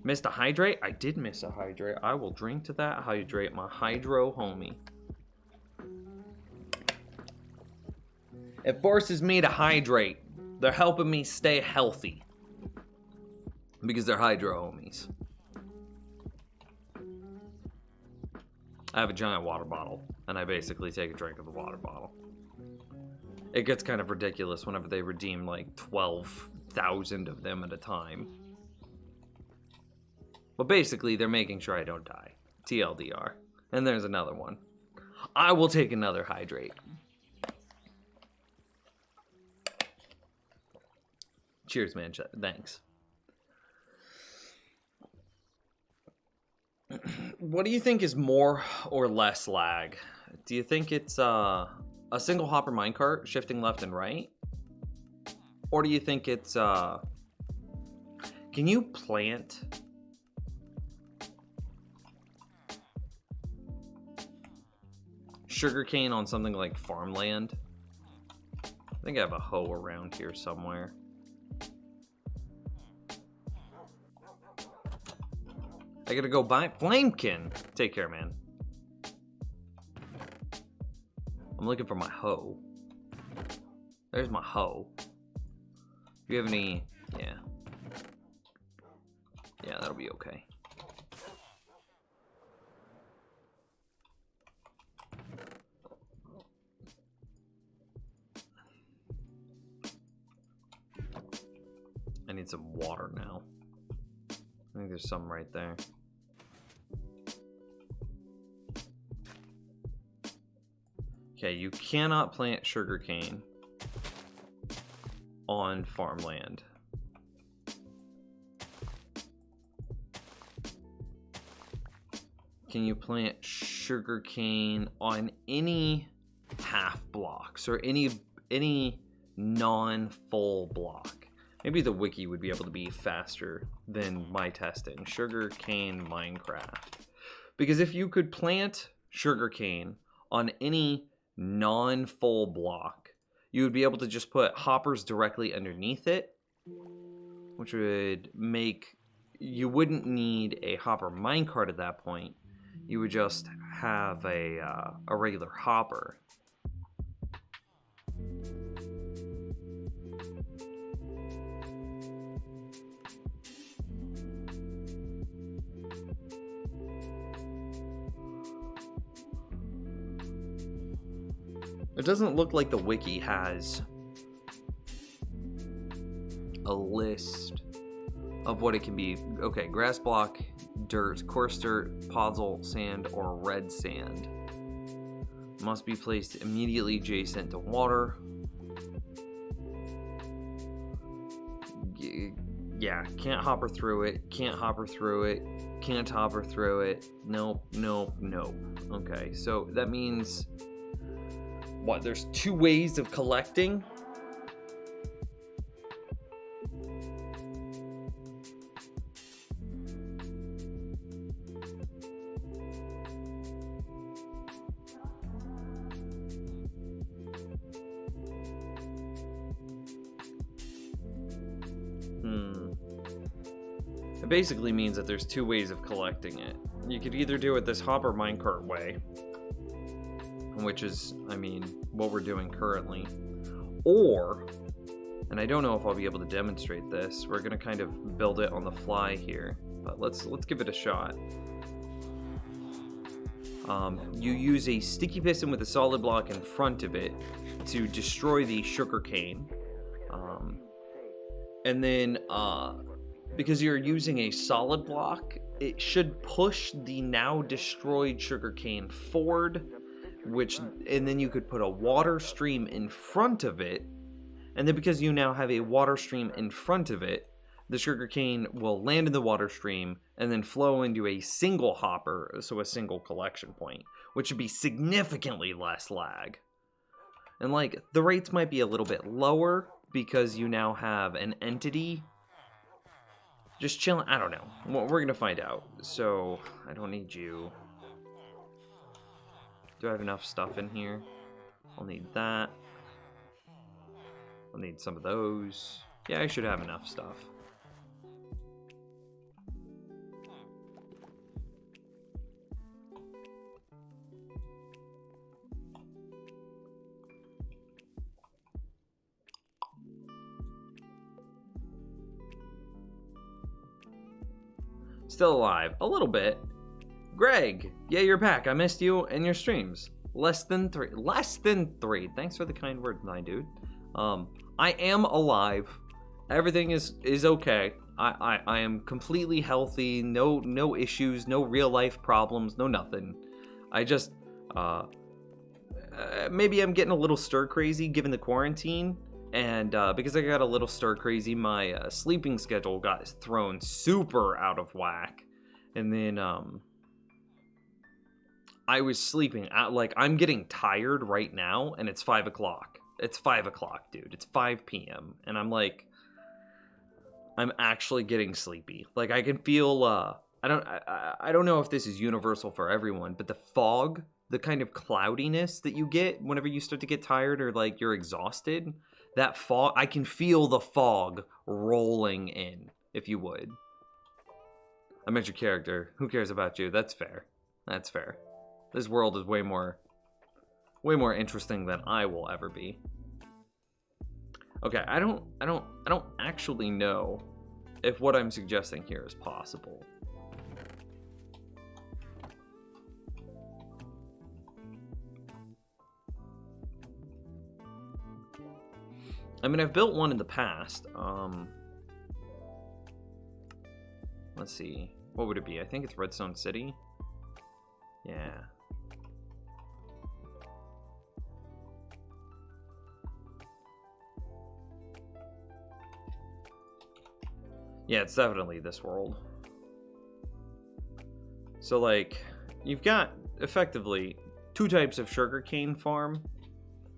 Missed a hydrate? I did miss a hydrate. I will drink to that hydrate, my hydro homie. It forces me to hydrate. They're helping me stay healthy. Because they're hydro homies. I have a giant water bottle, and I basically take a drink of the water bottle. It gets kind of ridiculous whenever they redeem like 12,000 of them at a time. But basically, they're making sure I don't die. TLDR. And there's another one. I will take another hydrate. Cheers, man. Thanks. What do you think is more or less lag? Do you think it's a single hopper minecart shifting left and right? Or do you think it's can you plant sugarcane on something like farmland? I think I have a hoe around here somewhere. I gotta go buy Flamekin. Take care, man. I'm looking for my hoe. There's my hoe. Do you have any? Yeah. Yeah, that'll be okay. I need some water now. I think there's some right there. Okay, you cannot plant sugarcane on farmland. Can you plant sugarcane on any half blocks or any non-full block? Maybe the wiki would be able to be faster than my testing. Sugarcane Minecraft. Because if you could plant sugarcane on any non-full block, you would be able to just put hoppers directly underneath it, which would make... You wouldn't need a hopper minecart at that point. You would just have a regular hopper. It doesn't look like the wiki has a list of what it can be. Okay, grass block, dirt, coarse dirt, podzol sand, or red sand. Must be placed immediately adjacent to water. Yeah, can't hopper through it, can't hopper through it, can't hopper through it. Nope, nope, nope. Okay, so that means... What, there's two ways of collecting? It basically means that there's two ways of collecting it. You could either do it this hopper minecart way, which is, I mean, what we're doing currently, or, and I don't know if I'll be able to demonstrate this, we're gonna kind of build it on the fly here, but let's give it a shot. You use a sticky piston with a solid block in front of it to destroy the sugarcane. And then, because you're using a solid block, it should push the now destroyed sugarcane forward, and then you could put a water stream in front of it. And then because you now have a water stream in front of it, the sugarcane will land in the water stream and then flow into a single hopper, so a single collection point, which would be significantly less lag. And like, the rates might be a little bit lower because you now have an entity just chilling. I don't know. Well, we're gonna find out. So, I don't need you. Do I have enough stuff in here? I'll need that. I'll need some of those. Yeah, I should have enough stuff. Still alive. A little bit. Greg, yeah, you're back. I missed you and your streams. Less than three. Less than three. Thanks for the kind words, my dude. I am alive. Everything is okay. I am completely healthy. No issues. No real life problems. No nothing. I just maybe I'm getting a little stir crazy given the quarantine. And because I got a little stir crazy, my sleeping schedule got thrown super out of whack. And then I was sleeping like, I'm getting tired right now, and it's 5 o'clock. It's 5 o'clock, dude. It's 5 p.m. And I'm like, I'm actually getting sleepy. Like, I can feel I don't know if this is universal for everyone, but the fog, the kind of cloudiness that you get whenever you start to get tired or like you're exhausted, that fog, I can feel the fog rolling in, if you would. I met your character. Who cares about you? That's fair. That's fair. This world is way more interesting than I will ever be. Okay, I don't actually know if what I'm suggesting here is possible. I mean, I've built one in the past. Let's see. What would it be? I think it's Redstone City. Yeah. Yeah, it's definitely this world. So, like, you've got, effectively, two types of sugarcane farm.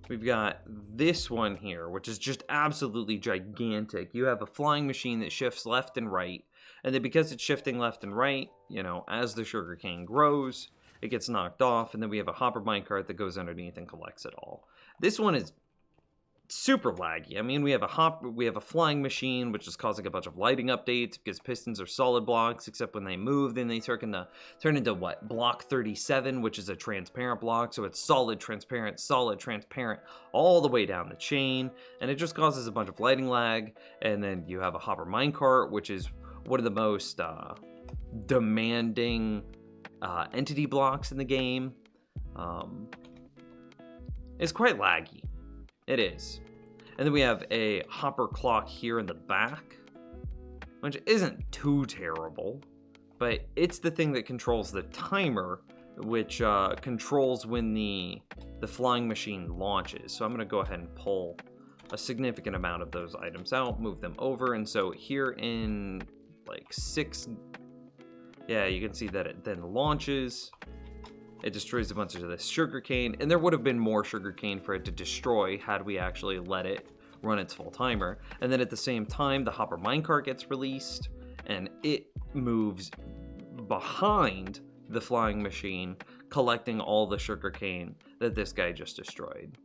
We've got this one here, which is just absolutely gigantic. You have a flying machine that shifts left and right. And then because it's shifting left and right, you know, as the sugarcane grows, it gets knocked off. And then we have a hopper minecart that goes underneath and collects it all. This one is super laggy. I mean, we have a flying machine, which is causing a bunch of lighting updates because pistons are solid blocks, except when they move, then they turn into what? Block 37, which is a transparent block. So it's solid, transparent, all the way down the chain. And it just causes a bunch of lighting lag. And then you have a hopper minecart, which is one of the most demanding entity blocks in the game. It's quite laggy. It is. And then we have a hopper clock here in the back, which isn't too terrible, but it's the thing that controls the timer, which controls when the flying machine launches. So I'm going to go ahead and pull a significant amount of those items out, move them over, and so here in like 6, yeah, you can see that it then launches. It destroys a bunch of this sugarcane, and there would have been more sugarcane for it to destroy had we actually let it run its full timer. And then at the same time, the hopper minecart gets released, and it moves behind the flying machine, collecting all the sugarcane that this guy just destroyed.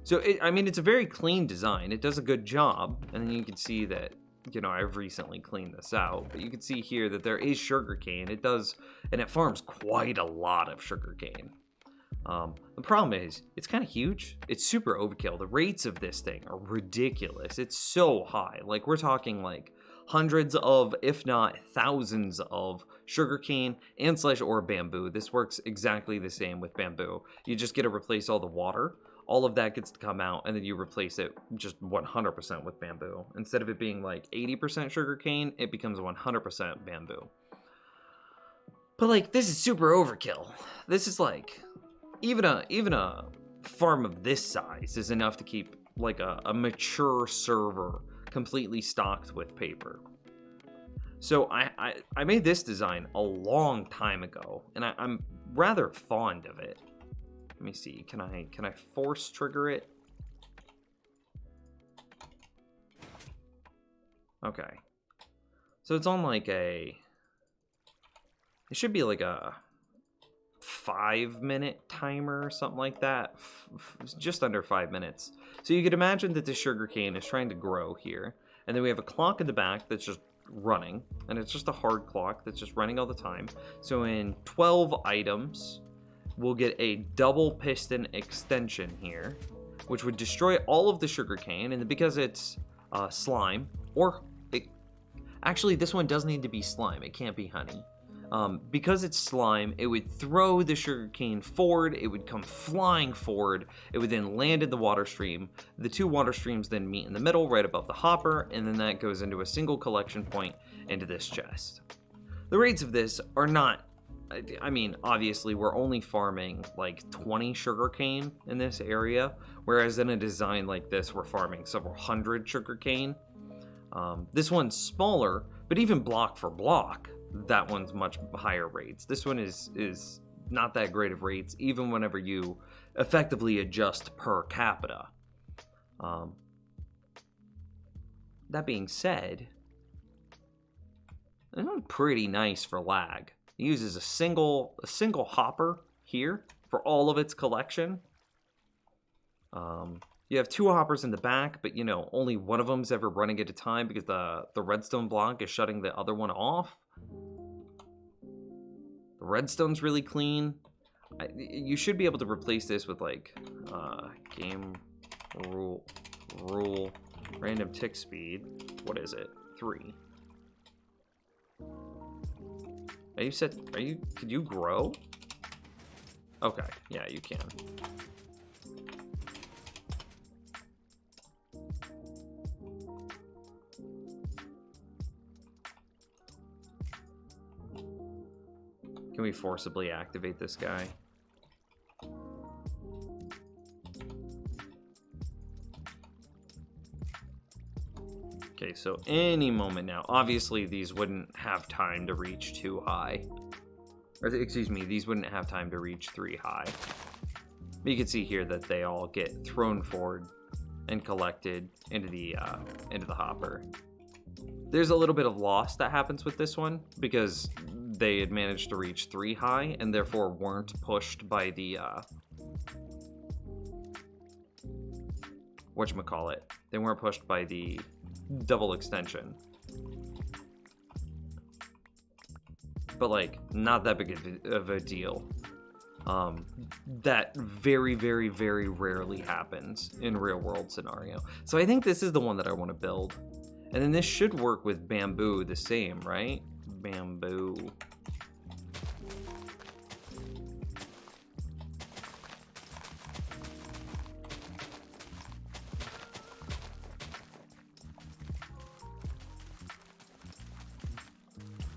So, I mean, it's a very clean design. It does a good job, and then you can see that, you know, I've recently cleaned this out, but you can see here that there is sugarcane. It does, and it farms quite a lot of sugarcane. The problem is, it's kind of huge. It's super overkill. The rates of this thing are ridiculous. It's so high. Like, we're talking like hundreds of, if not thousands of sugarcane and slash or bamboo. This works exactly the same with bamboo. You just get to replace all the water. All of that gets to come out, and then you replace it just 100% with bamboo. Instead of it being like 80% sugarcane, it becomes 100% bamboo. But like, this is super overkill. This is like, even a farm of this size is enough to keep like a mature server completely stocked with paper. So I made this design a long time ago, and I'm rather fond of it. Let me see. Can I force trigger it? Okay. So it's on like a, it should be like a 5-minute timer or something like that. Just under 5 minutes. So you could imagine that the sugarcane is trying to grow here. And then we have a clock in the back that's just running. And it's just a hard clock that's just running all the time. So in 12 items, we'll get a double piston extension here, which would destroy all of the sugarcane. And because it's slime, or actually this one does need to be slime. It can't be honey. Because it's slime, it would throw the sugarcane forward, it would come flying forward, it would then land in the water stream. The two water streams then meet in the middle, right above the hopper, and then that goes into a single collection point into this chest. The rates of this are not, I mean, obviously we're only farming like 20 sugarcane in this area, whereas in a design like this, we're farming several hundred sugarcane. This one's smaller, but even block for block, that one's much higher rates. This one is not that great of rates, even whenever you effectively adjust per capita. That being said, this one's pretty nice for lag. It uses a single hopper here for all of its collection. You have 2 hoppers in the back, but you know, only one of them's ever running at a time because the redstone block is shutting the other one off. The redstone's really clean. You should be able to replace this with like game rule random tick speed. What is it? 3. Could you grow? Okay, yeah, you can. Can we forcibly activate this guy? Okay, so any moment now. Obviously, these wouldn't have time to reach 2 high. Or, excuse me, these wouldn't have time to reach 3 high. But you can see here that they all get thrown forward and collected into the hopper. There's a little bit of loss that happens with this one because they had managed to reach 3 high and therefore weren't pushed by the whatchamacallit. They weren't pushed by the double extension. But like, not that big of a deal. That very, very, very rarely happens in real world scenario. So I think this is the one that I want to build. And then this should work with bamboo the same, right? Bamboo.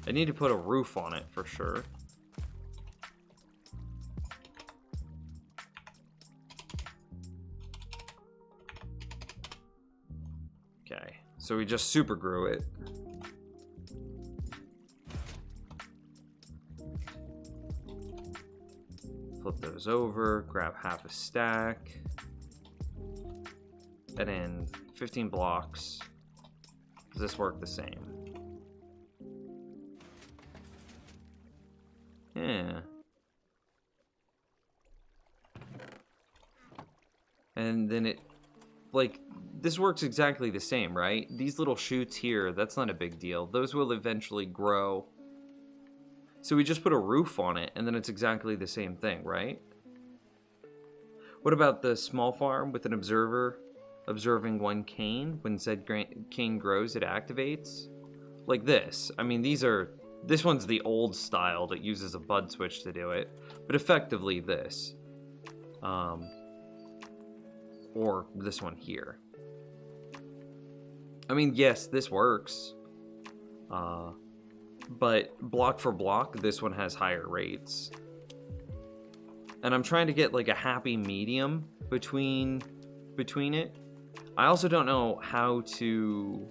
I need to put a roof on it for sure. Okay, so we just super grew it. Flip those over, grab half a stack. And then 15 blocks. Does this work the same? Yeah. And then it, like, this works exactly the same, right? These little shoots here, that's not a big deal. Those will eventually grow. So we just put a roof on it, and then it's exactly the same thing, right? What about the small farm with an observer observing one cane? When said cane grows, it activates? Like this. I mean, this one's the old style that uses a bud switch to do it, but effectively this. Or this one here. I mean, yes, this works. But block for block, this one has higher rates. And I'm trying to get like a happy medium between it. I also don't know how to...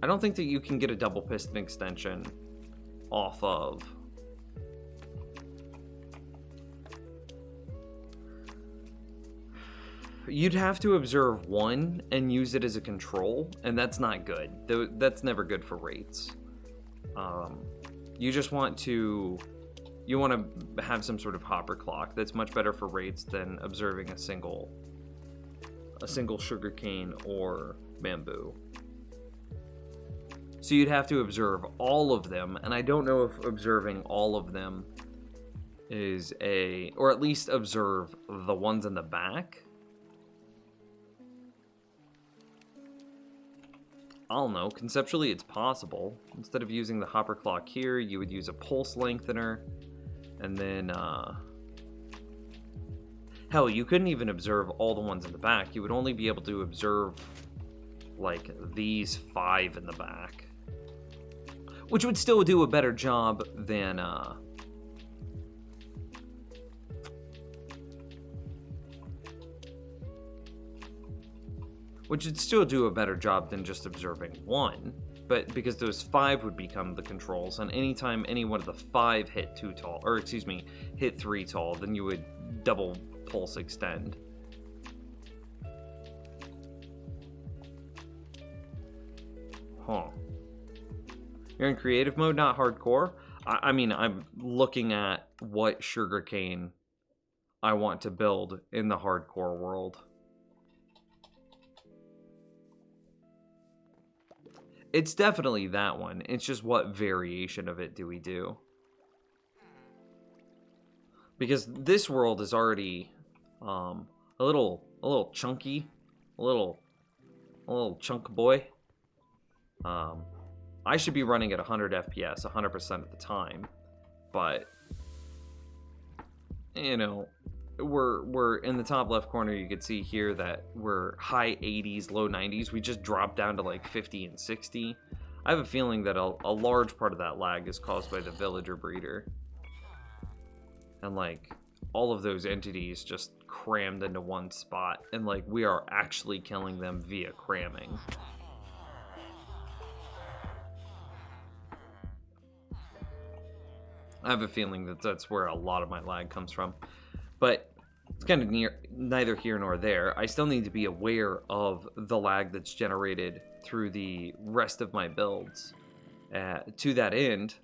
I don't think that you can get a double piston extension off of... You'd have to observe one and use it as a control, and that's not good. That's never good for rates. You just want to... You want to have some sort of hopper clock. That's much better for rates than observing a single sugarcane or bamboo. So you'd have to observe all of them, and I don't know if observing all of them is or at least observe the ones in the back. I don't know. Conceptually, it's possible. Instead of using the hopper clock here, you would use a pulse lengthener. And then, hell, you couldn't even observe all the ones in the back. You would only be able to observe, like, these 5 in the back. Which would still do a better job than, which would still do a better job than just observing one. But because those 5 would become the controls, and anytime any one of the 5 hit 2 tall, or excuse me, hit 3 tall, then you would double pulse extend. Huh. You're in creative mode, not hardcore? I mean, I'm looking at what sugarcane I want to build in the hardcore world. It's definitely that one. It's just what variation of it do we do? Because this world is already a little chunky, a little chunk boy. I should be running at 100 FPS 100% of the time, but you know, we're in the top left corner. You can see here that we're high 80s, low 90s. We just dropped down to like 50 and 60. I have a feeling that a large part of that lag is caused by the villager breeder. And like all of those entities just crammed into one spot, and like we are actually killing them via cramming. I have a feeling that that's where a lot of my lag comes from. But it's kind of neither here nor there. I still need to be aware of the lag that's generated through the rest of my builds. To that end,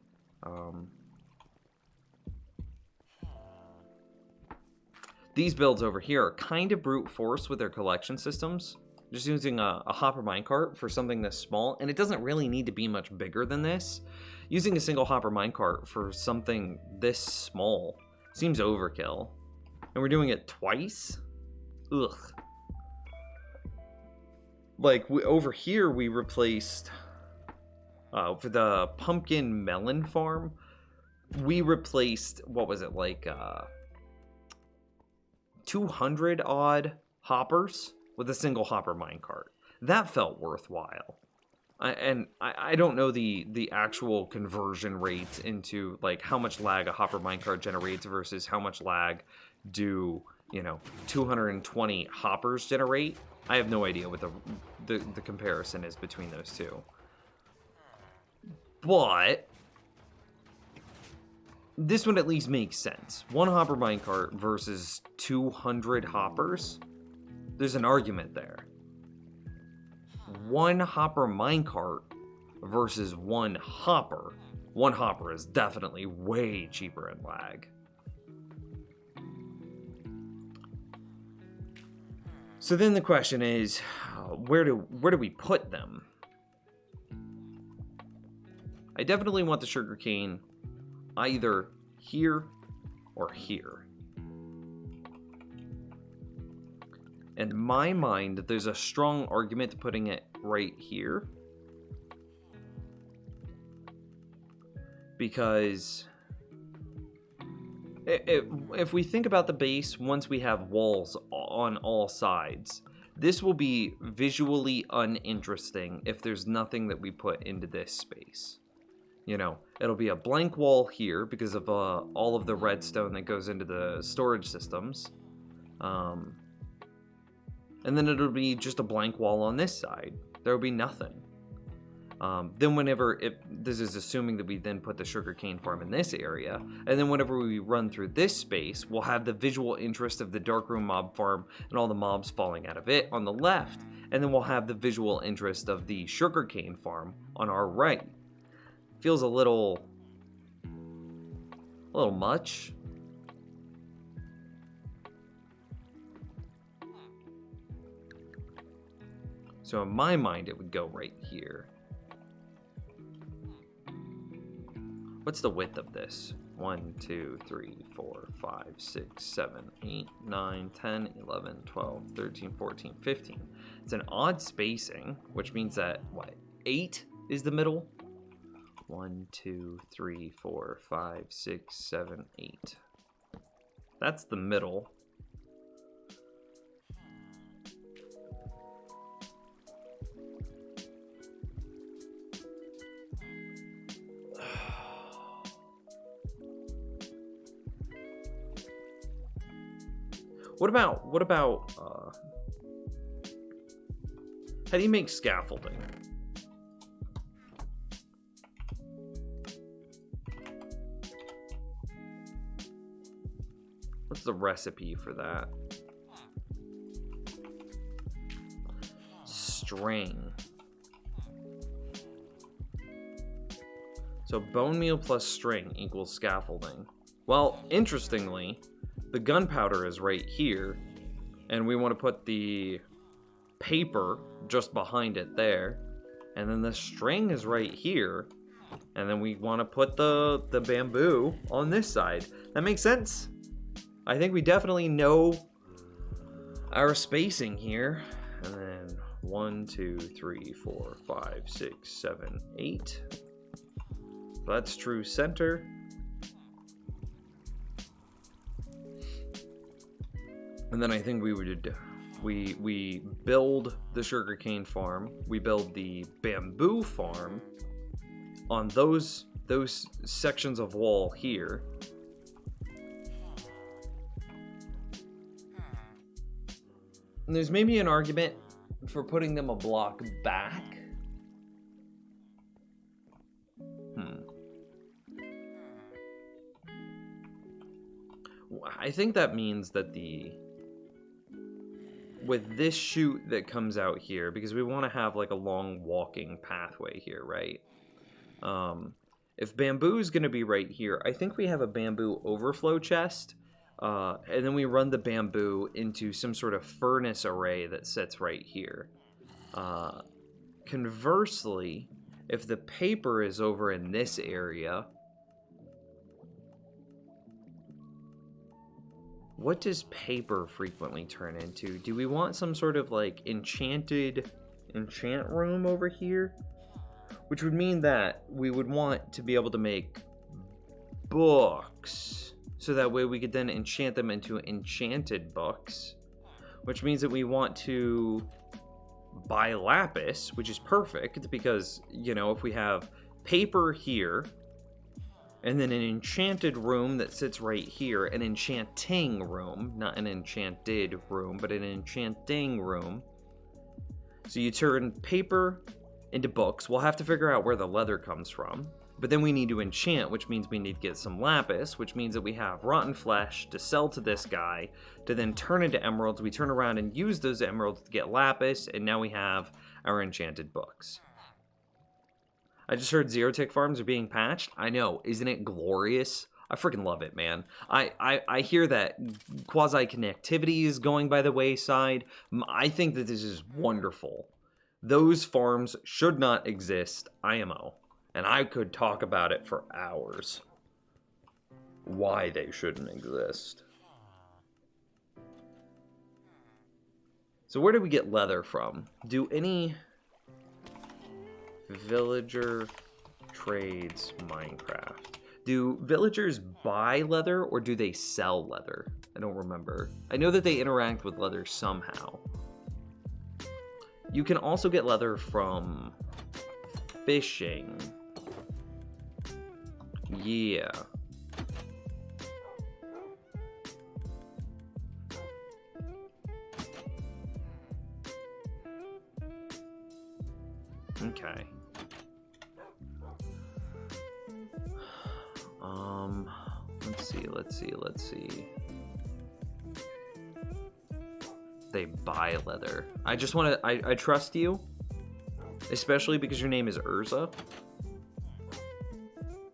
these builds over here are kind of brute force with their collection systems. Just using a hopper minecart for something this small, and it doesn't really need to be much bigger than this. Using a single hopper minecart for something this small seems overkill. And we're doing it twice? Ugh. Like, over here we replaced... for the pumpkin melon farm, we replaced, what was it, like, 200 odd hoppers with a single hopper minecart. That felt worthwhile. I don't know the actual conversion rates into like how much lag a hopper minecart generates versus how much lag do, you know, 220 hoppers generate. I have no idea what the comparison is between those two. But this one at least makes sense. One hopper minecart versus 200 hoppers. There's an argument there. One hopper minecart versus one hopper. One hopper is definitely way cheaper in lag. So then the question is, where do we put them? I definitely want the sugarcane either here or here. In my mind, there's a strong argument to putting it right here. Because if we think about the base, once we have walls on all sides, this will be visually uninteresting if there's nothing that we put into this space. You know, it'll be a blank wall here because of all of the redstone that goes into the storage systems. And then it'll be just a blank wall on this side. There will be nothing. Then this is assuming that we then put the sugarcane farm in this area, and then whenever we run through this space, we'll have the visual interest of the Darkroom mob farm and all the mobs falling out of it on the left, and then we'll have the visual interest of the sugarcane farm on our right. Feels a little much. So in my mind, it would go right here. What's the width of this? 1, 2, 3, 4, 5, 6, 7, 8, 9, 10, 11, 12, 13, 14, 15. It's an odd spacing, which means that, 8 is the middle? 1, 2, 3, 4, 5, 6, 7, 8. That's the middle. What about how do you make scaffolding? What's the recipe for that? String. So bone meal plus string equals scaffolding. Well, interestingly, the gunpowder is right here, and we want to put the paper just behind it there, and then the string is right here, and then we want to put the bamboo on this side. That makes sense. I think we definitely know our spacing here. And then 1, 2, 3, 4, 5, 6, 7, 8. That's true center. And then I think we build the sugarcane farm, we build the bamboo farm on those sections of wall here. And there's maybe an argument for putting them a block back. I think that means that with this chute that comes out here, because we want to have like a long walking pathway here, right? If bamboo is going to be right here, I think we have a bamboo overflow chest, and then we run the bamboo into some sort of furnace array that sits right here. Conversely, if the paper is over in this area, what does paper frequently turn into? Do we want some sort of like enchant room over here? Which would mean that we would want to be able to make books, so that way we could then enchant them into enchanted books, which means that we want to buy lapis, which is perfect because, you know, if we have paper here and then an enchanted room that sits right here, an enchanting room, not an enchanted room, but an enchanting room. So you turn paper into books. We'll have to figure out where the leather comes from. But then we need to enchant, which means we need to get some lapis, which means that we have rotten flesh to sell to this guy, to then turn into emeralds. We turn around and use those emeralds to get lapis, and now we have our enchanted books. I just heard Zero Tick farms are being patched. I know, isn't it glorious? I freaking love it, man. I hear that quasi-connectivity is going by the wayside. I think that this is wonderful. Those farms should not exist, IMO. And I could talk about it for hours. Why they shouldn't exist. So where do we get leather from? Do any villager trades Minecraft? Do villagers buy leather or do they sell leather? I don't remember. I know that they interact with leather somehow. You can also get leather from fishing. Yeah. Okay. Let's see. They buy leather. I just want to, I trust you. Especially because your name is Urza.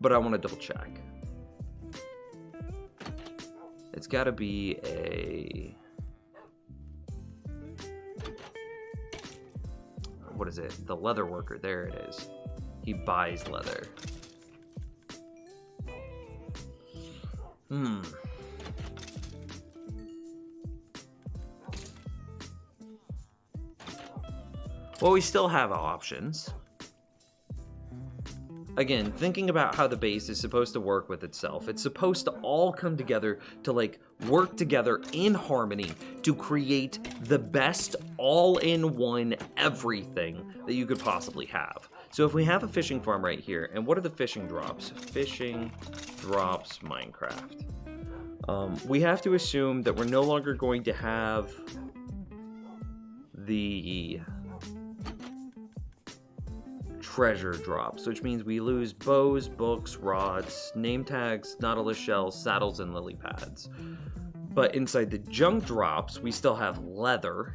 But I want to double check. It's got to be a... What is it? The leather worker. There it is. He buys leather. Well, we still have options. Again, thinking about how the base is supposed to work with itself, it's supposed to all come together to, like, work together in harmony to create the best all-in-one everything that you could possibly have. So if we have a fishing farm right here, and what are the fishing drops? Fishing drops Minecraft. We have to assume that we're no longer going to have the treasure drops, which means we lose bows, books, rods, name tags, nautilus shells, saddles, and lily pads. But inside the junk drops, we still have leather,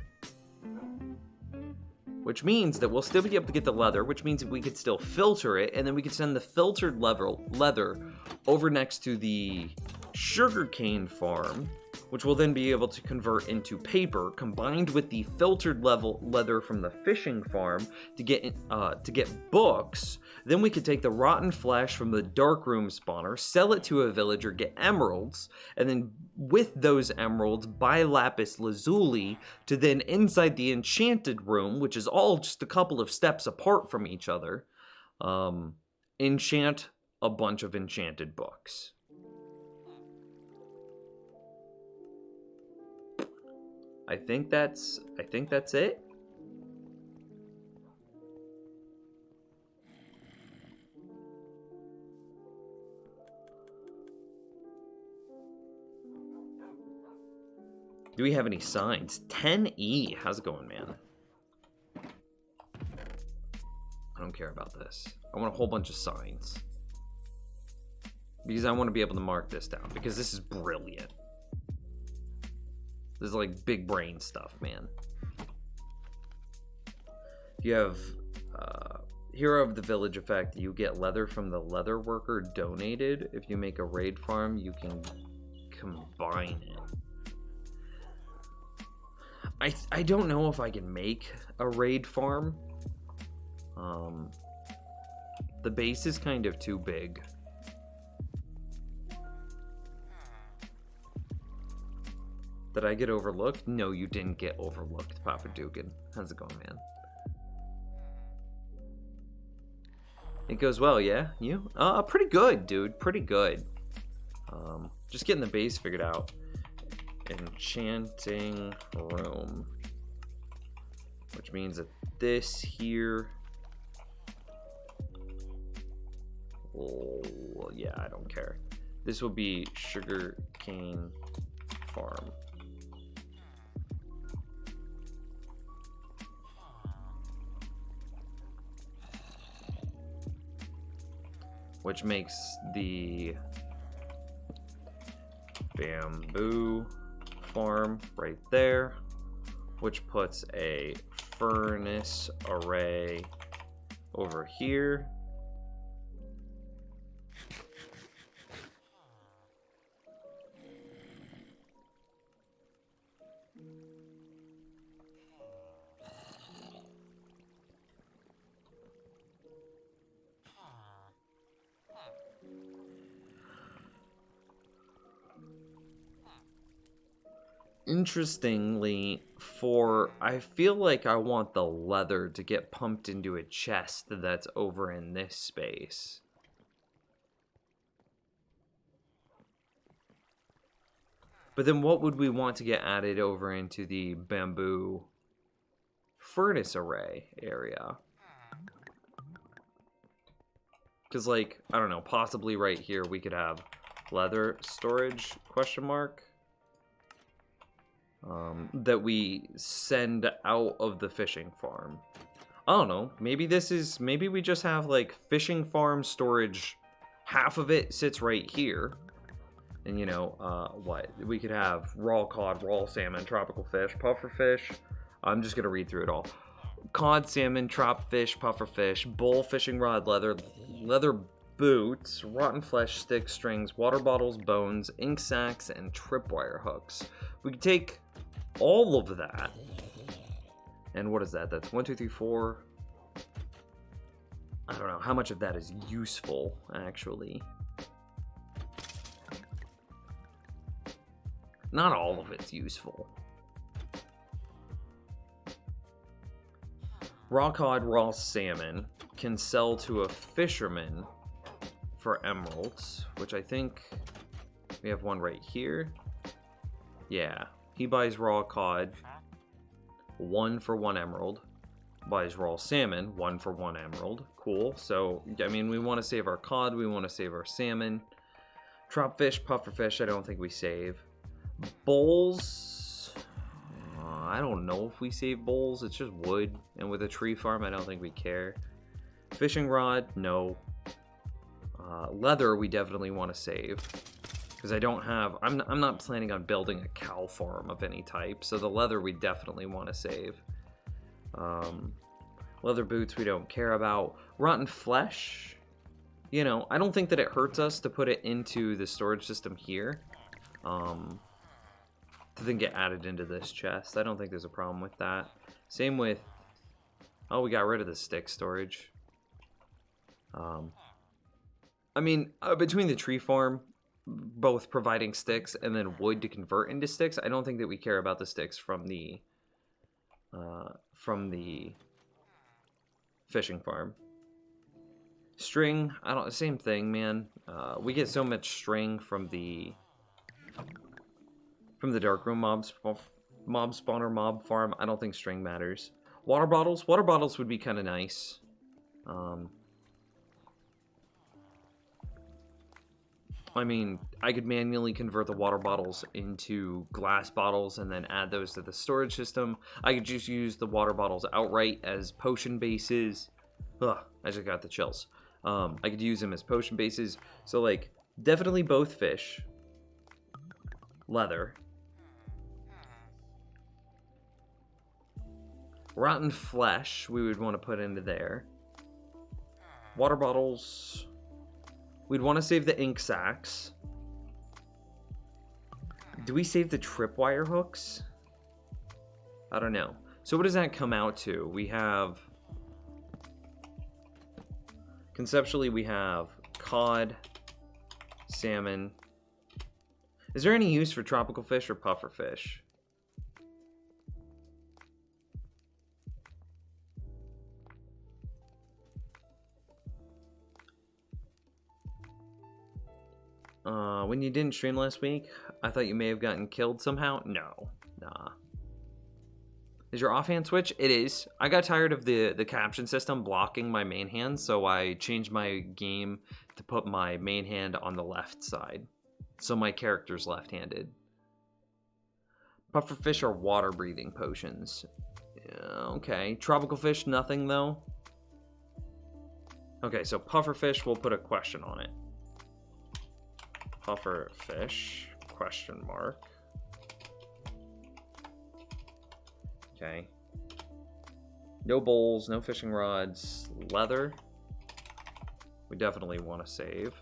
which means that we'll still be able to get the leather, which means that we could still filter it, and then we could send the filtered leather over next to the sugarcane farm, which will then be able to convert into paper, combined with the filtered leather from the fishing farm to get books. Then we could take the rotten flesh from the dark room spawner, sell it to a villager, get emeralds, and then with those emeralds buy lapis lazuli to then inside the enchanted room, which is all just a couple of steps apart from each other, enchant a bunch of enchanted books. I think that's it. Do we have any signs? 10E. How's it going, man? I don't care about this. I want a whole bunch of signs. Because I want to be able to mark this down. Because this is brilliant. This is like big brain stuff, man. If you have Hero of the Village effect, you get leather from the leather worker donated. If you make a raid farm, you can combine it. I don't know if I can make a raid farm. The base is kind of too big. Did I get overlooked? No, you didn't get overlooked, Papa Dugan. How's it going, man? It goes well, yeah? You? Pretty good, dude. Pretty good. Just getting the base figured out. Enchanting room. Which means that this here... Oh, yeah, I don't care. This will be sugarcane farm. Which makes the bamboo farm right there, which puts a furnace array over here. Interestingly, I feel like I want the leather to get pumped into a chest that's over in this space. But then what would we want to get added over into the bamboo furnace array area? Because, like, I don't know, possibly right here we could have leather storage, question mark, that we send out of the fishing farm. I don't know, maybe we just have, like, fishing farm storage, half of it sits right here. And, you know, what? We could have raw cod, raw salmon, tropical fish, puffer fish. I'm just going to read through it all. Cod, salmon, trop fish, puffer fish, bull, fishing rod, leather boots, rotten flesh, sticks, strings, water bottles, bones, ink sacks, and tripwire hooks. We could take all of that. And what is that? That's 1, 2, 3, 4. I don't know. How much of that is useful, actually? Not all of it's useful. Raw cod, raw salmon can sell to a fisherman for emeralds, which I think we have one right here. Yeah, he buys raw cod, 1 for 1 emerald. Buys raw salmon, 1 for 1 emerald. Cool. So, I mean, we want to save our cod, we want to save our salmon. Trop fish, puffer fish, I don't think we save. Bowls, I don't know if we save bowls. It's just wood, and with a tree farm, I don't think we care. Fishing rod, no. Leather, we definitely want to save, because I'm not planning on building a cow farm of any type. So the leather we definitely want to save. Leather boots we don't care about. Rotten flesh, you know, I don't think that it hurts us to put it into the storage system here. To then get added into this chest. I don't think there's a problem with that. Same with... Oh, we got rid of the stick storage. I mean, between the tree farm, both providing sticks and then wood to convert into sticks, I don't think that we care about the sticks from the fishing farm. String, same thing, man. We get so much string from the darkroom mob spawner mob farm. I don't think string matters. Water bottles would be kind of nice. I mean, I could manually convert the water bottles into glass bottles and then add those to the storage system. I could just use the water bottles outright as potion bases. Ugh, I just got the chills. I could use them as potion bases. So, like, definitely both fish. Leather. Rotten flesh we would want to put into there. Water bottles. We'd want to save the ink sacks. Do we save the tripwire hooks? I don't know. So what does that come out to? We have... Conceptually, we have cod, salmon. Is there any use for tropical fish or puffer fish? When you didn't stream last week, I thought you may have gotten killed somehow. No, nah. Is your offhand switch? It is. I got tired of the caption system blocking my main hand, so I changed my game to put my main hand on the left side. So my character's left-handed. Pufferfish are water-breathing potions. Okay. Tropical fish, nothing though. Okay, so pufferfish, we'll put a question on it. Pufferfish, question mark. Okay. No bowls, no fishing rods. Leather. We definitely want to save.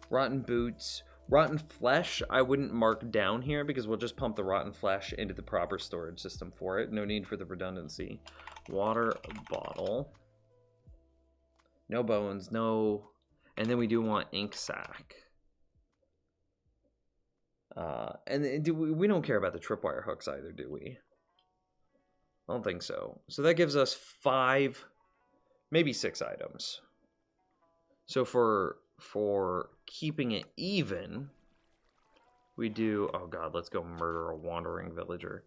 Rotten boots. Rotten flesh, I wouldn't mark down here because we'll just pump the rotten flesh into the proper storage system for it. No need for the redundancy. Water bottle. No bones, no... And then we do want ink sack. We don't care about the tripwire hooks either, do we? I don't think so. So that gives us 5, maybe 6 items. So for keeping it even, we do... Oh god, let's go murder a wandering villager.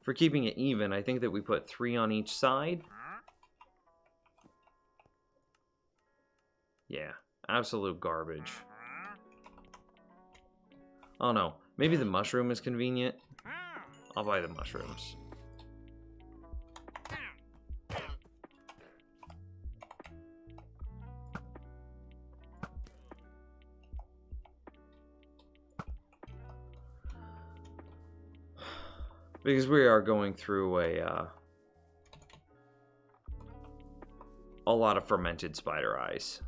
For keeping it even, I think that we put 3 on each side. Yeah, absolute garbage. Oh no, maybe the mushroom is convenient. I'll buy the mushrooms. Because we are going through a lot of fermented spider eyes.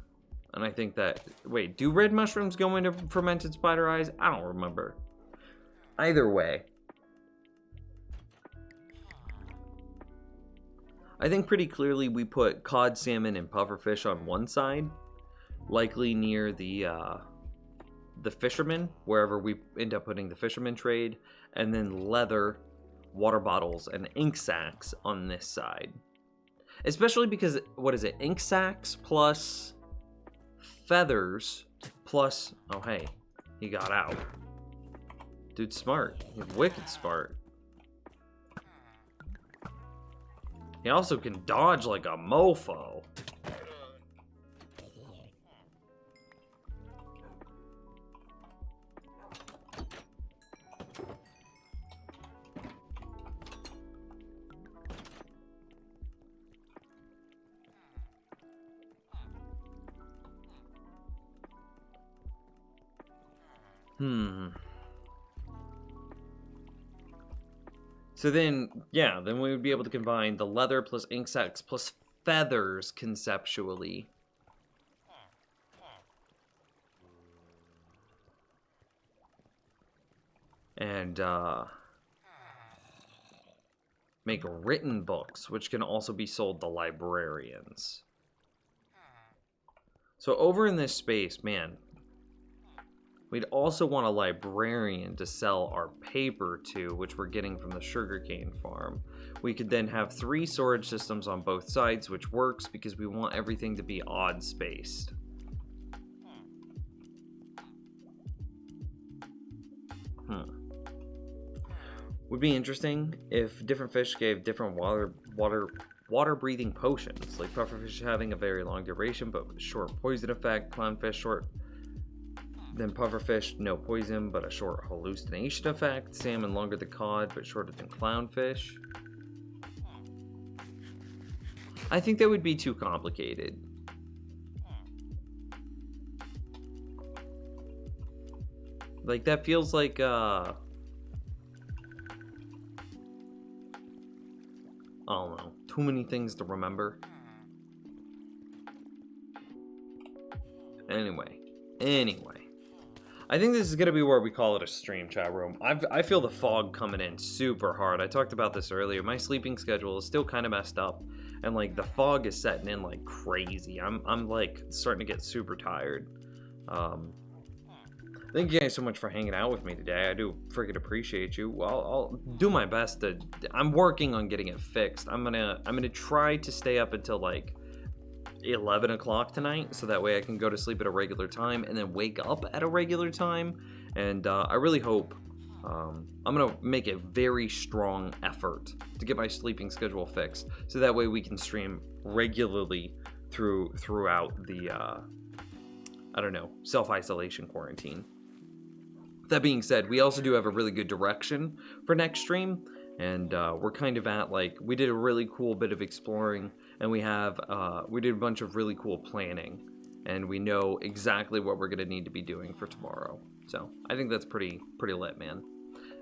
And I think that... Wait, do red mushrooms go into fermented spider eyes? I don't remember. Either way. I think pretty clearly we put cod, salmon, and pufferfish on one side. Likely near the fisherman, wherever we end up putting the fisherman trade. And then leather, water bottles, and ink sacks on this side. Especially because, what is it? Ink sacks plus feathers plus... Oh, hey. He got out. Dude's smart. He's wicked smart. He also can dodge like a mofo. So then, yeah, then we would be able to combine the leather plus ink sacks plus feathers conceptually. And make written books, which can also be sold to librarians. So over in this space, man, we'd also want a librarian to sell our paper to, which we're getting from the sugarcane farm. We could then have 3 storage systems on both sides, which works because we want everything to be odd spaced. Would be interesting if different fish gave different water breathing potions, like pufferfish having a very long duration but with a short poison effect, clownfish short. Then pufferfish, no poison, but a short hallucination effect. Salmon longer than cod, but shorter than clownfish. I think that would be too complicated. Like, that feels like, I don't know, too many things to remember. Anyway. I think this is going to be where we call it a stream, chat room. I feel the fog coming in super hard. I talked about this earlier. My sleeping schedule is still kind of messed up. And, like, the fog is setting in like crazy. I'm like, starting to get super tired. Thank you guys so much for hanging out with me today. I do freaking appreciate you. Well, I'll do my best to... I'm working on getting it fixed. I'm gonna try to stay up until, like, 11 o'clock tonight, so that way I can go to sleep at a regular time and then wake up at a regular time. And I really hope I'm gonna make a very strong effort to get my sleeping schedule fixed, so that way we can stream regularly throughout the I don't know, self-isolation quarantine. That being said, we also do have a really good direction for next stream, and we're kind of at, like, we did a really cool bit of exploring, and we did a bunch of really cool planning, and we know exactly what we're gonna need to be doing for tomorrow. So I think that's pretty lit, man.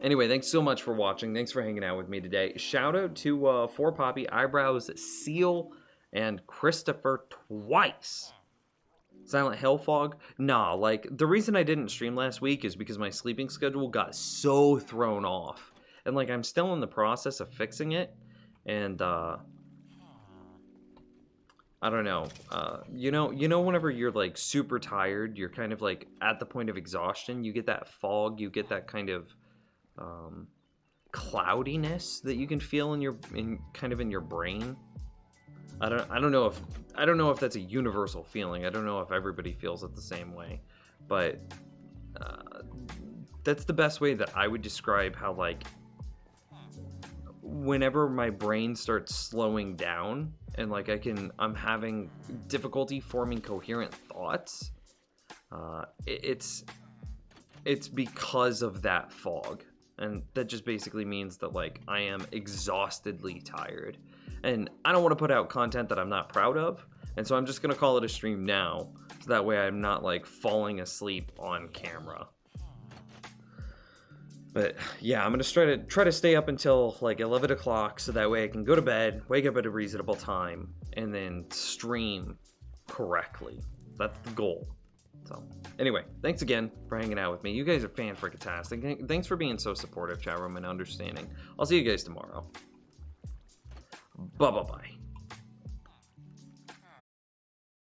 Anyway, thanks so much for watching. Thanks for hanging out with me today. Shout out to 4Poppy, Eyebrows, Seal, and Christopher twice. Silent Hellfog? Nah, like, the reason I didn't stream last week is because my sleeping schedule got so thrown off. And, like, I'm still in the process of fixing it. And, I don't know. You know, whenever you're like super tired, you're kind of like at the point of exhaustion. You get that fog. You get that kind of cloudiness that you can feel in your brain. I don't know if that's a universal feeling. I don't know if everybody feels it the same way, but that's the best way that I would describe how, like, whenever my brain starts slowing down and like I'm having difficulty forming coherent thoughts, it's because of that fog. And that just basically means that, like, I am exhaustedly tired. And I don't want to put out content that I'm not proud of. And so I'm just going to call it a stream now. So that way I'm not, like, falling asleep on camera. But yeah, I'm going to try to stay up until, like, 11 o'clock. So that way I can go to bed, wake up at a reasonable time, and then stream correctly. That's the goal. So, anyway, thanks again for hanging out with me. You guys are fan-freaking-tastic. Thanks for being so supportive, chat room, and understanding. I'll see you guys tomorrow. Bye-bye-bye.